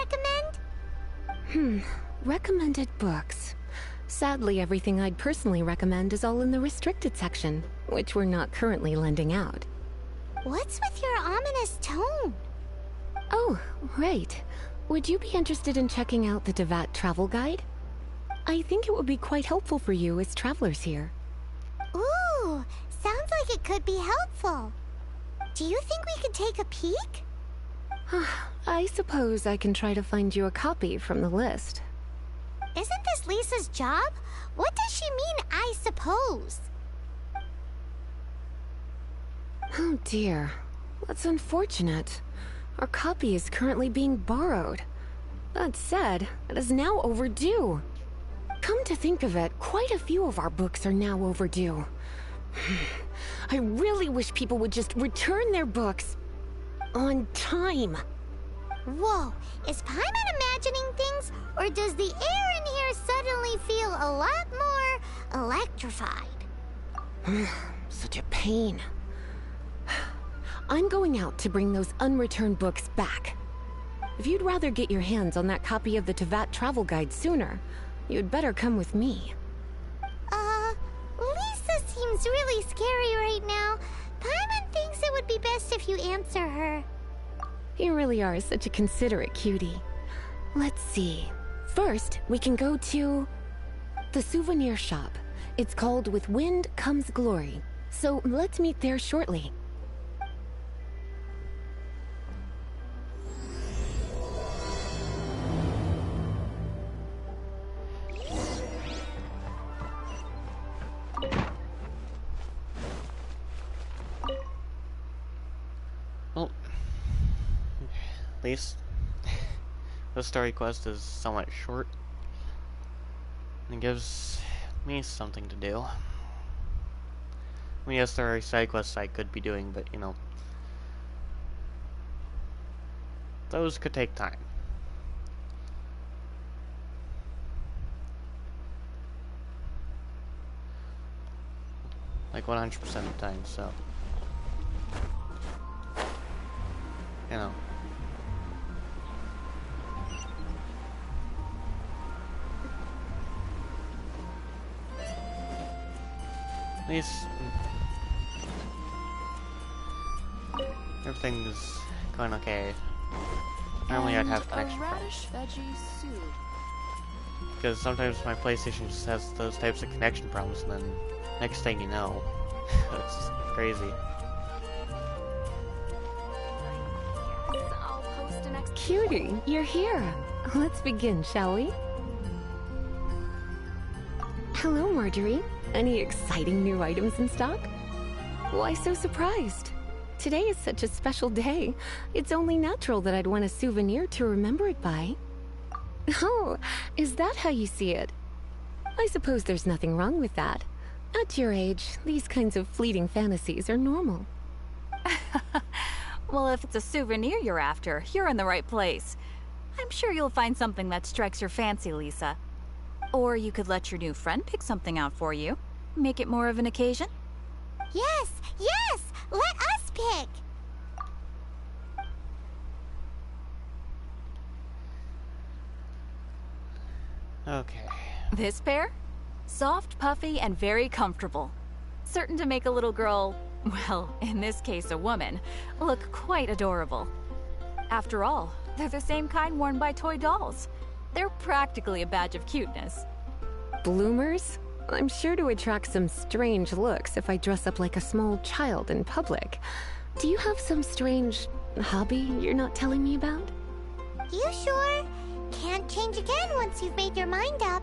recommend? Recommended books. Sadly, everything I'd personally recommend is all in the restricted section, which we're not currently lending out. What's with your ominous tone? Oh, right. Would you be interested in checking out the Tevat travel guide? I think it would be quite helpful for you as travelers here. Ooh, sounds like it could be helpful. Do you think we could take a peek? I suppose I can try to find you a copy from the list. Isn't this Lisa's job? What does she mean, I suppose? Oh dear. That's unfortunate. Our copy is currently being borrowed. That said, it is now overdue. Come to think of it, quite a few of our books are now overdue. I really wish people would just return their books on time. Whoa, is Paimon imagining things, or does the air in here suddenly feel a lot more electrified? Such a pain. I'm going out to bring those unreturned books back. If you'd rather get your hands on that copy of the Tevat travel guide sooner, you'd better come with me. Lisa seems really scary right now. Paimon thinks it would be best if you answer her. You really are such a considerate cutie. Let's see. First, we can go to the souvenir shop. It's called With Wind Comes Glory. So let's meet there shortly. Well, at least the story quest is somewhat short. It gives me something to do. I mean, yes, there are side quests I could be doing, but, you know, those could take time. Like 100% of the time, so, you know. At least everything's going okay. Normally I'd have connection problems. Veggie soup. Because sometimes my PlayStation just has those types of connection problems, and then next thing you know, it's crazy. I'll post an extra. Cutie, you're here. Let's begin, shall we? Hello, Marjorie. Any exciting new items in stock? Why so surprised? Today is such a special day. It's only natural that I'd want a souvenir to remember it by. Oh, is that how you see it? I suppose there's nothing wrong with that. At your age, these kinds of fleeting fantasies are normal. Well, if it's a souvenir you're after, you're in the right place. I'm sure you'll find something that strikes your fancy, Lisa. Or you could let your new friend pick something out for you. Make it more of an occasion. Yes, yes! Let us pick! Okay. This pair? Soft, puffy, and very comfortable. Certain to make a little girl, well, in this case a woman, look quite adorable. After all, they're the same kind worn by toy dolls. They're practically a badge of cuteness. Bloomers? I'm sure to attract some strange looks if I dress up like a small child in public. Do you have some strange hobby you're not telling me about? You sure? Can't change again once you've made your mind up.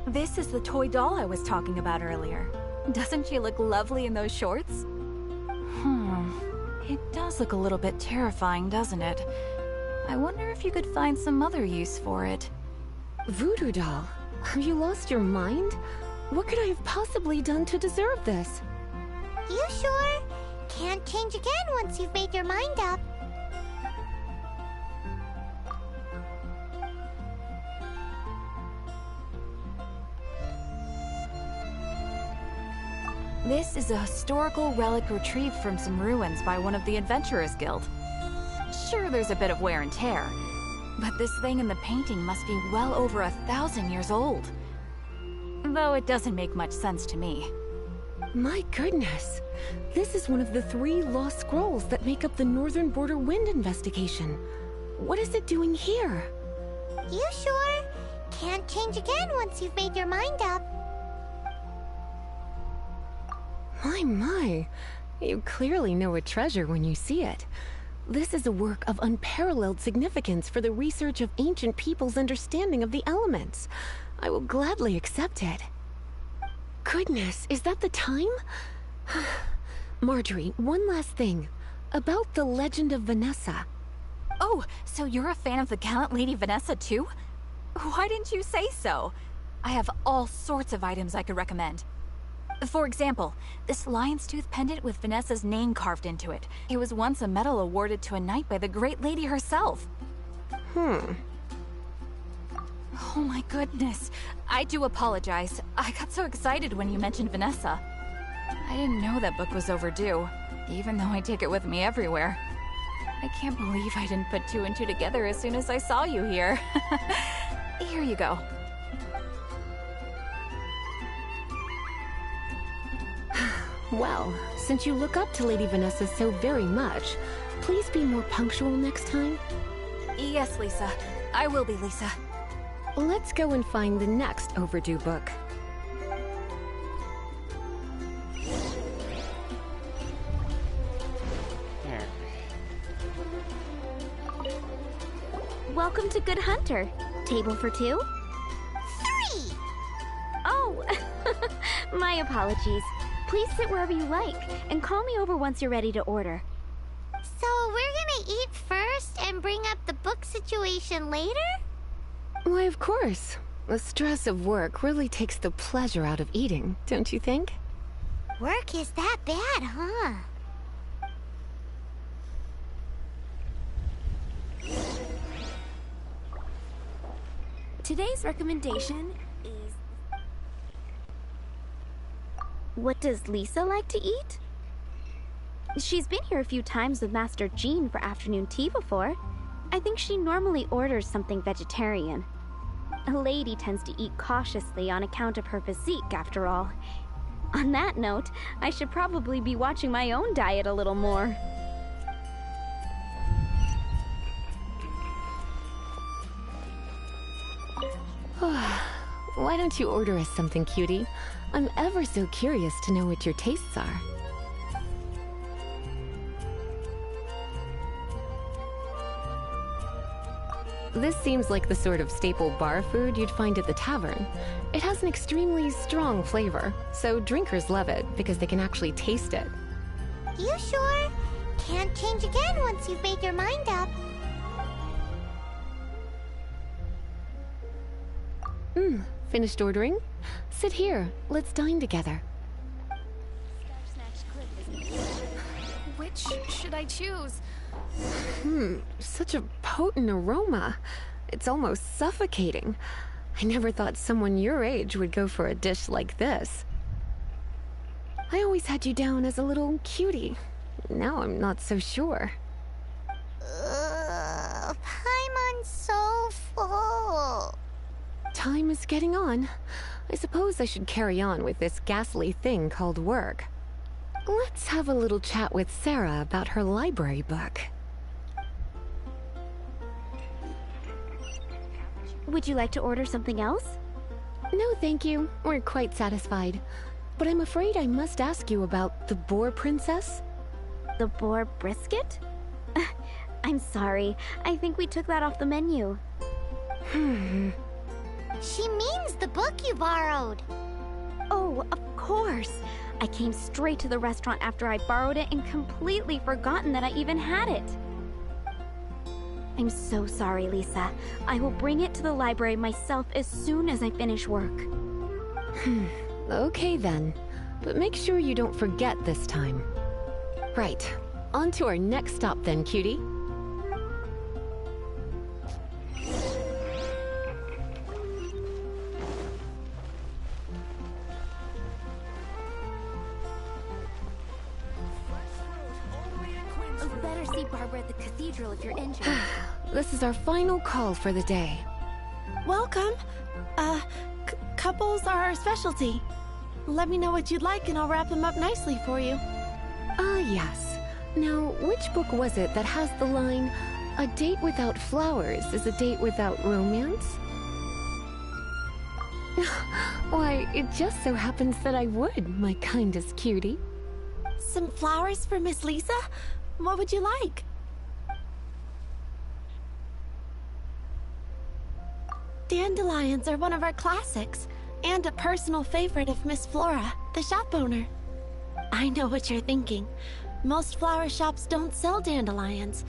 This is the toy doll I was talking about earlier. Doesn't she look lovely in those shorts? It does look a little bit terrifying, doesn't it? I wonder if you could find some other use for it. Voodoo doll? Have you lost your mind? What could I have possibly done to deserve this? You sure? Can't change again once you've made your mind up. This is a historical relic retrieved from some ruins by one of the Adventurers Guild. Sure, there's a bit of wear and tear, but this thing in the painting must be well over 1,000 years old. Though it doesn't make much sense to me. My goodness. This is one of the 3 lost scrolls that make up the Northern Border Wind investigation. What is it doing here? You sure? Can't change again once you've made your mind up. My. You clearly know a treasure when you see it. This is a work of unparalleled significance for the research of ancient people's understanding of the elements. I will gladly accept it. Goodness, is that the time? Marjorie, one last thing. About the legend of Vanessa. Oh, so you're a fan of the gallant Lady Vanessa too? Why didn't you say so? I have all sorts of items I could recommend. For example, this lion's tooth pendant with Vanessa's name carved into it. It was once a medal awarded to a knight by the great lady herself. Oh my goodness. I do apologize. I got so excited when you mentioned Vanessa. I didn't know that book was overdue, even though I take it with me everywhere. I can't believe I didn't put 2 and 2 together as soon as I saw you here. Here you go. Well, since you look up to Lady Vanessa so very much, please be more punctual next time. Yes, Lisa. I will be, Lisa. Let's go and find the next overdue book. Here. Welcome to Good Hunter. Table for 2? 3! Oh, my apologies. Please sit wherever you like, and call me over once you're ready to order. So we're gonna eat first and bring up the book situation later? Why, of course. The stress of work really takes the pleasure out of eating, don't you think? Work is that bad, huh? Today's recommendation is... What does Lisa like to eat? She's been here a few times with Master Jean for afternoon tea before. I think she normally orders something vegetarian. A lady tends to eat cautiously on account of her physique, after all. On that note, I should probably be watching my own diet a little more. Why don't you order us something, cutie? I'm ever so curious to know what your tastes are. This seems like the sort of staple bar food you'd find at the tavern. It has an extremely strong flavor, so drinkers love it because they can actually taste it. You sure? Can't change again once you've made your mind up. Finished ordering? Sit here. Let's dine together. Which should I choose? Such a potent aroma. It's almost suffocating. I never thought someone your age would go for a dish like this. I always had you down as a little cutie. Now I'm not so sure. Paimon's so full. Time is getting on. I suppose I should carry on with this ghastly thing called work. Let's have a little chat with Sarah about her library book. Would you like to order something else? No, thank you. We're quite satisfied. But I'm afraid I must ask you about the Boar Princess. The boar brisket? I'm sorry. I think we took that off the menu. She means the book you borrowed. Oh, of course. I came straight to the restaurant after I borrowed it and completely forgotten that I even had it. I'm so sorry, Lisa. I will bring it to the library myself as soon as I finish work. Okay then. But make sure you don't forget this time. Right. On to our next stop then, cutie. You'd better see Barbara at the cathedral if you're injured. This is our final call for the day. Welcome. Couples are our specialty. Let me know what you'd like and I'll wrap them up nicely for you. Ah, yes. Now, which book was it that has the line, "A date without flowers is a date without romance"? Why, it just so happens that I would, my kindest cutie. Some flowers for Miss Lisa? What would you like? Dandelions are one of our classics, and a personal favorite of Miss Flora, the shop owner. I know what you're thinking. Most flower shops don't sell dandelions.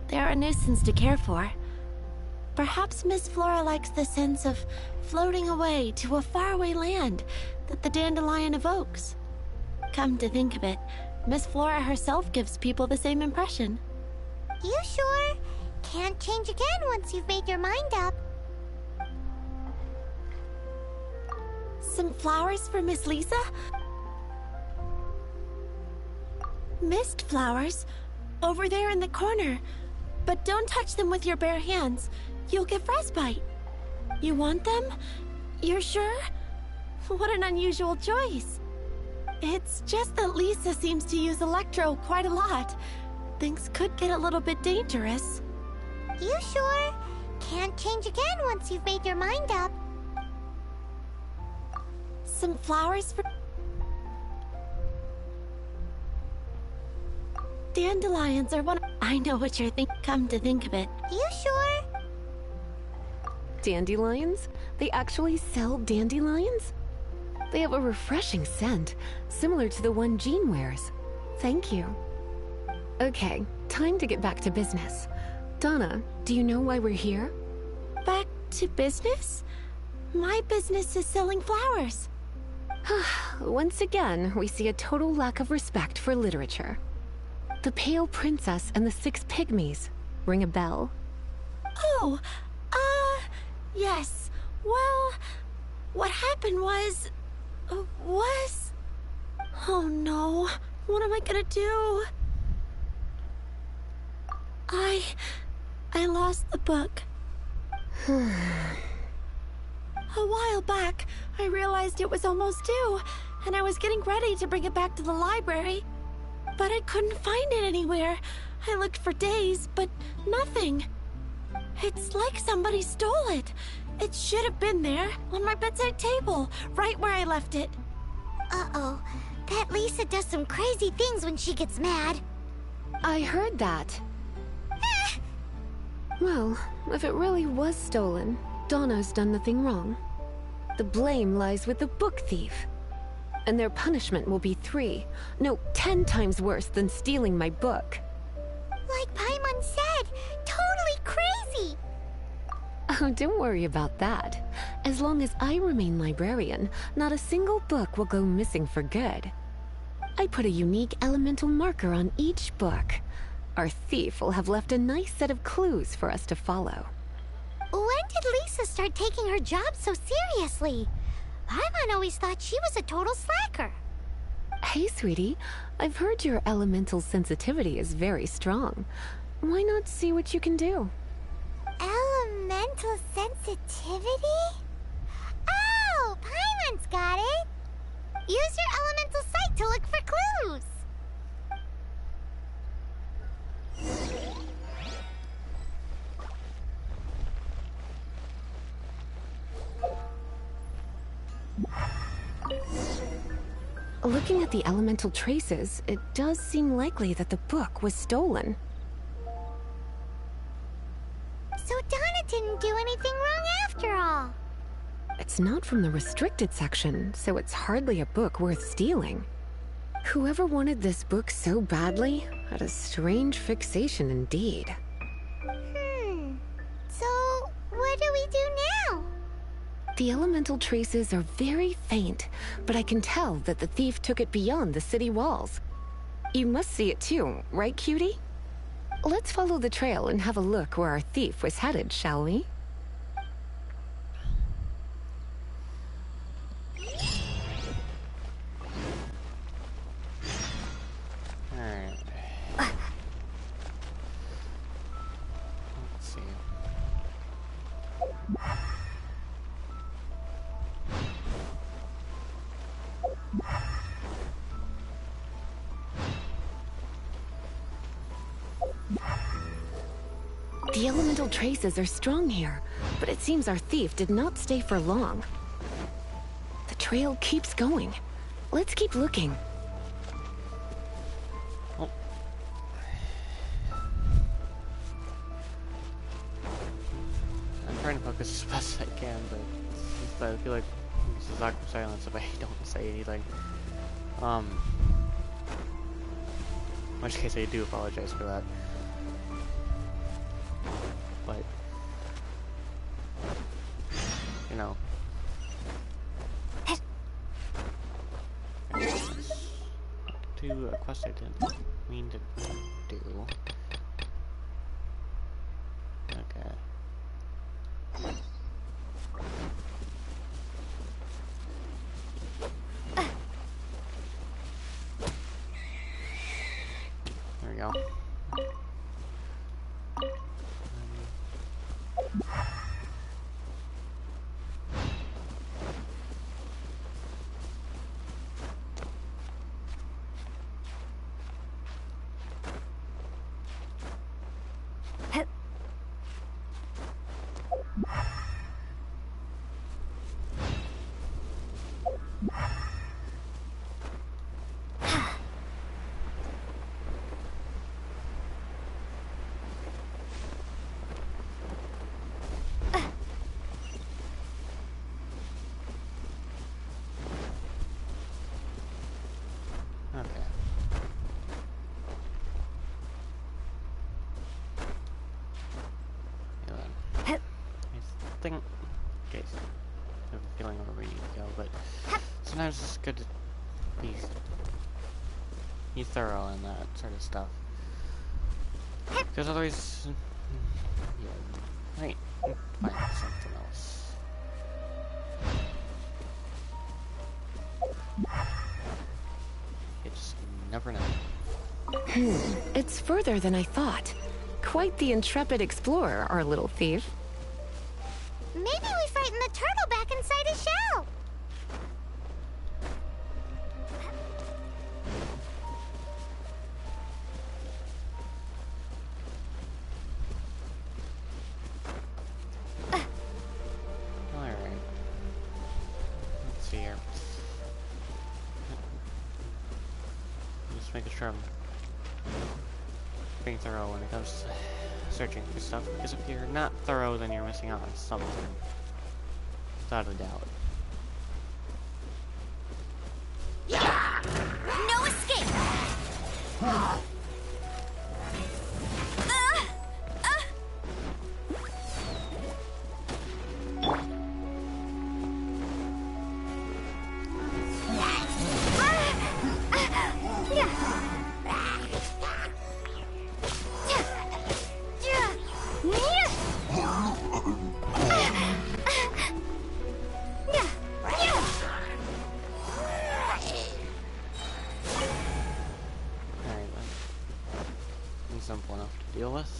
They're a nuisance to care for. Perhaps Miss Flora likes the sense of floating away to a faraway land that the dandelion evokes. Come to think of it, Miss Flora herself gives people the same impression. You sure? Can't change again once you've made your mind up. Some flowers for Miss Lisa? Mist flowers? Over there in the corner. But don't touch them with your bare hands. You'll get frostbite. You want them? You're sure? What an unusual choice. It's just that Lisa seems to use Electro quite a lot. Things could get a little bit dangerous. You sure? Can't change again once you've made your mind up. Some flowers for... Dandelions are one... I know what you're thinking. Come to think of it. You sure? Dandelions? They actually sell dandelions? They have a refreshing scent, similar to the one Jean wears. Thank you. Okay, time to get back to business. Donna, do you know why we're here? Back to business? My business is selling flowers. Once again, we see a total lack of respect for literature. The Pale Princess and the Six Pygmies. Ring a bell? Oh, yes. Well, what happened was... Oh no, what am I gonna do? I lost the book. A while back, I realized it was almost due, and I was getting ready to bring it back to the library. But I couldn't find it anywhere. I looked for days, but nothing. It's like somebody stole it. It should have been there, on my bedside table, right where I left it. Uh-oh. That Lisa does some crazy things when she gets mad. I heard that. Well, if it really was stolen, Donna's done nothing wrong. The blame lies with the book thief. And their punishment will be 3, no, 10 times worse than stealing my book. Like Paimon said, totally crazy! Oh, don't worry about that. As long as I remain librarian, not a single book will go missing for good. I put a unique elemental marker on each book. Our thief will have left a nice set of clues for us to follow. When did Lisa start taking her job so seriously? Paimon always thought she was a total slacker. Hey, sweetie. I've heard your elemental sensitivity is very strong. Why not see what you can do? Elemental sensitivity? Oh, Paimon's got it! Use your elemental sight to look for clues! Looking at the elemental traces, it does seem likely that the book was stolen. So Donna didn't do anything wrong after all. It's not from the restricted section, so it's hardly a book worth stealing. Whoever wanted this book so badly had a strange fixation indeed. So what do we do now? The elemental traces are very faint, but I can tell that the thief took it beyond the city walls. You must see it too, right, cutie? Let's follow the trail and have a look where our thief was headed, shall we? The elemental traces are strong here, but it seems our thief did not stay for long. The trail keeps going. Let's keep looking. Oh. I'm trying to focus as best as I can, but I feel like this is awkward silence if I don't say anything. In which case I do apologize for that. But, you know. To a quest I didn't mean to do. Okay. There we go. Okay, so I have a feeling where we need to go, but sometimes it's good to be thorough in that sort of stuff. Because otherwise, yeah, I might find something else. You just never know. It's further than I thought. Quite the intrepid explorer, our little thief. Maybe we frightened the turtle back inside his shell. Alright. Let's see here. Just making sure I'm being thorough when it comes to searching for stuff, because if you're not thorough, then you're missing out on something. Without a doubt. No escape! Simple enough to deal with.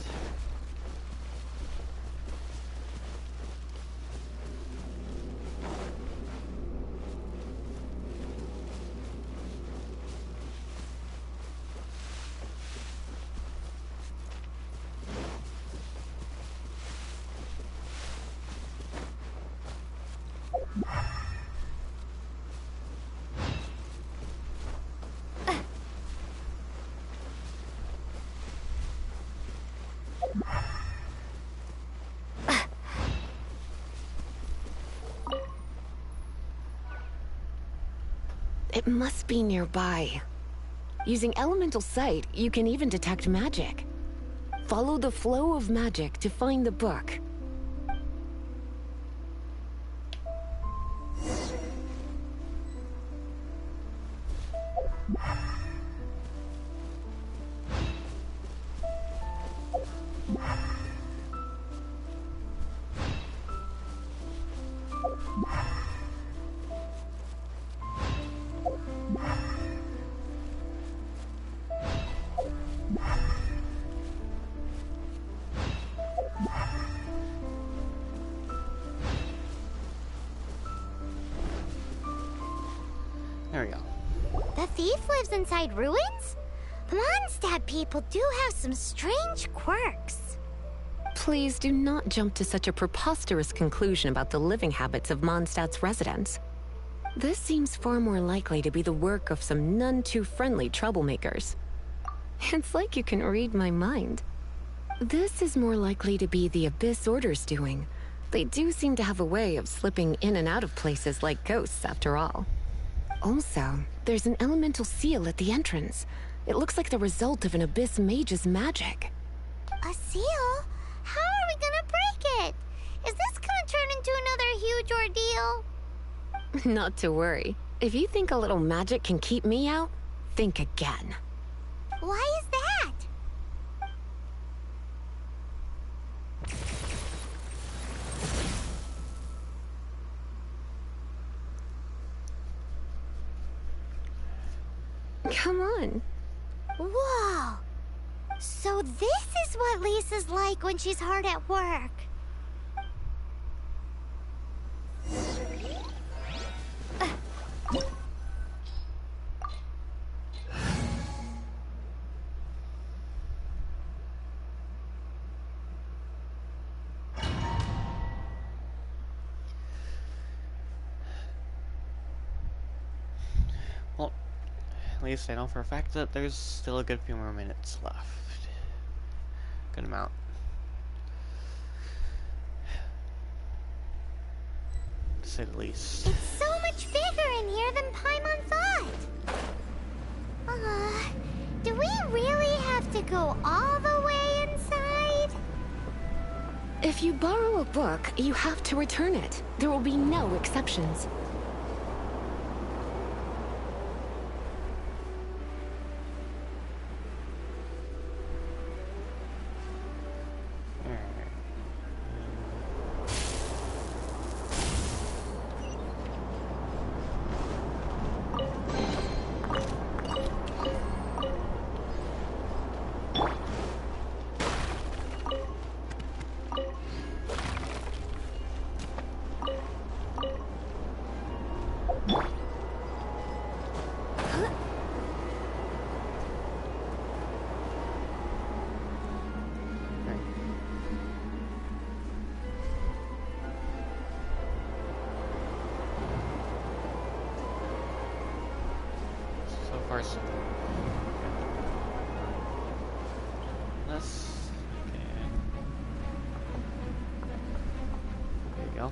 It must be nearby. Using elemental sight, you can even detect magic. Follow the flow of magic to find the book. There we go. The thief lives inside ruins? Mondstadt people do have some strange quirks. Please do not jump to such a preposterous conclusion about the living habits of Mondstadt's residents. This seems far more likely to be the work of some none-too-friendly troublemakers. It's like you can read my mind. This is more likely to be the Abyss Order's doing. They do seem to have a way of slipping in and out of places like ghosts, after all. Also, there's an elemental seal at the entrance. It looks like the result of an Abyss mage's magic. A seal? How are we gonna break it? Is this gonna turn into another huge ordeal? Not to worry. If you think a little magic can keep me out, think again. Why is that? Come on. Whoa! So this is what Lisa's like when she's hard at work. Well, at least I know for a fact that there's still a good few more minutes left. Good amount. To say the least. It's so much bigger in here than Paimon thought. Do we really have to go all the way inside? If you borrow a book, you have to return it. There will be no exceptions. First, let's. Okay. There you go.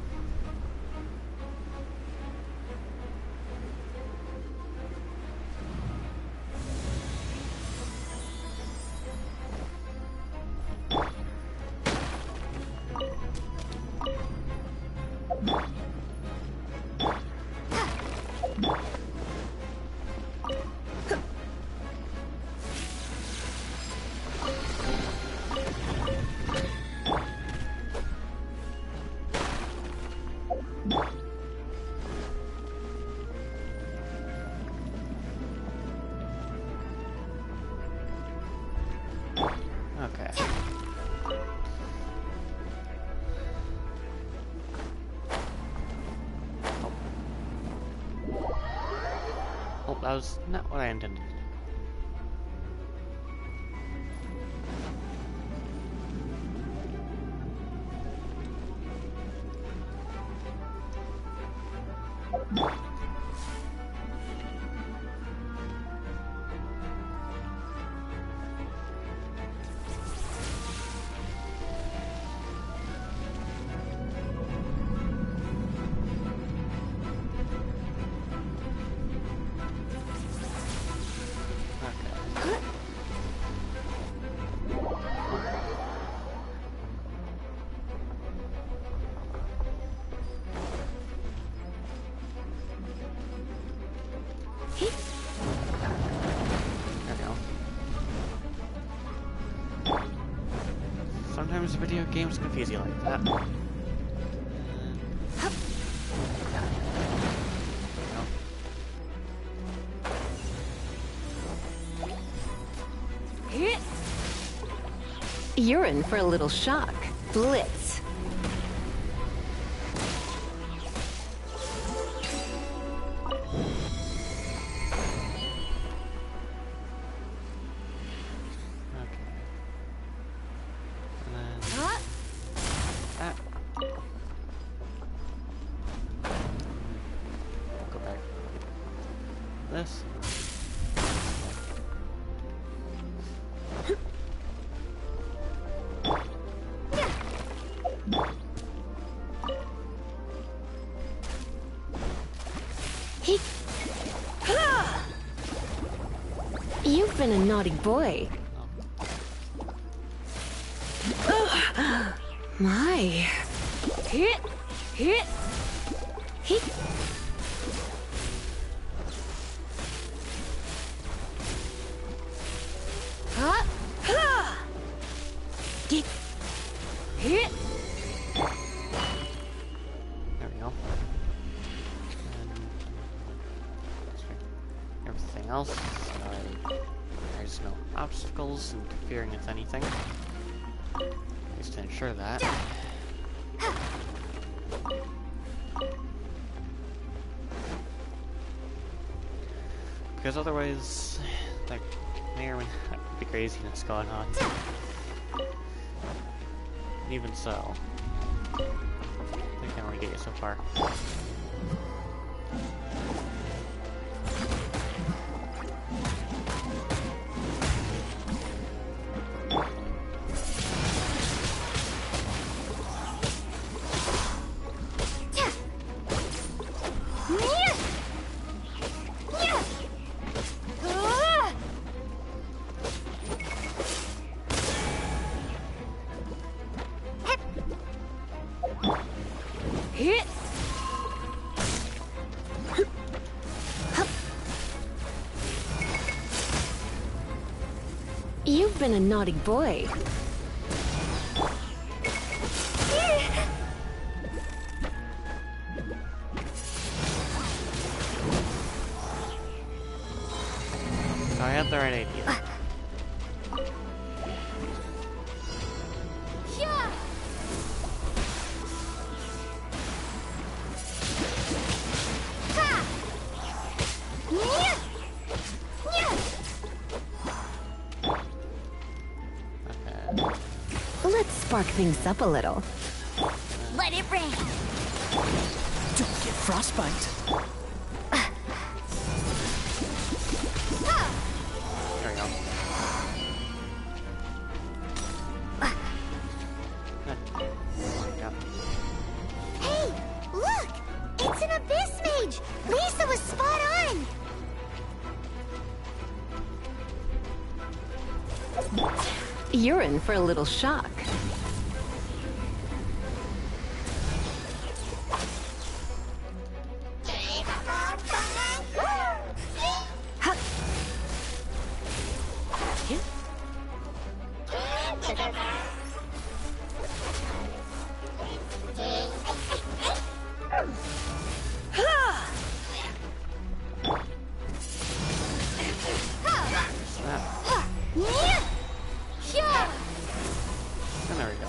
Okay. Oh, that was not what I intended. Sometimes video games confuse you like that. You're in for a little shock. Blitz. this? You've been a naughty boy. My. Hit! Hit! Hit! Get! Hit! There we go. And everything else, there's no obstacles interfering with anything. Just to ensure that. Because otherwise, like, may or may not be craziness going on. Even so, they can't really get you so far. Hit! You've been a naughty boy. So I had the right idea. Let's spark things up a little. Let it rain. Don't get frostbite. There we go. Hey, look! It's an abyss mage! Lisa was spot on! You're in for a little shock. And there we go.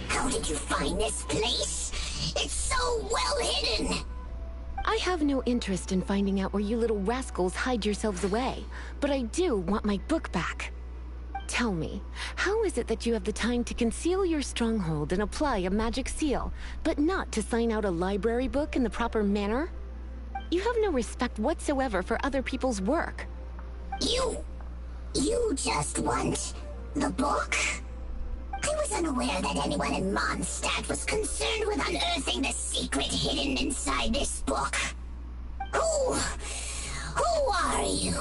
How did you find this place? It's so well hidden. I have no interest in finding out where you little rascals hide yourselves away, but I do want my book back. Tell me, how is it that you have the time to conceal your stronghold and apply a magic seal, but not to sign out a library book in the proper manner? You have no respect whatsoever for other people's work. You just want the book? I was unaware that anyone in Mondstadt was concerned with unearthing the secret hidden inside this book. Who are you?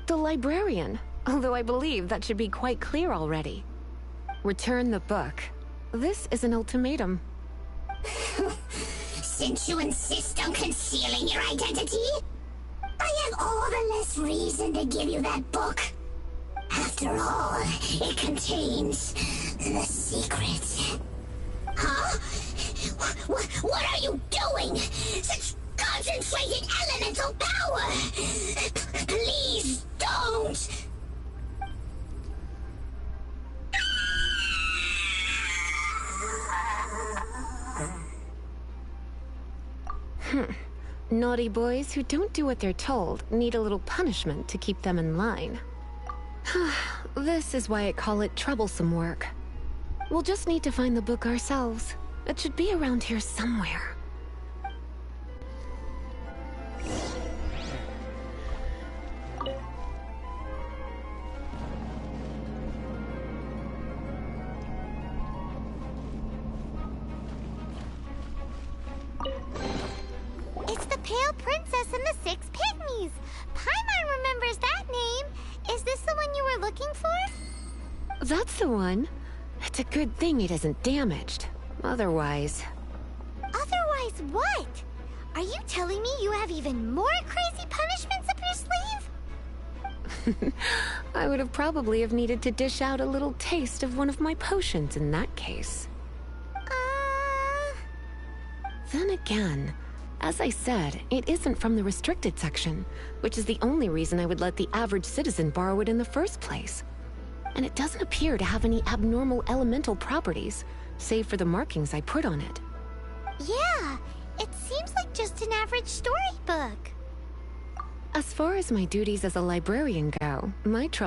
The librarian, although I believe that should be quite clear already. Return the book. This is an ultimatum. Since you insist on concealing your identity, I have all the less reason to give you that book. After all, it contains the secret. Huh? What are you doing? Such concentrated elemental power! Please don't! Naughty boys who don't do what they're told need a little punishment to keep them in line. This is why I call it troublesome work. We'll just need to find the book ourselves. It should be around here somewhere. It's the Pale Princess and the Six Pygmies. Paimon remembers that name. Is this the one you were looking for? That's the one. It's a good thing it isn't damaged. Otherwise... Otherwise what? Are you telling me you have even more crazy punishments up your sleeve? I would have probably have needed to dish out a little taste of one of my potions in that case. Then again, as I said, it isn't from the restricted section, which is the only reason I would let the average citizen borrow it in the first place. And it doesn't appear to have any abnormal elemental properties, save for the markings I put on it. Yeah, it seems like just an average storybook. As far as my duties as a librarian go, my trouble